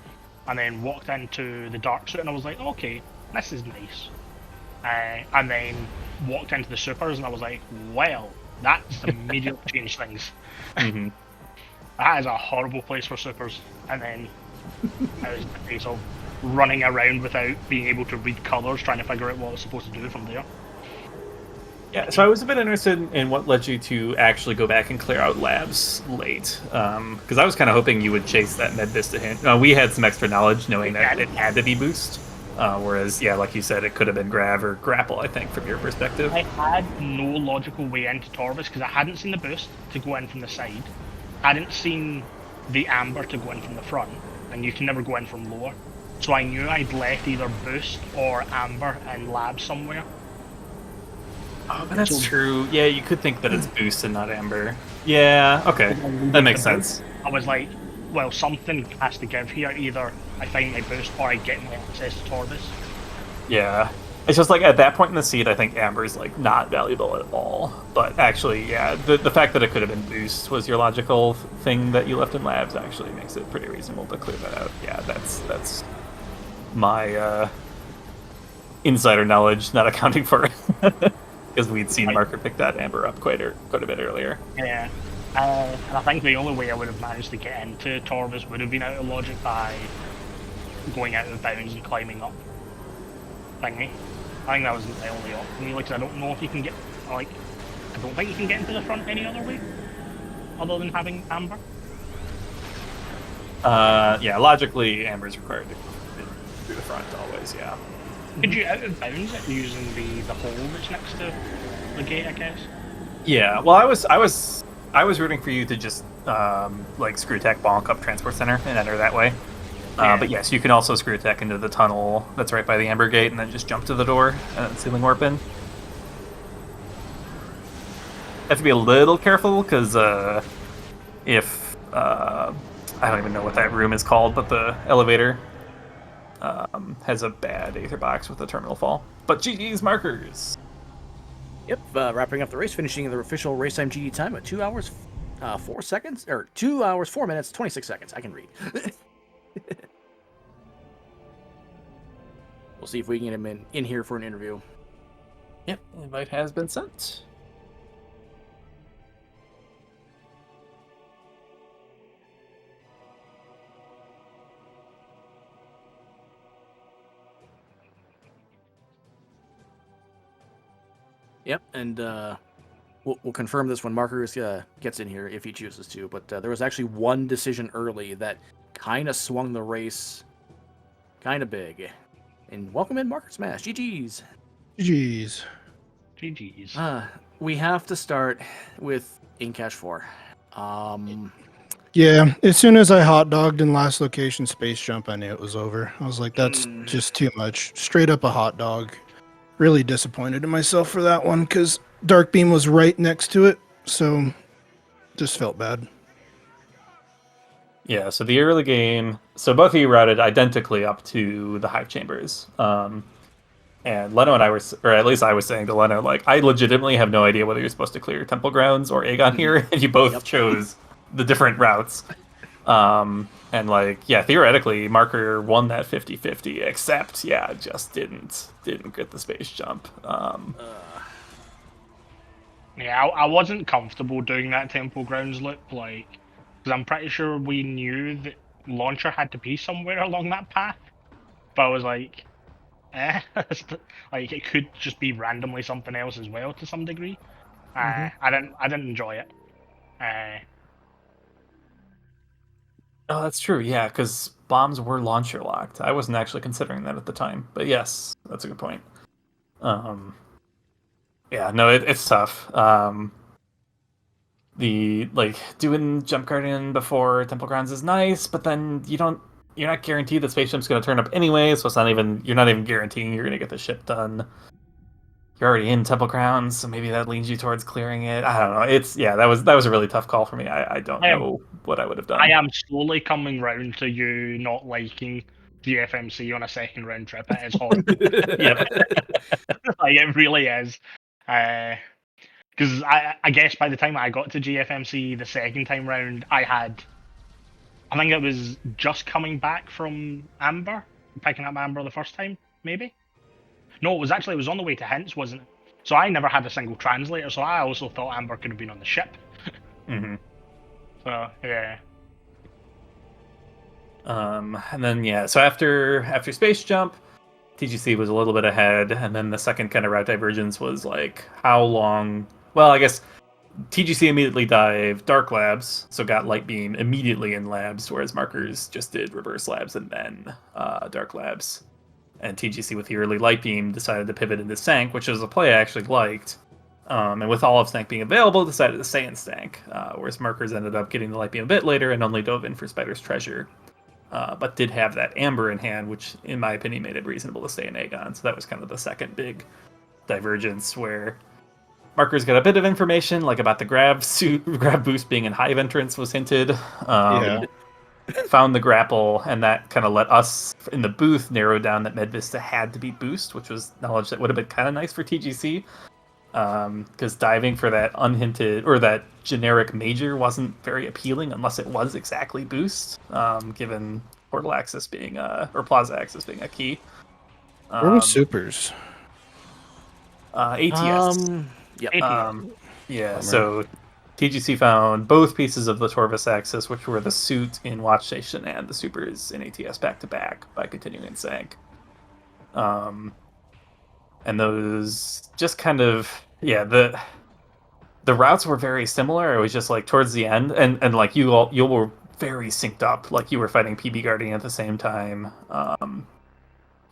and then walked into the Dark Suit and I was like, okay, this is nice. And then walked into the Supers and I was like, well, that's immediately changed things. That is a horrible place for Supers. And then it was a case of running around without being able to read colours, trying to figure out what I was supposed to do from there. Yeah, so I was a bit interested in what led you to actually go back and clear out labs late, because I was kind of hoping you would chase that Med Vista hint. We had some extra knowledge knowing that it had to be boost, whereas, yeah, like you said, it could have been Grav or Grapple, I think, from your perspective. I had no logical way into Torvis because I hadn't seen the boost to go in from the side, hadn't seen the Amber to go in from the front, and you can never go in from lower. So I knew I'd left either boost or Amber in lab somewhere. Oh, but that's true. Yeah, you could think that it's boost and not Amber. Yeah, okay. That makes sense. I was like, well, something has to give here. Either I find my boost or I get my access to Torvis. Yeah. It's just like at that point in the seed, I think amber's like not valuable at all. But actually, yeah, the fact that it could have been boost was your logical thing that you left in labs actually makes it pretty reasonable to clear that out. Yeah, that's my insider knowledge not accounting for it because we'd seen Marker pick that amber up quite a bit earlier. Yeah. And I think the only way I would have managed to get into Torvus would have been out of logic by going out of bounds and climbing up thingy. I think that was the only option, really, because I don't know if you can get, like, I don't think you can get into the front any other way, other than having amber. Yeah, logically, amber's required to through the front always, yeah. Could you out of bounds it using the hole that's next to the gate, I guess? Yeah, well, I was rooting for you to just like screw attack bonk up transport center and enter that way. Yeah. But yes, you can also screw attack into the tunnel that's right by the amber gate and then just jump to the door and ceiling warp in. Have to be a little careful because if I don't even know what that room is called, but the elevator has a bad aether box with a terminal fall. But GG's markers. Yep, wrapping up the race, finishing the official race time GD time at 2 hours, 4 seconds, or 2 hours, 4 minutes, 26 seconds. I can read. We'll see if we can get him in here for an interview. Yep, invite has been sent. Yep, and we'll confirm this when Markers gets in here if he chooses to. But there was actually one decision early that kind of swung the race kind of big. And welcome in, Marker Smash. GG's. Jeez. GG's. We have to start with Incash 4. Yeah, as soon as I hot dogged in last location space jump, I knew it was over. I was like, that's just too much. Straight up a hot dog. Really disappointed in myself for that one because Dark Beam was right next to it, so just felt bad. Yeah, so the early game, so both of you routed identically up to the hive chambers. And Leno and I were, or at least I was saying to Leno, like, I legitimately have no idea whether you're supposed to clear Temple Grounds or Aegon here, and you both chose the different routes. And like, yeah, theoretically, Marker won that 50-50, except, yeah, just didn't get the space jump. Yeah, I wasn't comfortable doing that Temple Grounds loop, like, because I'm pretty sure we knew that launcher had to be somewhere along that path. But I was like, like it could just be randomly something else as well to some degree. I didn't enjoy it. Oh, that's true, yeah, because bombs were launcher locked. I wasn't actually considering that at the time, but yes, that's a good point. Yeah, no, it's tough. The like doing Jump Guardian before Temple Grounds is nice, but then you're not guaranteed that Space Jump's going to turn up anyway, so you're not even guaranteeing you're going to get the ship done. You're already in Temple Grounds, so maybe that leans you towards clearing it. I don't know. That was a really tough call for me. I don't know what I would have done. I am slowly coming round to you not liking GFMC on a second round trip. It is horrible. Yep. Like it really is. Because I guess by the time I got to GFMC the second time round, I think it was just coming back from Amber, picking up Amber the first time, maybe? No, it was on the way to Hints, wasn't it? So I never had a single translator, so I also thought Amber could have been on the ship. Mm-hmm. So, yeah. And then, yeah, so after Space Jump, TGC was a little bit ahead, and then the second kind of route divergence was like, how long... Well, I guess TGC immediately dived Dark Labs, so got Light Beam immediately in Labs, whereas Markers just did Reverse Labs and then Dark Labs. And TGC with the early Light Beam decided to pivot into Stank, which was a play I actually liked. And with all of Stank being available, decided to stay in Stank, whereas Markers ended up getting the Light Beam a bit later and only dove in for Spider's Treasure. But did have that Amber in hand, which in my opinion made it reasonable to stay in Aegon. So that was kind of the second big divergence where Markers got a bit of information, like about the grab boost being in Hive entrance was hinted. found the grapple, and that kind of let us in the booth narrow down that Medvista had to be boost, which was knowledge that would have been kind of nice for TGC. Because diving for that unhinted or that generic major wasn't very appealing unless it was exactly boost, given portal access being or plaza access being a key. Where was supers? ATS. Yep. Yeah, Bummer. so TGC found both pieces of the Torvus axis, which were the suit in Watch Station and the supers in ATS back to back by continuing Sank. And those just kind of the routes were very similar. It was just like towards the end, and like you were very synced up, like you were fighting PB Guardian at the same time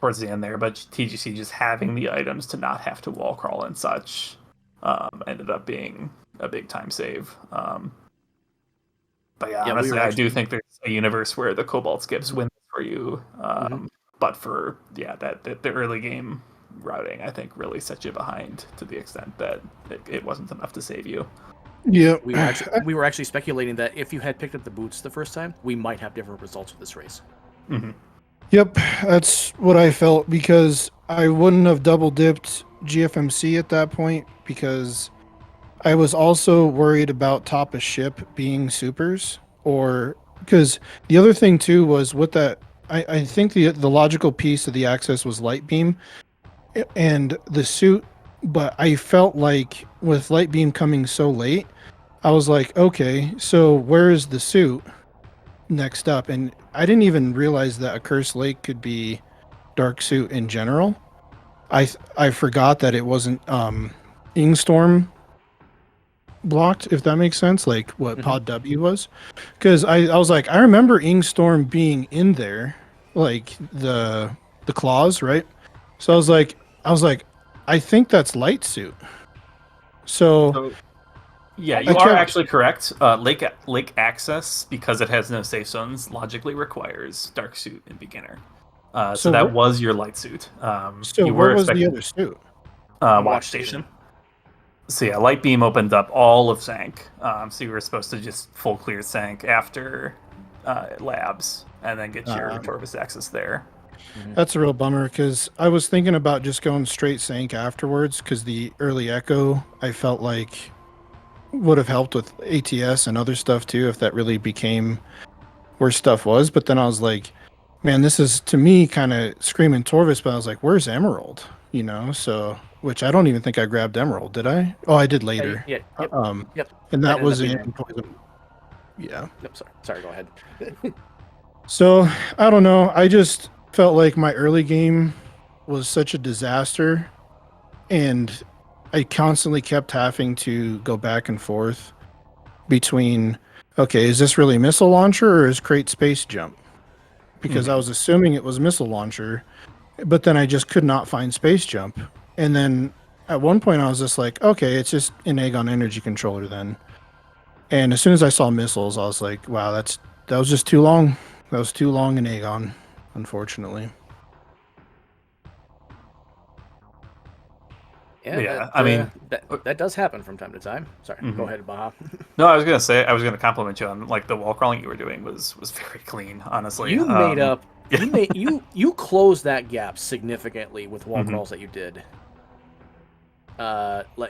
towards the end there. But TGC just having the items to not have to wall crawl and such ended up being a big time save. But yeah, honestly, I do think there's a universe where the Cobalt skips win for you. But for the early game routing, I think really set you behind to the extent that it wasn't enough to save you. Yeah, We were actually speculating that if you had picked up the boots the first time, we might have different results with this race. Mm-hmm. Yep, that's what I felt, because I wouldn't have double dipped GFMC at that point, because I was also worried about top of ship being supers, or because the other thing too was with that, I think the logical piece of the access was light beam and the suit, but I felt like with light beam coming so late, I was like, okay, so where is the suit next up? And I didn't even realize that a Curse Lake could be dark suit in general. I forgot that it wasn't Ingstorm blocked, if that makes sense, like what Pod W was, because I was like, I remember Ingstorm being in there, like the claws, right? So I was like, I think that's light suit. So yeah, you are actually correct. Lake access, because it has no safe zones, logically requires dark suit in beginner. So that was your light suit. So where was the other suit? Watch Station. So yeah, light beam opened up all of Sank. So you were supposed to just full clear Sank after labs, and then get your Torvus access there. That's a real bummer, because I was thinking about just going straight Sank afterwards, because the early Echo, I felt like would have helped with ATS and other stuff too, if that really became where stuff was. But then I was like, man, this is to me kind of screaming Torvus, but I was like, where's Emerald? You know, so which I don't even think I grabbed Emerald, did I? Oh, I did later. Yeah. Yep. And that was in Poison. Yeah. Yep, sorry, go ahead. So I don't know. I just felt like my early game was such a disaster, and I constantly kept having to go back and forth between, okay, is this really missile launcher or is crate space jump? Because I was assuming it was missile launcher, but then I just could not find space jump. And then at one point I was just like, okay, it's just an Aegon energy controller then. And as soon as I saw missiles, I was like, wow, that was just too long. That was too long in Aegon, unfortunately. Yeah, I mean, that does happen from time to time. Sorry, go ahead, Baha. No, I was gonna compliment you on like the wall crawling you were doing was very clean, honestly. You made up. You closed that gap significantly with wall crawls that you did. And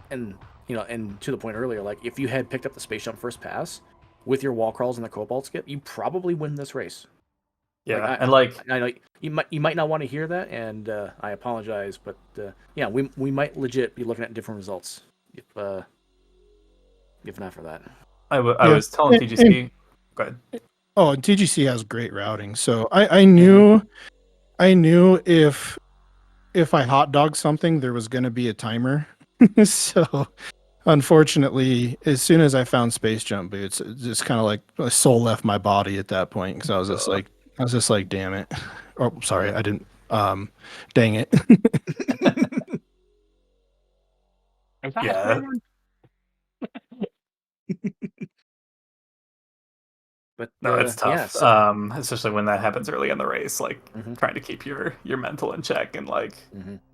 to the point earlier, like if you had picked up the space jump first pass with your wall crawls and the cobalt skip, you probably win this race. Yeah, I know you might not want to hear that, and I apologize, but yeah, we might legit be looking at different results if not for that. I was telling TGC. Go ahead. Oh, and TGC has great routing, so I knew if I hot dog something, there was going to be a timer. So unfortunately, as soon as I found space jump boots, it just kind of like my soul left my body at that point, because I was just like, damn it. Oh, sorry, I didn't. Dang it. Yeah. But no, it's tough. Yeah, so... especially when that happens early in the race, like trying to keep your mental in check, and like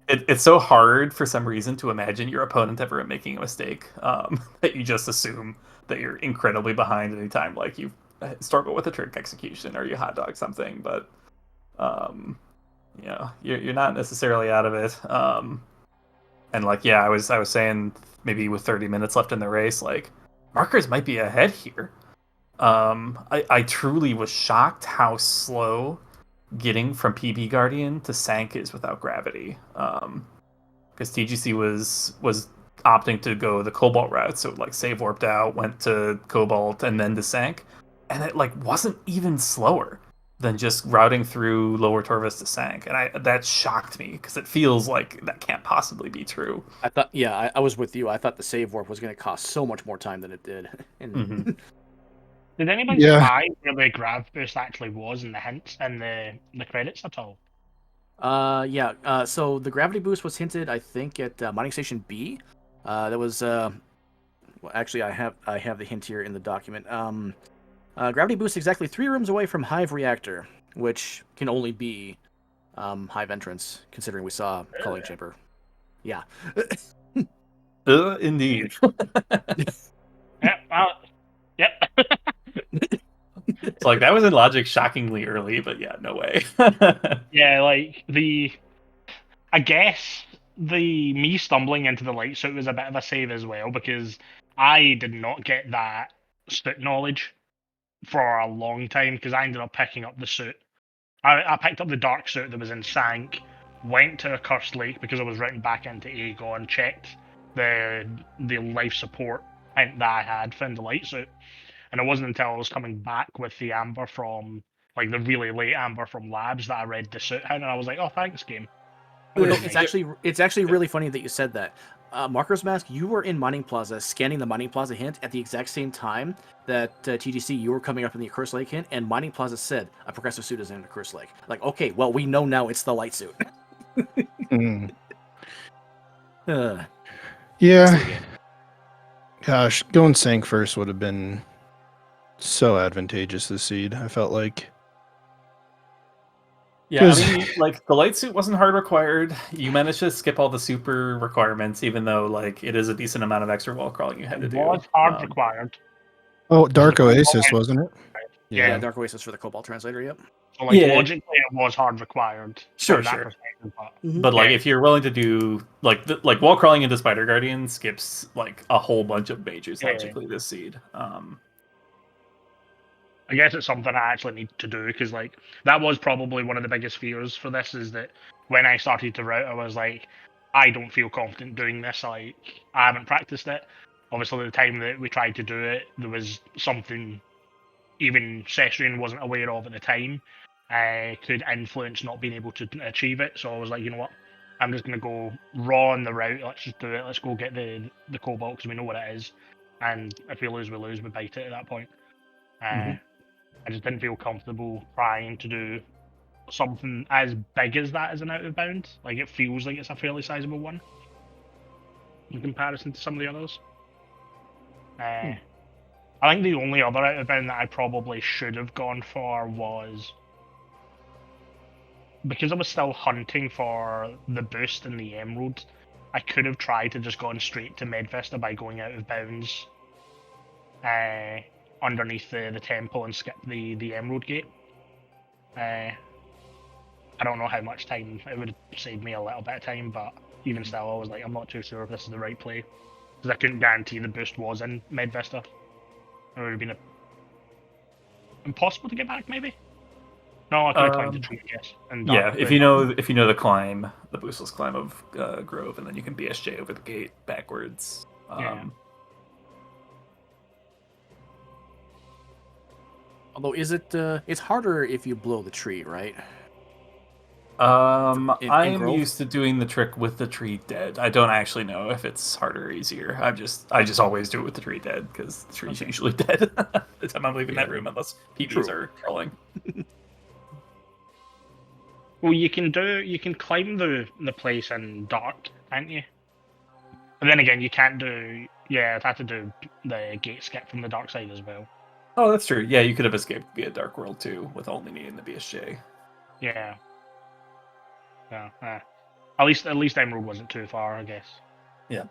it's so hard for some reason to imagine your opponent ever making a mistake, that you just assume that you're incredibly behind anytime like you struggle with a trick execution or you hot dog something, but you know, you're not necessarily out of it. And like, yeah, I was saying maybe with 30 minutes left in the race, like markers might be ahead here. I truly was shocked how slow getting from PB Guardian to Sank is without gravity. Because TGC was opting to go the Cobalt route, so like save warped out, went to Cobalt, and then to Sank, and it like wasn't even slower than just routing through Lower Torvis to Sank, and that shocked me because it feels like that can't possibly be true. I thought, yeah, I was with you. I thought the save warp was going to cost so much more time than it did. And Did anybody spy where the grav boost actually was in the hints and the credits at all? yeah. So the gravity boost was hinted, I think, at mining station B. That was well, actually, I have the hint here in the document. Gravity boost exactly 3 rooms away from Hive reactor, which can only be Hive entrance, considering we saw calling chamber. Yeah. Indeed. Yep. Yep. So like that was in logic shockingly early, but yeah, no way. Yeah, like I guess me stumbling into the light suit was a bit of a save as well because I did not get that suit knowledge for a long time because I ended up picking up the suit. I picked up the dark suit that was in Sank, went to a Cursed Lake because I was routing back into Aegon, checked the life support hint that I had, found the light suit, and it wasn't until I was coming back with the amber from like the really late amber from labs that I read the suit hint, and I was like, oh thanks game. It's actually really funny that you said that. Marker's Mask, you were in Mining Plaza scanning the Mining Plaza hint at the exact same time that TGC, you were coming up in the Accursed Lake hint, and Mining Plaza said a progressive suit is in Accursed Lake. Like, okay, well, we know now it's the light suit. Yeah. Gosh, going Sank first would have been so advantageous this seed, I felt like. Yeah, I mean, like the light suit wasn't hard required. You managed to skip all the super requirements, even though like it is a decent amount of extra wall crawling you had to do. It was hard required. Oh, Dark Oasis, wasn't it? Yeah, Dark Oasis for the Cobalt Translator, yep. So like logically it was hard required. Sure. But like if you're willing to do like wall crawling into Spider Guardian skips like a whole bunch of majors logically this seed. I guess it's something I actually need to do because like that was probably one of the biggest fears for this is that when I started to route I was like I don't feel confident doing this, like I haven't practiced it. Obviously the time that we tried to do it there was something even Cestrian wasn't aware of at the time could influence not being able to achieve it, so I was like, you know what, I'm just going to go raw on the route, let's just do it, let's go get the Cobalt because we know what it is, and if we lose we bite it at that point. I just didn't feel comfortable trying to do something as big as that as an out of bounds. Like it feels like it's a fairly sizable one in comparison to some of the others. I think the only other out of bound that I probably should have gone for was because I was still hunting for the boost in the Emerald. I could have tried to just gone straight to Medvesta by going out of bounds. Underneath the temple and skip the Emerald Gate. I don't know how much time it would have saved me a little bit of time, but even still, I was like, I'm not too sure if this is the right play because I couldn't guarantee the boost was in Medvesta. It would have been impossible to get back, maybe. No, I could have climbed the tree, I guess. And yeah, if you know the climb, the boostless climb of Grove, and then you can BSJ over the gate backwards. Although, is it? It's harder if you blow the tree, right? I'm used to doing the trick with the tree dead. I don't actually know if it's harder or easier. I just always do it with the tree dead because the tree's usually dead the time I'm leaving that room, unless PBs are crawling. Well, you can climb the place in dark, can't you? And then again, you can't do. Yeah, I'd have to do the gate skip from the dark side as well. Oh, that's true. Yeah, you could have escaped via Dark World too, with only needing the BSJ. Yeah. Yeah. At least Emerald wasn't too far, I guess. Yeah.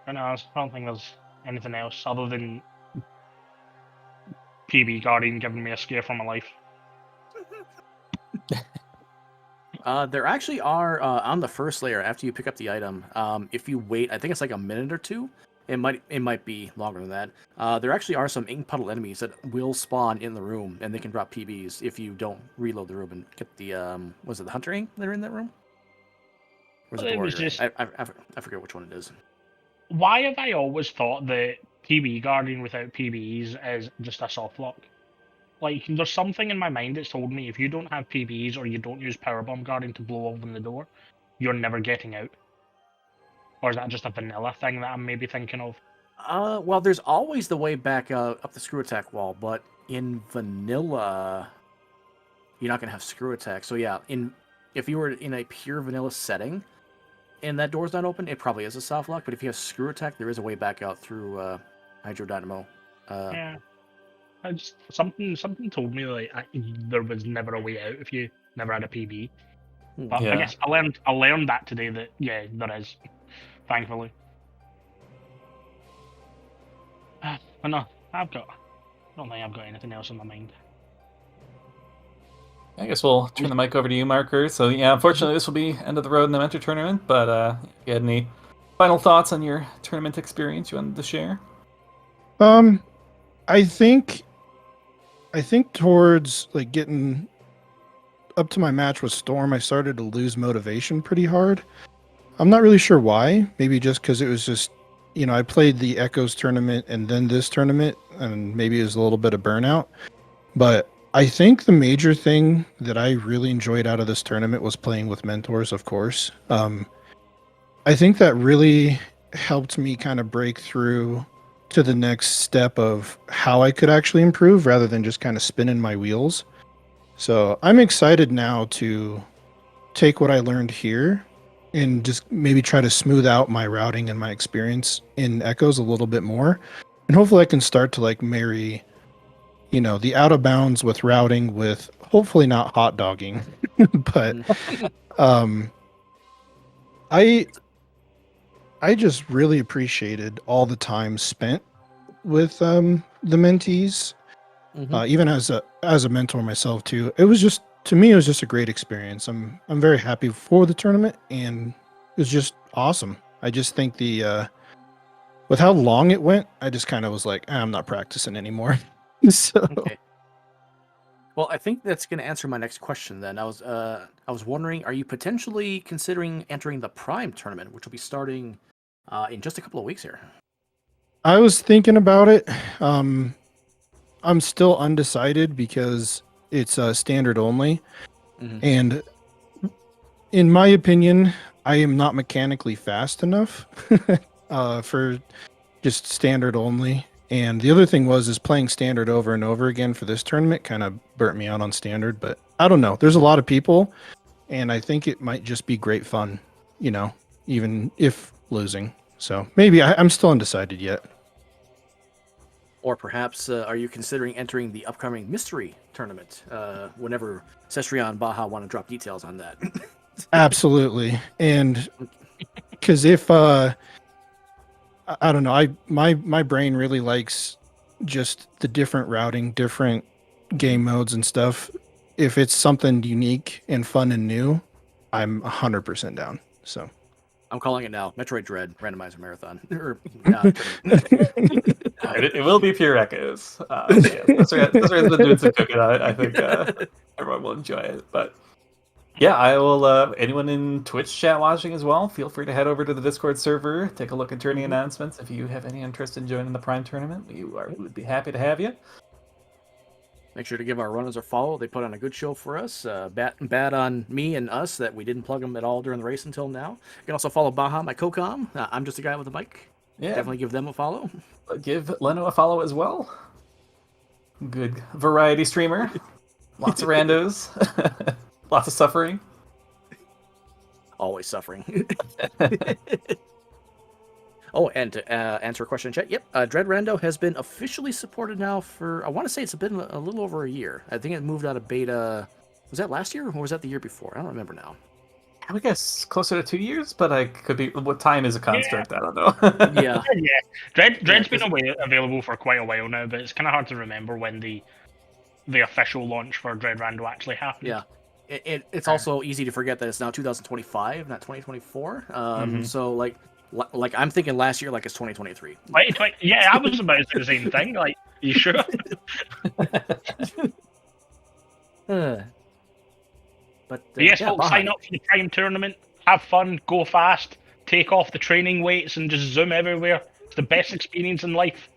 I don't think there's anything else other than PB Guardian giving me a scare for my life. There actually are on the first layer after you pick up the item. If you wait, I think it's like a minute or two. It might be longer than that. There actually are some ink puddle enemies that will spawn in the room, and they can drop PBs if you don't reload the room and get the was it the hunter ink that are in that room? Or was it the It was warrior just- ink? I forget which one it is. Why have I always thought that PB Guardian without PBs is just a soft lock? Like, there's something in my mind that's told me if you don't have PBs or you don't use Powerbomb Guardian to blow open the door, you're never getting out. Or is that just a vanilla thing that I'm maybe thinking of? Well, there's always the way back up the screw attack wall, but in vanilla, you're not gonna have screw attack. So yeah, if you were in a pure vanilla setting, and that door's not open, it probably is a soft lock. But if you have screw attack, there is a way back out through Hydro Dynamo. Yeah. Something told me like there was never a way out if you never had a PB. But Yeah. I guess I learned that today that yeah, there is. Thankfully. But no, I don't think I've got anything else in my mind. I guess we'll turn the mic over to you, Marker. So yeah, unfortunately, this will be end of the road in the Mentor tournament. But if you had any final thoughts on your tournament experience you wanted to share? I think towards like getting up to my match with Storm, I started to lose motivation pretty hard. I'm not really sure why. Maybe just because it was just, I played the Echoes tournament and then this tournament, and maybe it was a little bit of burnout. But I think the major thing that I really enjoyed out of this tournament was playing with mentors, of course. I think that really helped me kind of break through to the next step of how I could actually improve rather than just kind of spinning my wheels. So I'm excited now to take what I learned here and just maybe try to smooth out my routing and my experience in Echoes a little bit more. And hopefully I can start to like marry, the out of bounds with routing with hopefully not hot dogging. But I just really appreciated all the time spent with the mentees, even as a mentor myself too. It was just, to me, it was just a great experience. I'm very happy for the tournament, and it was just awesome. I just think with how long it went, I just kind of was like, I'm not practicing anymore. So Okay. Well, I think that's going to answer my next question. Then I was wondering, are you potentially considering entering the Prime tournament, which will be starting in just a couple of weeks here? I was thinking about it. I'm still undecided because it's standard only. And in my opinion, I am not mechanically fast enough for just standard only. And the other thing is playing standard over and over again for this tournament kind of burnt me out on standard. But I don't know. There's a lot of people, and I think it might just be great fun, even if losing. So maybe I'm still undecided yet. Or perhaps are you considering entering the upcoming mystery tournament whenever Cestrion and Baja want to drop details on that? Absolutely. And because if I don't know, my brain really likes just the different routing, different game modes and stuff. If it's something unique and fun and new, I'm 100% down. So I'm calling it now. Metroid Dread Randomizer Marathon. It will be pure Echoes. Cestrian's been doing some cooking on it. I think everyone will enjoy it. But yeah, I will. Anyone in Twitch chat watching as well, feel free to head over to the Discord server, take a look at tourney announcements. If you have any interest in joining the Prime tournament, we would be happy to have you. Make sure to give our runners a follow. They put on a good show for us. Bad on me and us that we didn't plug them at all during the race until now. You can also follow Baja, my co-com. I'm just a guy with a mic. Yeah, Definitely give them a follow. give Leno a follow as well. Good variety streamer. Lots of randos. Lots of suffering. Always suffering. Oh, and to answer a question in chat, yep, Dread Rando has been officially supported now for, I want to say it's been a little over a year. I think it moved out of beta, was that last year or was that the year before? I don't remember now. I would guess closer to 2 years, but I could be. What time is a construct? I don't know. Yeah. Yeah, Dread's been 'cause- available for quite a while now, but it's kind of hard to remember when the official launch for Dread Rando actually happened. Yeah. It's also easy to forget that it's now 2025, not 2024. So like I'm thinking last year, like it's 2023. Yeah, I was about to say the same thing. Like, you sure? But Yes, yeah, folks, Baja. sign up for the Prime tournament. Have fun, go fast, take off the training weights, and just zoom everywhere. It's the best experience in life.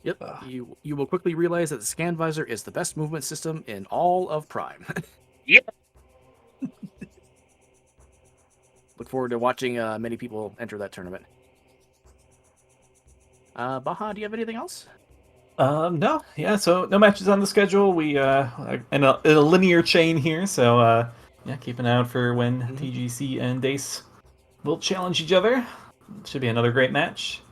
Yep. You will quickly realize that the scan visor is the best movement system in all of Prime. Yep. Look forward to watching many people enter that tournament. Baja, do you have anything else? No, yeah. So no matches on the schedule. We in a linear chain here. So yeah, keep an eye out for when TGC and Dace will challenge each other. Should be another great match.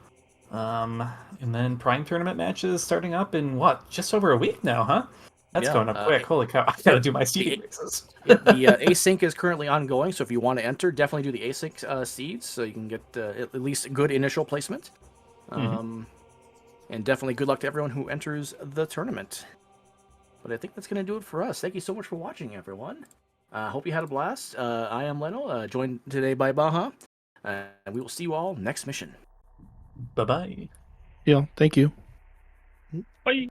And then Prime tournament matches starting up in what? Just over a week now, huh? That's going up quick. Holy cow! I gotta do my seeding races. The async is currently ongoing, so if you want to enter, definitely do the async seeds so you can get at least good initial placement. And definitely good luck to everyone who enters the tournament. But I think that's going to do it for us. Thank you so much for watching, everyone. Hope you had a blast. I am Leno, joined today by Baja. And we will see you all next mission. Bye bye. Yeah, thank you. Bye.